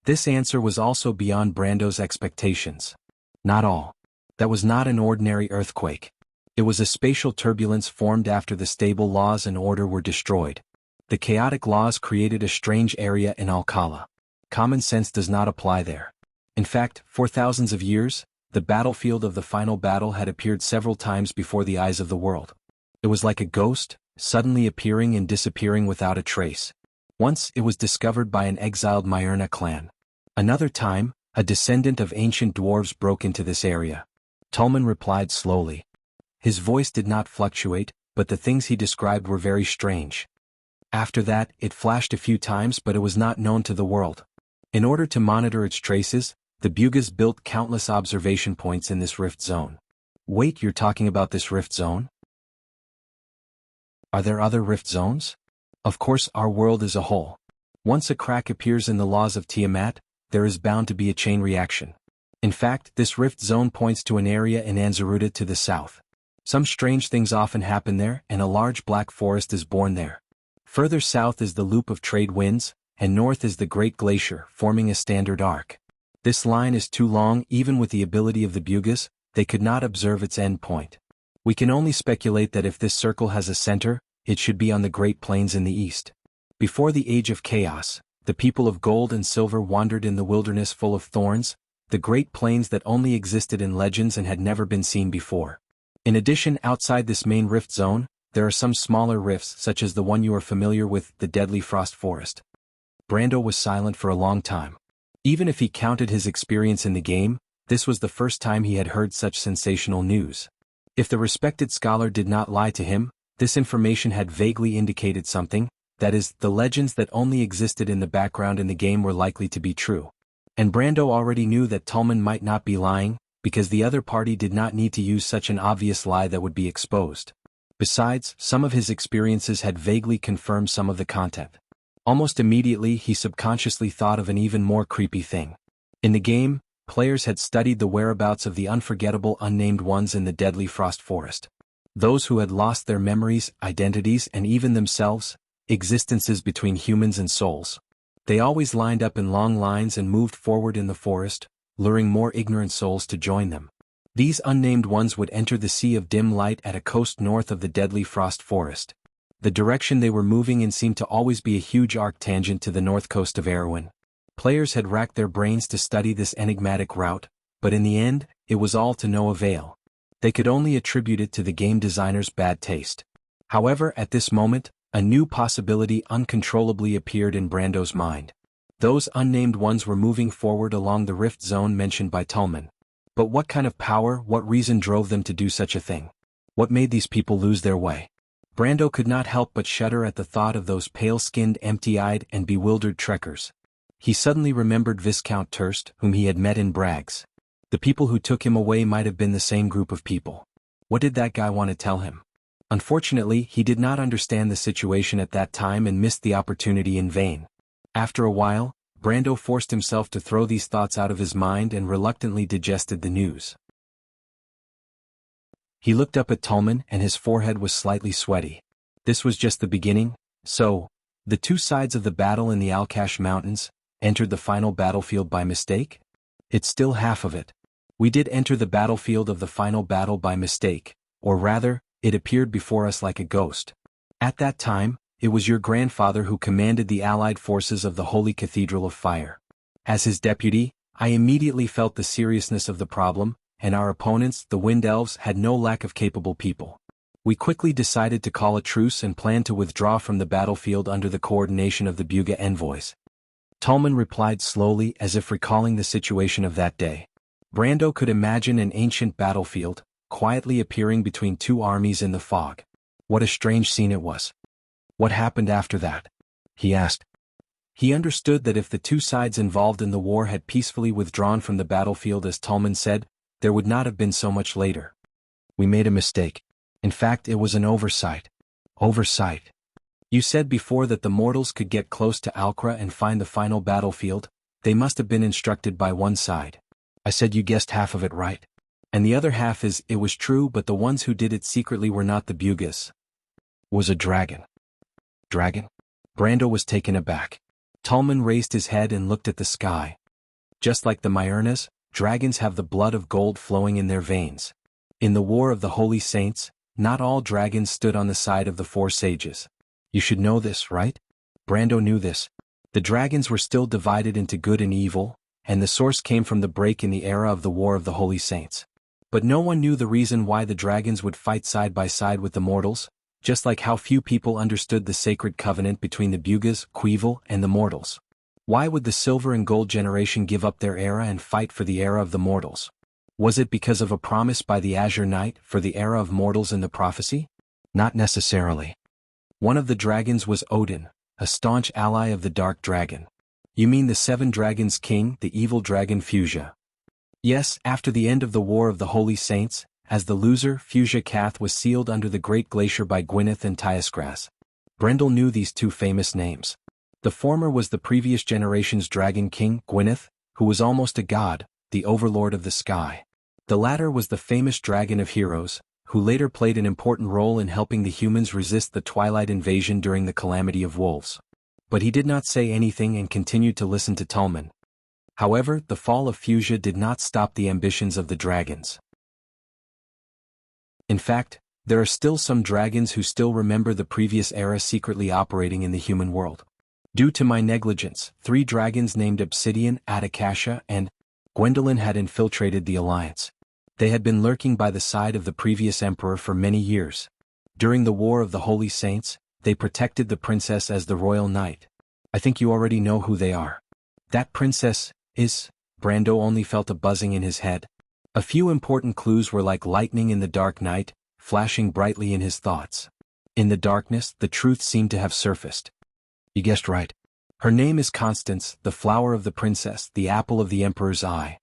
This answer was also beyond Brando's expectations. Not all. That was not an ordinary earthquake. It was a spatial turbulence formed after the stable laws and order were destroyed. The chaotic laws created a strange area in Alcala. Common sense does not apply there. In fact, for thousands of years, the battlefield of the final battle had appeared several times before the eyes of the world. It was like a ghost, suddenly appearing and disappearing without a trace. Once it was discovered by an exiled Myrna clan. Another time, a descendant of ancient dwarves broke into this area. Tolman replied slowly. His voice did not fluctuate, but the things he described were very strange. After that, it flashed a few times, but it was not known to the world. In order to monitor its traces, the Bugas built countless observation points in this rift zone. Wait, you're talking about this rift zone? Are there other rift zones? Of course, our world is a whole. Once a crack appears in the laws of Tiamat, there is bound to be a chain reaction. In fact, this rift zone points to an area in Anzaruta to the south. Some strange things often happen there, and a large black forest is born there. Further south is the loop of trade winds, and north is the Great Glacier, forming a standard arc. This line is too long. Even with the ability of the Bugas, they could not observe its end point. We can only speculate that if this circle has a center, it should be on the Great Plains in the east. Before the Age of Chaos, the people of gold and silver wandered in the wilderness full of thorns, the Great Plains that only existed in legends and had never been seen before. In addition, outside this main rift zone, there are some smaller rifts such as the one you are familiar with, the Deadly Frost Forest. Brando was silent for a long time. Even if he counted his experience in the game, this was the first time he had heard such sensational news. If the respected scholar did not lie to him, this information had vaguely indicated something, that is, the legends that only existed in the background in the game were likely to be true. And Brando already knew that Tolman might not be lying, because the other party did not need to use such an obvious lie that would be exposed. Besides, some of his experiences had vaguely confirmed some of the content. Almost immediately he subconsciously thought of an even more creepy thing. In the game, players had studied the whereabouts of the unforgettable unnamed ones in the Deadly Frost Forest. Those who had lost their memories, identities, and even themselves, existences between humans and souls. They always lined up in long lines and moved forward in the forest, luring more ignorant souls to join them. These unnamed ones would enter the Sea of Dim Light at a coast north of the Deadly Frost Forest. The direction they were moving in seemed to always be a huge arc tangent to the north coast of Erewhon. Players had racked their brains to study this enigmatic route, but in the end, it was all to no avail. They could only attribute it to the game designer's bad taste. However, at this moment, a new possibility uncontrollably appeared in Brando's mind. Those unnamed ones were moving forward along the rift zone mentioned by Tolman. But what kind of power, what reason drove them to do such a thing? What made these people lose their way? Brando could not help but shudder at the thought of those pale-skinned, empty-eyed, and bewildered trekkers. He suddenly remembered Viscount Turst, whom he had met in Bragg's. The people who took him away might have been the same group of people. What did that guy want to tell him? Unfortunately, he did not understand the situation at that time and missed the opportunity in vain. After a while, Brando forced himself to throw these thoughts out of his mind and reluctantly digested the news. He looked up at Tolman and his forehead was slightly sweaty. This was just the beginning, so, the two sides of the battle in the Alkash Mountains entered the final battlefield by mistake? It's still half of it. We did enter the battlefield of the final battle by mistake, or rather, it appeared before us like a ghost. At that time, it was your grandfather who commanded the allied forces of the Holy Cathedral of Fire. As his deputy, I immediately felt the seriousness of the problem, and our opponents, the Wind Elves, had no lack of capable people. We quickly decided to call a truce and planned to withdraw from the battlefield under the coordination of the Buga envoys. Tolman replied slowly as if recalling the situation of that day. Brando could imagine an ancient battlefield, quietly appearing between two armies in the fog. What a strange scene it was. What happened after that? He asked. He understood that if the two sides involved in the war had peacefully withdrawn from the battlefield as Tolman said, there would not have been so much later. We made a mistake. In fact, it was an oversight. Oversight. You said before that the mortals could get close to Alkra and find the final battlefield. They must have been instructed by one side. I said you guessed half of it right. And the other half is, it was true, but the ones who did it secretly were not the Bugas. Was a dragon. Dragon? Brando was taken aback. Tolman raised his head and looked at the sky. Just like the Myernas, dragons have the blood of gold flowing in their veins. In the War of the Holy Saints, not all dragons stood on the side of the four sages. You should know this, right? Brando knew this. The dragons were still divided into good and evil, and the source came from the break in the era of the War of the Holy Saints. But no one knew the reason why the dragons would fight side by side with the mortals, just like how few people understood the sacred covenant between the Bugas, Quevil, and the mortals. Why would the Silver and Gold generation give up their era and fight for the era of the mortals? Was it because of a promise by the Azure Knight for the era of mortals in the prophecy? Not necessarily. One of the dragons was Odin, a staunch ally of the Dark Dragon. You mean the Seven Dragons King, the evil dragon Fuchsia? Yes, after the end of the War of the Holy Saints, as the loser, Fuchsia Cath was sealed under the Great Glacier by Gwyneth and Tyasgras. Brendel knew these two famous names. The former was the previous generation's Dragon King, Gwyneth, who was almost a god, the overlord of the sky. The latter was the famous Dragon of Heroes, who later played an important role in helping the humans resist the Twilight invasion during the Calamity of Wolves. But he did not say anything and continued to listen to Tolman. However, the fall of Fuchsia did not stop the ambitions of the dragons. In fact, there are still some dragons who still remember the previous era secretly operating in the human world. Due to my negligence, 3 dragons named Obsidian, Atakasha, and Gwendolyn had infiltrated the alliance. They had been lurking by the side of the previous emperor for many years. During the War of the Holy Saints, they protected the princess as the royal knight. I think you already know who they are. That princess is... Brando only felt a buzzing in his head. A few important clues were like lightning in the dark night, flashing brightly in his thoughts. In the darkness, the truth seemed to have surfaced. You guessed right. Her name is Constance, the flower of the princess, the apple of the emperor's eye.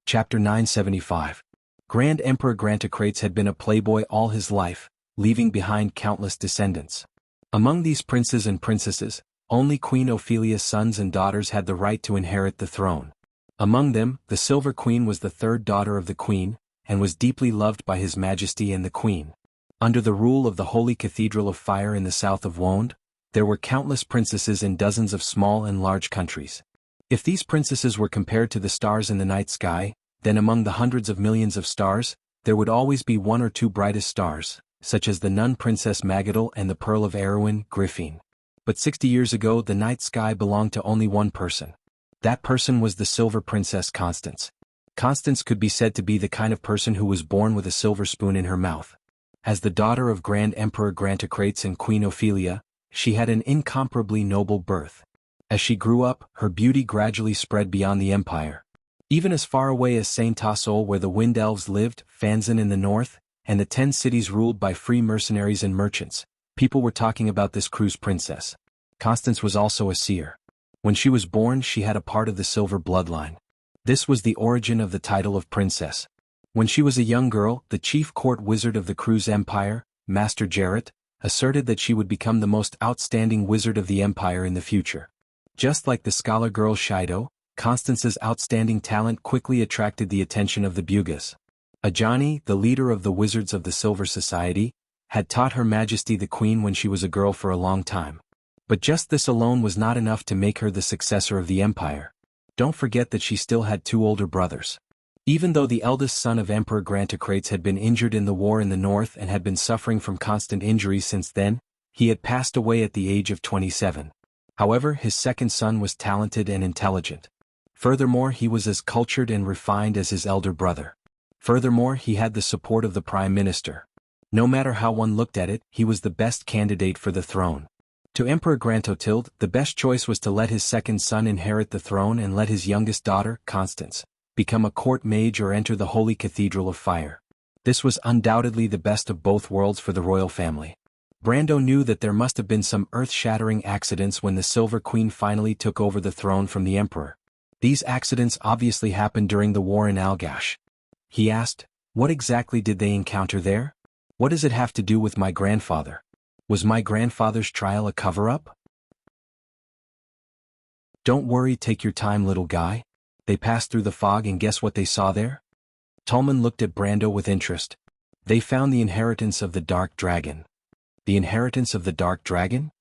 Chapter 975. Grand Emperor Grantocrates had been a playboy all his life, leaving behind countless descendants. Among these princes and princesses, only Queen Ophelia's sons and daughters had the right to inherit the throne. Among them, the Silver Queen was the third daughter of the queen, and was deeply loved by His Majesty and the queen. Under the rule of the Holy Cathedral of Fire in the south of Wonde, there were countless princesses in dozens of small and large countries. If these princesses were compared to the stars in the night sky, then among the hundreds of millions of stars, there would always be 1 or 2 brightest stars, such as the Nun Princess Magadal and the Pearl of Erewhon, Griffin. But 60 years ago the night sky belonged to only one person. That person was the Silver Princess Constance. Constance could be said to be the kind of person who was born with a silver spoon in her mouth. As the daughter of Grand Emperor Grantocrates and Queen Ophelia, she had an incomparably noble birth. As she grew up, her beauty gradually spread beyond the empire. Even as far away as Saint-Tassol, where the Wind Elves lived, Fanzan in the north, and the 10 cities ruled by free mercenaries and merchants, people were talking about this cruise princess. Constance was also a seer. When she was born, she had a part of the silver bloodline. This was the origin of the title of princess. When she was a young girl, the chief court wizard of the Cruise Empire, Master Jarrett, asserted that she would become the most outstanding wizard of the empire in the future. Just like the scholar girl Shido, Constance's outstanding talent quickly attracted the attention of the Bugas. Ajani, the leader of the Wizards of the Silver Society, had taught Her Majesty the Queen when she was a girl for a long time. But just this alone was not enough to make her the successor of the empire. Don't forget that she still had 2 older brothers. Even though the eldest son of Emperor Grantocrates had been injured in the war in the north and had been suffering from constant injuries since then, he had passed away at the age of 27. However, his second son was talented and intelligent. Furthermore, he was as cultured and refined as his elder brother. Furthermore, he had the support of the Prime Minister. No matter how one looked at it, he was the best candidate for the throne. To Emperor Grantotilde, the best choice was to let his second son inherit the throne and let his youngest daughter, Constance, become a court mage or enter the Holy Cathedral of Fire. This was undoubtedly the best of both worlds for the royal family. Brando knew that there must have been some earth-shattering accidents when the Silver Queen finally took over the throne from the Emperor. These accidents obviously happened during the war in Algash. He asked, what exactly did they encounter there? What does it have to do with my grandfather? Was my grandfather's trial a cover-up? Don't worry, take your time, little guy. They passed through the fog and guess what they saw there? Tolman looked at Brando with interest. They found the inheritance of the Dark Dragon. The inheritance of the Dark Dragon?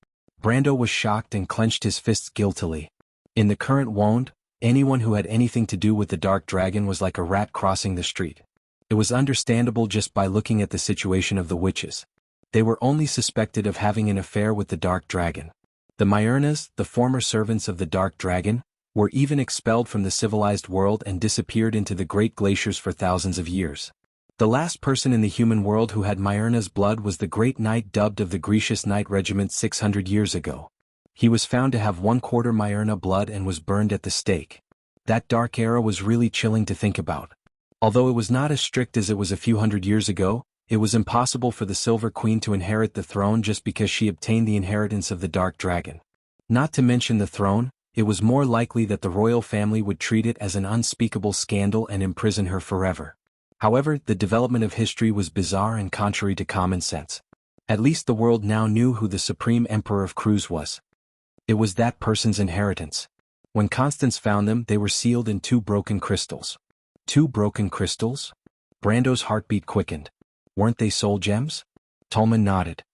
Brando was shocked and clenched his fists guiltily. In the current Wonde, anyone who had anything to do with the Dark Dragon was like a rat crossing the street. It was understandable just by looking at the situation of the witches. They were only suspected of having an affair with the Dark Dragon. The Myrnas, the former servants of the Dark Dragon, were even expelled from the civilized world and disappeared into the great glaciers for thousands of years. The last person in the human world who had Myrna's blood was the great knight dubbed of the Grecius Knight Regiment 600 years ago. He was found to have 1/4 Myrna blood and was burned at the stake. That dark era was really chilling to think about. Although it was not as strict as it was a few hundred years ago, it was impossible for the Silver Queen to inherit the throne just because she obtained the inheritance of the Dark Dragon. Not to mention the throne, it was more likely that the royal family would treat it as an unspeakable scandal and imprison her forever. However, the development of history was bizarre and contrary to common sense. At least the world now knew who the Supreme Emperor of Cruz was. It was that person's inheritance. When Constance found them, they were sealed in 2 broken crystals. 2 broken crystals? Brando's heartbeat quickened. Weren't they soul gems? Tolman nodded.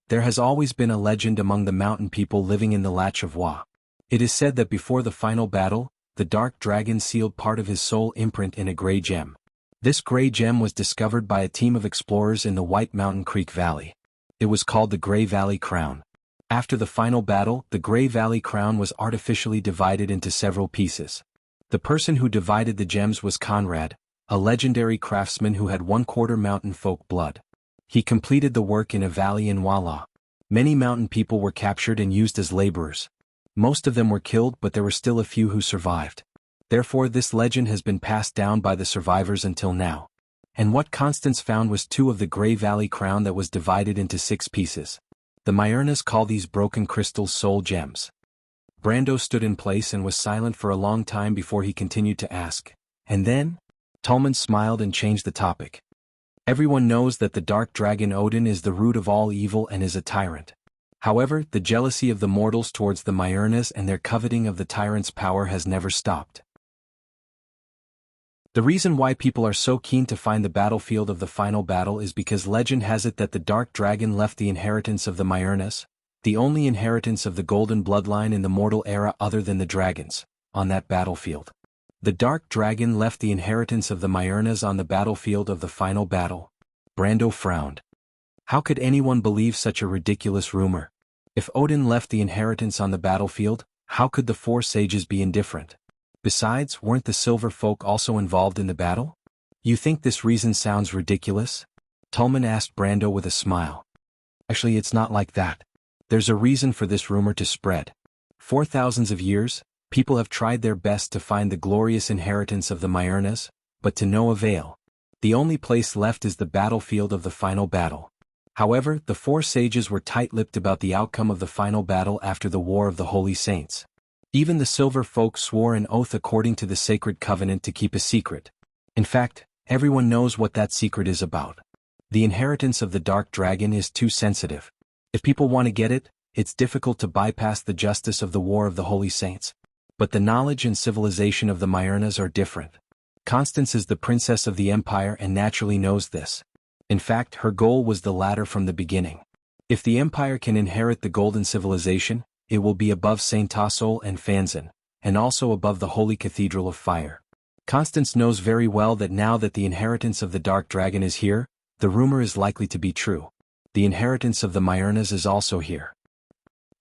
There has always been a legend among the mountain people living in the Latch of Wa. It is said that before the final battle, the Dark Dragon sealed part of his soul imprint in a gray gem. This gray gem was discovered by a team of explorers in the White Mountain Creek Valley. It was called the Gray Valley Crown. After the final battle, the Gray Valley Crown was artificially divided into several pieces. The person who divided the gems was Conrad, a legendary craftsman who had 1/4 mountain folk blood. He completed the work in a valley in Walla. Many mountain people were captured and used as laborers. Most of them were killed, but there were still a few who survived. Therefore this legend has been passed down by the survivors until now. And what Constance found was 2 of the Gray Valley Crown that was divided into 6 pieces. The Myurnas call these broken crystals soul gems. Brando stood in place and was silent for a long time before he continued to ask. And then? Tolman smiled and changed the topic. Everyone knows that the Dark Dragon Odin is the root of all evil and is a tyrant. However, the jealousy of the mortals towards the Myurnas and their coveting of the tyrant's power has never stopped. The reason why people are so keen to find the battlefield of the final battle is because legend has it that the Dark Dragon left the inheritance of the Myurnas, the only inheritance of the Golden Bloodline in the mortal era other than the dragons, on that battlefield. The Dark Dragon left the inheritance of the Myurnas on the battlefield of the final battle. Brando frowned. How could anyone believe such a ridiculous rumor? If Odin left the inheritance on the battlefield, how could the 4 sages be indifferent? Besides, weren't the Silver Folk also involved in the battle? You think this reason sounds ridiculous? Tolman asked Brando with a smile. Actually, it's not like that. There's a reason for this rumor to spread. For thousands of years, people have tried their best to find the glorious inheritance of the Myurnas, but to no avail. The only place left is the battlefield of the final battle. However, the 4 sages were tight-lipped about the outcome of the final battle after the War of the Holy Saints. Even the Silver Folk swore an oath according to the Sacred Covenant to keep a secret. In fact, everyone knows what that secret is about. The inheritance of the Dark Dragon is too sensitive. If people want to get it, it's difficult to bypass the justice of the War of the Holy Saints. But the knowledge and civilization of the Myurnas are different. Constance is the princess of the Empire and naturally knows this. In fact, her goal was the latter from the beginning. If the Empire can inherit the Golden Civilization, it will be above Saint Tassol and Fanzan, and also above the Holy Cathedral of Fire. Constance knows very well that now that the inheritance of the Dark Dragon is here, the rumor is likely to be true. The inheritance of the Myurnas is also here.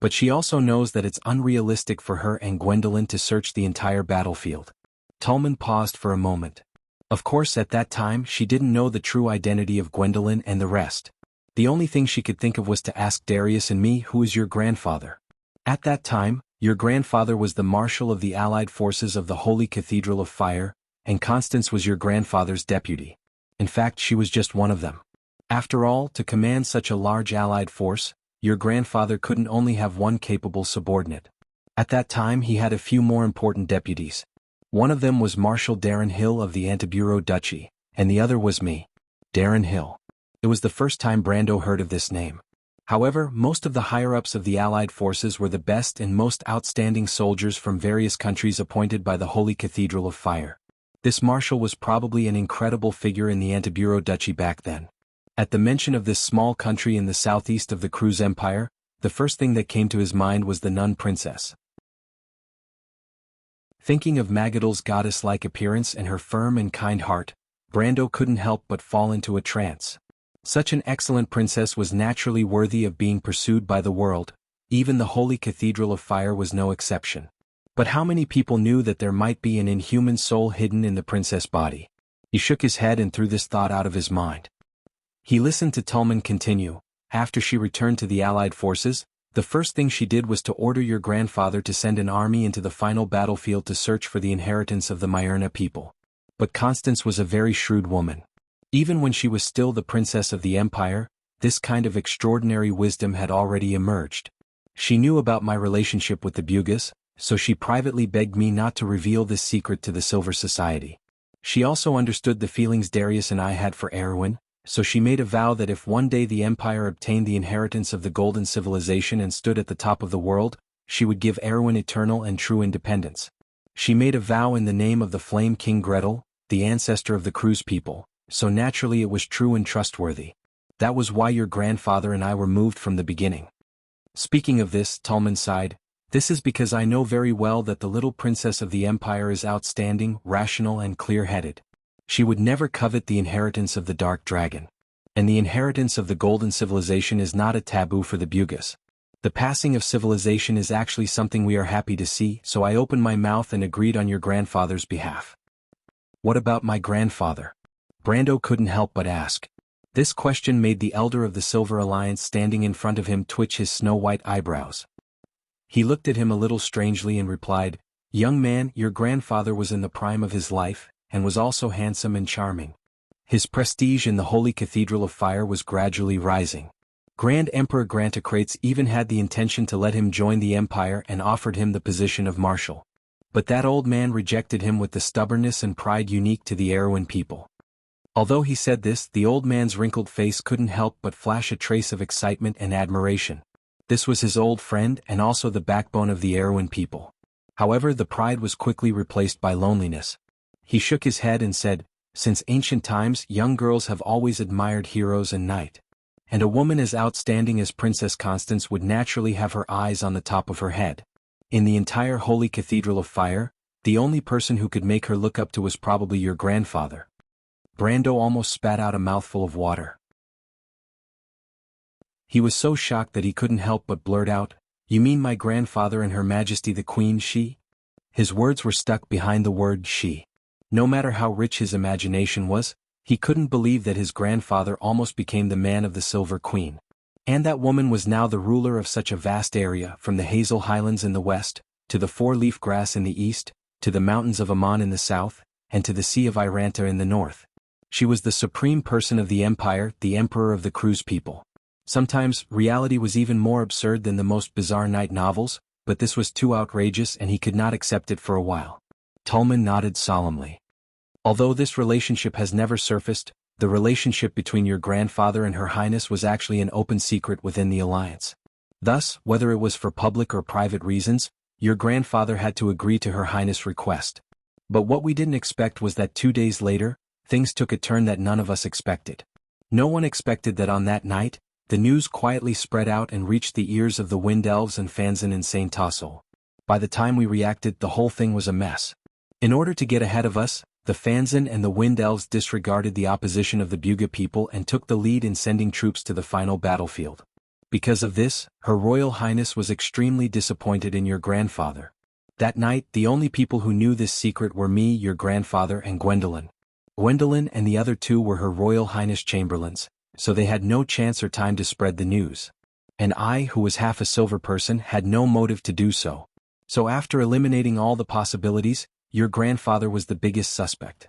But she also knows that it's unrealistic for her and Gwendolyn to search the entire battlefield. Tolman paused for a moment. Of course, at that time she didn't know the true identity of Gwendolyn and the rest. The only thing she could think of was to ask Darius and me, who is your grandfather? At that time, your grandfather was the marshal of the Allied forces of the Holy Cathedral of Fire, and Constance was your grandfather's deputy. In fact, she was just one of them. After all, to command such a large Allied force, your grandfather couldn't only have one capable subordinate. At that time he had a few more important deputies. One of them was Marshal Darren Hill of the Antiburo Duchy, and the other was me. Darren Hill. It was the first time Brando heard of this name. However, most of the higher-ups of the Allied forces were the best and most outstanding soldiers from various countries appointed by the Holy Cathedral of Fire. This marshal was probably an incredible figure in the Antiburo Duchy back then. At the mention of this small country in the southeast of the Cruz Empire, the first thing that came to his mind was the nun princess. Thinking of Magadal's goddess-like appearance and her firm and kind heart, Brando couldn't help but fall into a trance. Such an excellent princess was naturally worthy of being pursued by the world. Even the Holy Cathedral of Fire was no exception. But how many people knew that there might be an inhuman soul hidden in the princess body? He shook his head and threw this thought out of his mind. He listened to Tolman continue. After she returned to the Allied forces, the first thing she did was to order your grandfather to send an army into the final battlefield to search for the inheritance of the Myurna people. But Constance was a very shrewd woman. Even when she was still the princess of the empire, this kind of extraordinary wisdom had already emerged. She knew about my relationship with the Bugas, so she privately begged me not to reveal this secret to the Silver Society. She also understood the feelings Darius and I had for Erwin, so she made a vow that if one day the Empire obtained the inheritance of the Golden Civilization and stood at the top of the world, she would give Erwin eternal and true independence. She made a vow in the name of the Flame King Gretel, the ancestor of the Cruise people, so naturally it was true and trustworthy. That was why your grandfather and I were moved from the beginning. Speaking of this, Tolman sighed, this is because I know very well that the little princess of the Empire is outstanding, rational and clear-headed. She would never covet the inheritance of the Dark Dragon. And the inheritance of the Golden Civilization is not a taboo for the Bugas. The passing of civilization is actually something we are happy to see, so I opened my mouth and agreed on your grandfather's behalf. What about my grandfather? Brando couldn't help but ask. This question made the elder of the Silver Alliance standing in front of him twitch his snow-white eyebrows. He looked at him a little strangely and replied, young man, your grandfather was in the prime of his life, and was also handsome and charming. His prestige in the Holy Cathedral of Fire was gradually rising. Grand Emperor Grantocrates even had the intention to let him join the Empire and offered him the position of Marshal. But that old man rejected him with the stubbornness and pride unique to the Erwin people. Although he said this, the old man's wrinkled face couldn't help but flash a trace of excitement and admiration. This was his old friend and also the backbone of the Erwin people. However, the pride was quickly replaced by loneliness. He shook his head and said, since ancient times, young girls have always admired heroes and knight. And a woman as outstanding as Princess Constance would naturally have her eyes on the top of her head. In the entire Holy Cathedral of Fire, the only person who could make her look up to was probably your grandfather. Brando almost spat out a mouthful of water. He was so shocked that he couldn't help but blurt out, you mean my grandfather and Her Majesty the Queen she? His words were stuck behind the word she. No matter how rich his imagination was, he couldn't believe that his grandfather almost became the man of the Silver Queen. And that woman was now the ruler of such a vast area, from the Hazel Highlands in the west, to the four-leaf grass in the east, to the mountains of Aman in the south, and to the Sea of Iranta in the north. She was the supreme person of the Empire, the Emperor of the Cruise people. Sometimes, reality was even more absurd than the most bizarre night novels, but this was too outrageous and he could not accept it for a while. Tolman nodded solemnly. Although this relationship has never surfaced, the relationship between your grandfather and Her Highness was actually an open secret within the alliance. Thus, whether it was for public or private reasons, your grandfather had to agree to Her Highness' request. But what we didn't expect was that 2 days later, things took a turn that none of us expected. No one expected that on that night, the news quietly spread out and reached the ears of the Wind Elves and Fanzin in St. Tassel. By the time we reacted, the whole thing was a mess. In order to get ahead of us, the Fanzin and the Wind Elves disregarded the opposition of the Buga people and took the lead in sending troops to the final battlefield. Because of this, Her Royal Highness was extremely disappointed in your grandfather. That night, the only people who knew this secret were me, your grandfather, and Gwendolyn. Gwendolyn and the other two were Her Royal Highness chamberlains, so they had no chance or time to spread the news. And I, who was half a silver person, had no motive to do so. So after eliminating all the possibilities, your grandfather was the biggest suspect.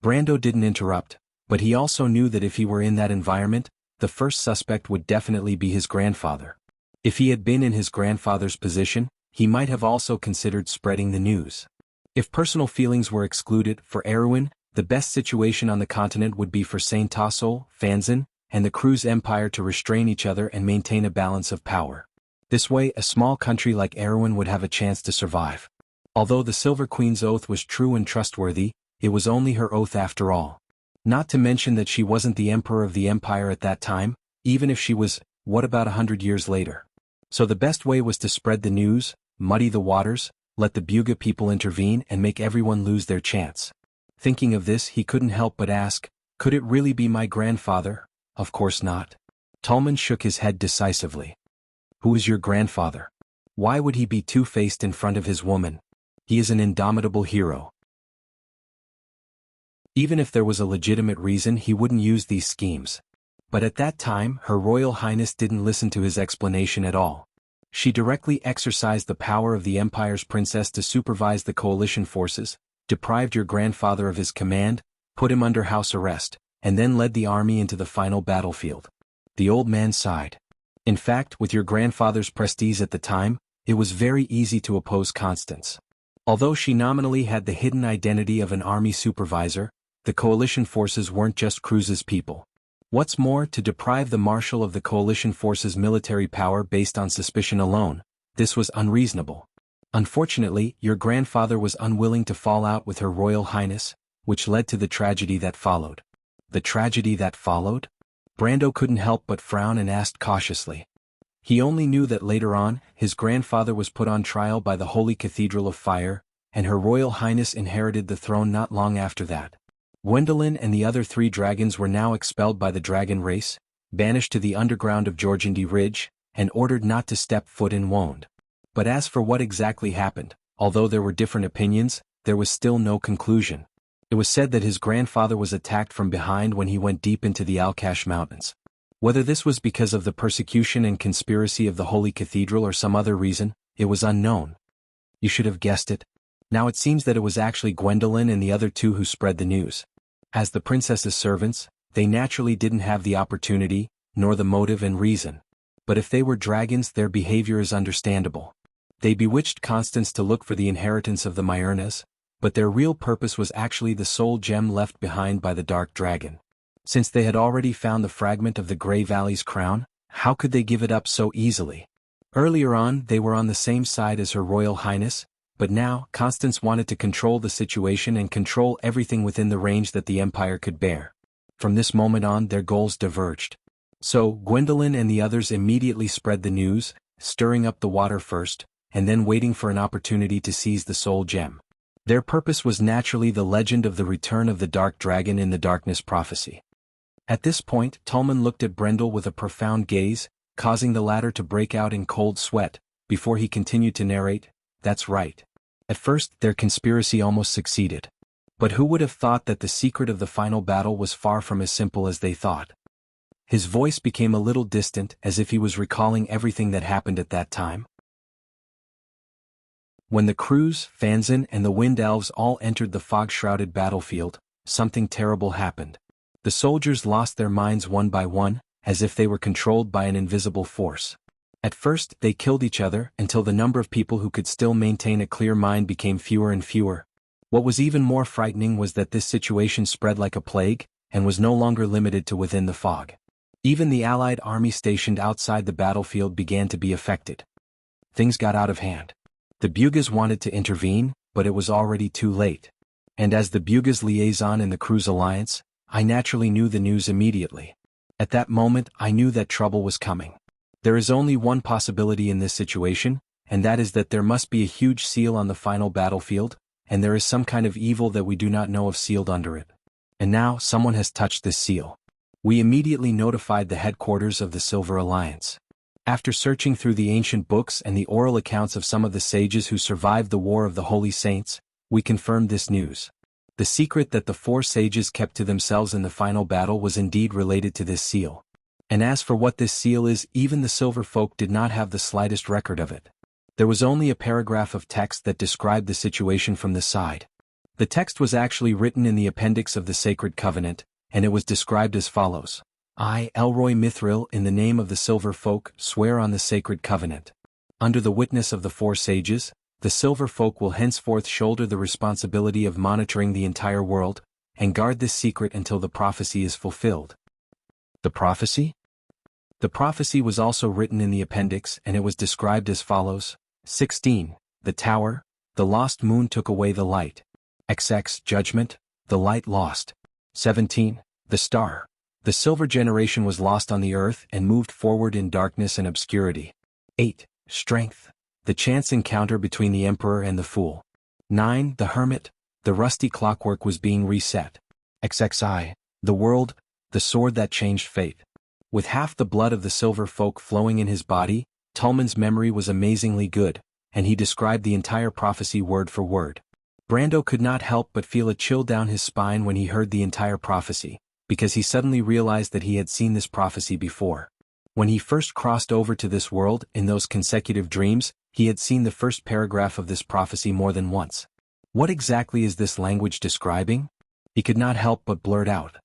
Brando didn't interrupt, but he also knew that if he were in that environment, the first suspect would definitely be his grandfather. If he had been in his grandfather's position, he might have also considered spreading the news. If personal feelings were excluded, for Erwin, the best situation on the continent would be for Saint Tassel, Fanzin, and the Cruise Empire to restrain each other and maintain a balance of power. This way, a small country like Erwin would have a chance to survive. Although the Silver Queen's oath was true and trustworthy, it was only her oath after all. Not to mention that she wasn't the emperor of the empire at that time, even if she was, what about 100 years later? So the best way was to spread the news, muddy the waters, let the Buga people intervene and make everyone lose their chance. Thinking of this, he couldn't help but ask, could it really be my grandfather? Of course not. Tolman shook his head decisively. Who is your grandfather? Why would he be two-faced in front of his woman? He is an indomitable hero. Even if there was a legitimate reason, he wouldn't use these schemes. But at that time, Her Royal Highness didn't listen to his explanation at all. She directly exercised the power of the Empire's princess to supervise the coalition forces, deprived your grandfather of his command, put him under house arrest, and then led the army into the final battlefield. The old man sighed. In fact, with your grandfather's prestige at the time, it was very easy to oppose Constance. Although she nominally had the hidden identity of an army supervisor, the coalition forces weren't just Cruz's people. What's more, to deprive the marshal of the coalition forces' military power based on suspicion alone, this was unreasonable. Unfortunately, your grandfather was unwilling to fall out with Her Royal Highness, which led to the tragedy that followed. The tragedy that followed? Brando couldn't help but frown and asked cautiously. He only knew that later on, his grandfather was put on trial by the Holy Cathedral of Fire, and Her Royal Highness inherited the throne not long after that. Gwendolyn and the other 3 dragons were now expelled by the dragon race, banished to the underground of Georgandy Ridge, and ordered not to step foot in Wonde. But as for what exactly happened, although there were different opinions, there was still no conclusion. It was said that his grandfather was attacked from behind when he went deep into the Alcash Mountains. Whether this was because of the persecution and conspiracy of the Holy Cathedral or some other reason, it was unknown. You should have guessed it. Now it seems that it was actually Gwendolyn and the other 2 who spread the news. As the princess's servants, they naturally didn't have the opportunity, nor the motive and reason. But if they were dragons, their behavior is understandable. They bewitched Constance to look for the inheritance of the Myrnas, but their real purpose was actually the soul gem left behind by the Dark Dragon. Since they had already found the fragment of the Grey Valley's crown, how could they give it up so easily? Earlier on, they were on the same side as Her Royal Highness, but now, Constance wanted to control the situation and control everything within the range that the Empire could bear. From this moment on, their goals diverged. So, Gwendolyn and the others immediately spread the news, stirring up the water first, and then waiting for an opportunity to seize the soul gem. Their purpose was naturally the legend of the return of the Dark Dragon in the Darkness prophecy. At this point, Tolman looked at Brendel with a profound gaze, causing the latter to break out in cold sweat, before he continued to narrate, "That's right. At first, their conspiracy almost succeeded. But who would have thought that the secret of the final battle was far from as simple as they thought?" His voice became a little distant, as if he was recalling everything that happened at that time. When the Cruz, Fanzan, and the Wind Elves all entered the fog-shrouded battlefield, something terrible happened. The soldiers lost their minds one by one, as if they were controlled by an invisible force. At first, they killed each other until the number of people who could still maintain a clear mind became fewer and fewer. What was even more frightening was that this situation spread like a plague, and was no longer limited to within the fog. Even the Allied army stationed outside the battlefield began to be affected. Things got out of hand. The Bugas wanted to intervene, but it was already too late. And as the Bugas liaison in the Cruz Alliance, I naturally knew the news immediately. At that moment, I knew that trouble was coming. There is only one possibility in this situation, and that is that there must be a huge seal on the final battlefield, and there is some kind of evil that we do not know of sealed under it. And now, someone has touched this seal. We immediately notified the headquarters of the Silver Alliance. After searching through the ancient books and the oral accounts of some of the sages who survived the War of the Holy Saints, we confirmed this news. The secret that the 4 sages kept to themselves in the final battle was indeed related to this seal. And as for what this seal is, even the Silver Folk did not have the slightest record of it. There was only a paragraph of text that described the situation from the side. The text was actually written in the appendix of the Sacred Covenant, and it was described as follows. I, Elroy Mithril, in the name of the Silver Folk, swear on the Sacred Covenant. Under the witness of the 4 sages, the Silver Folk will henceforth shoulder the responsibility of monitoring the entire world, and guard this secret until the prophecy is fulfilled. The prophecy? The prophecy was also written in the appendix, and it was described as follows. 16. The tower, the lost moon took away the light. XX. Judgment, the light lost. 17. The star. The silver generation was lost on the earth and moved forward in darkness and obscurity. 8. Strength. The chance encounter between the emperor and the fool. 9. The hermit. The rusty clockwork was being reset. XXI. The world. The sword that changed fate. With half the blood of the Silver Folk flowing in his body, Tolman's memory was amazingly good, and he described the entire prophecy word for word. Brando could not help but feel a chill down his spine when he heard the entire prophecy, because he suddenly realized that he had seen this prophecy before. When he first crossed over to this world in those consecutive dreams, he had seen the first paragraph of this prophecy more than once. What exactly is this language describing? He could not help but blurt out.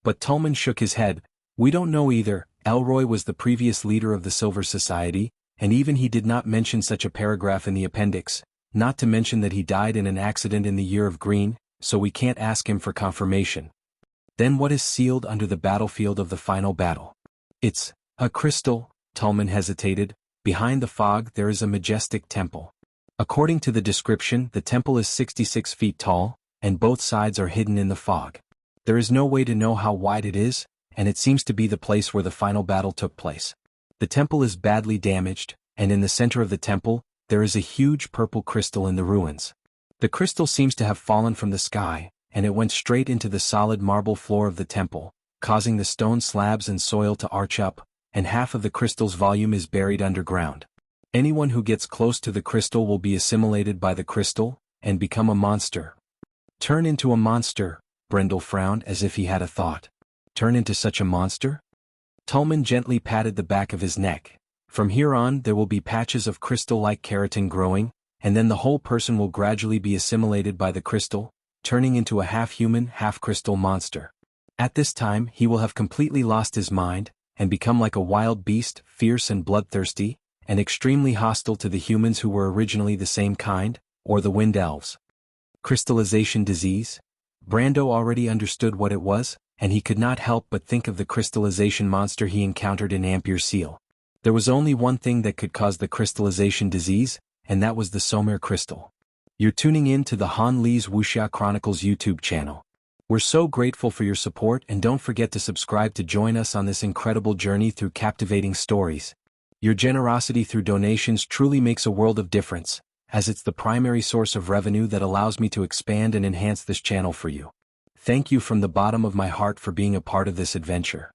But Tolman shook his head. We don't know either. Elroy was the previous leader of the Silver Society, and even he did not mention such a paragraph in the appendix, not to mention that he died in an accident in the year of green, so we can't ask him for confirmation. Then what is sealed under the battlefield of the final battle? It's a crystal. Tolman hesitated. Behind the fog there is a majestic temple. According to the description, the temple is 66 feet tall, and both sides are hidden in the fog. There is no way to know how wide it is, and it seems to be the place where the final battle took place. The temple is badly damaged, and in the center of the temple, there is a huge purple crystal in the ruins. The crystal seems to have fallen from the sky, and it went straight into the solid marble floor of the temple, causing the stone slabs and soil to arch up, and half of the crystal's volume is buried underground. Anyone who gets close to the crystal will be assimilated by the crystal, and become a monster. Turn into a monster, Brendel frowned as if he had a thought. Turn into such a monster? Tolman gently patted the back of his neck. From here on there will be patches of crystal-like keratin growing, and then the whole person will gradually be assimilated by the crystal, turning into a half-human, half-crystal monster. At this time he will have completely lost his mind, and become like a wild beast, fierce and bloodthirsty, and extremely hostile to the humans who were originally the same kind, or the wind elves. Crystallization disease? Brando already understood what it was, and he could not help but think of the crystallization monster he encountered in Ampere Seal. There was only one thing that could cause the crystallization disease, and that was the Somer crystal. You're tuning in to the Han Lee's Wuxia Chronicles YouTube channel. We're so grateful for your support, and don't forget to subscribe to join us on this incredible journey through captivating stories. Your generosity through donations truly makes a world of difference, as it's the primary source of revenue that allows me to expand and enhance this channel for you. Thank you from the bottom of my heart for being a part of this adventure.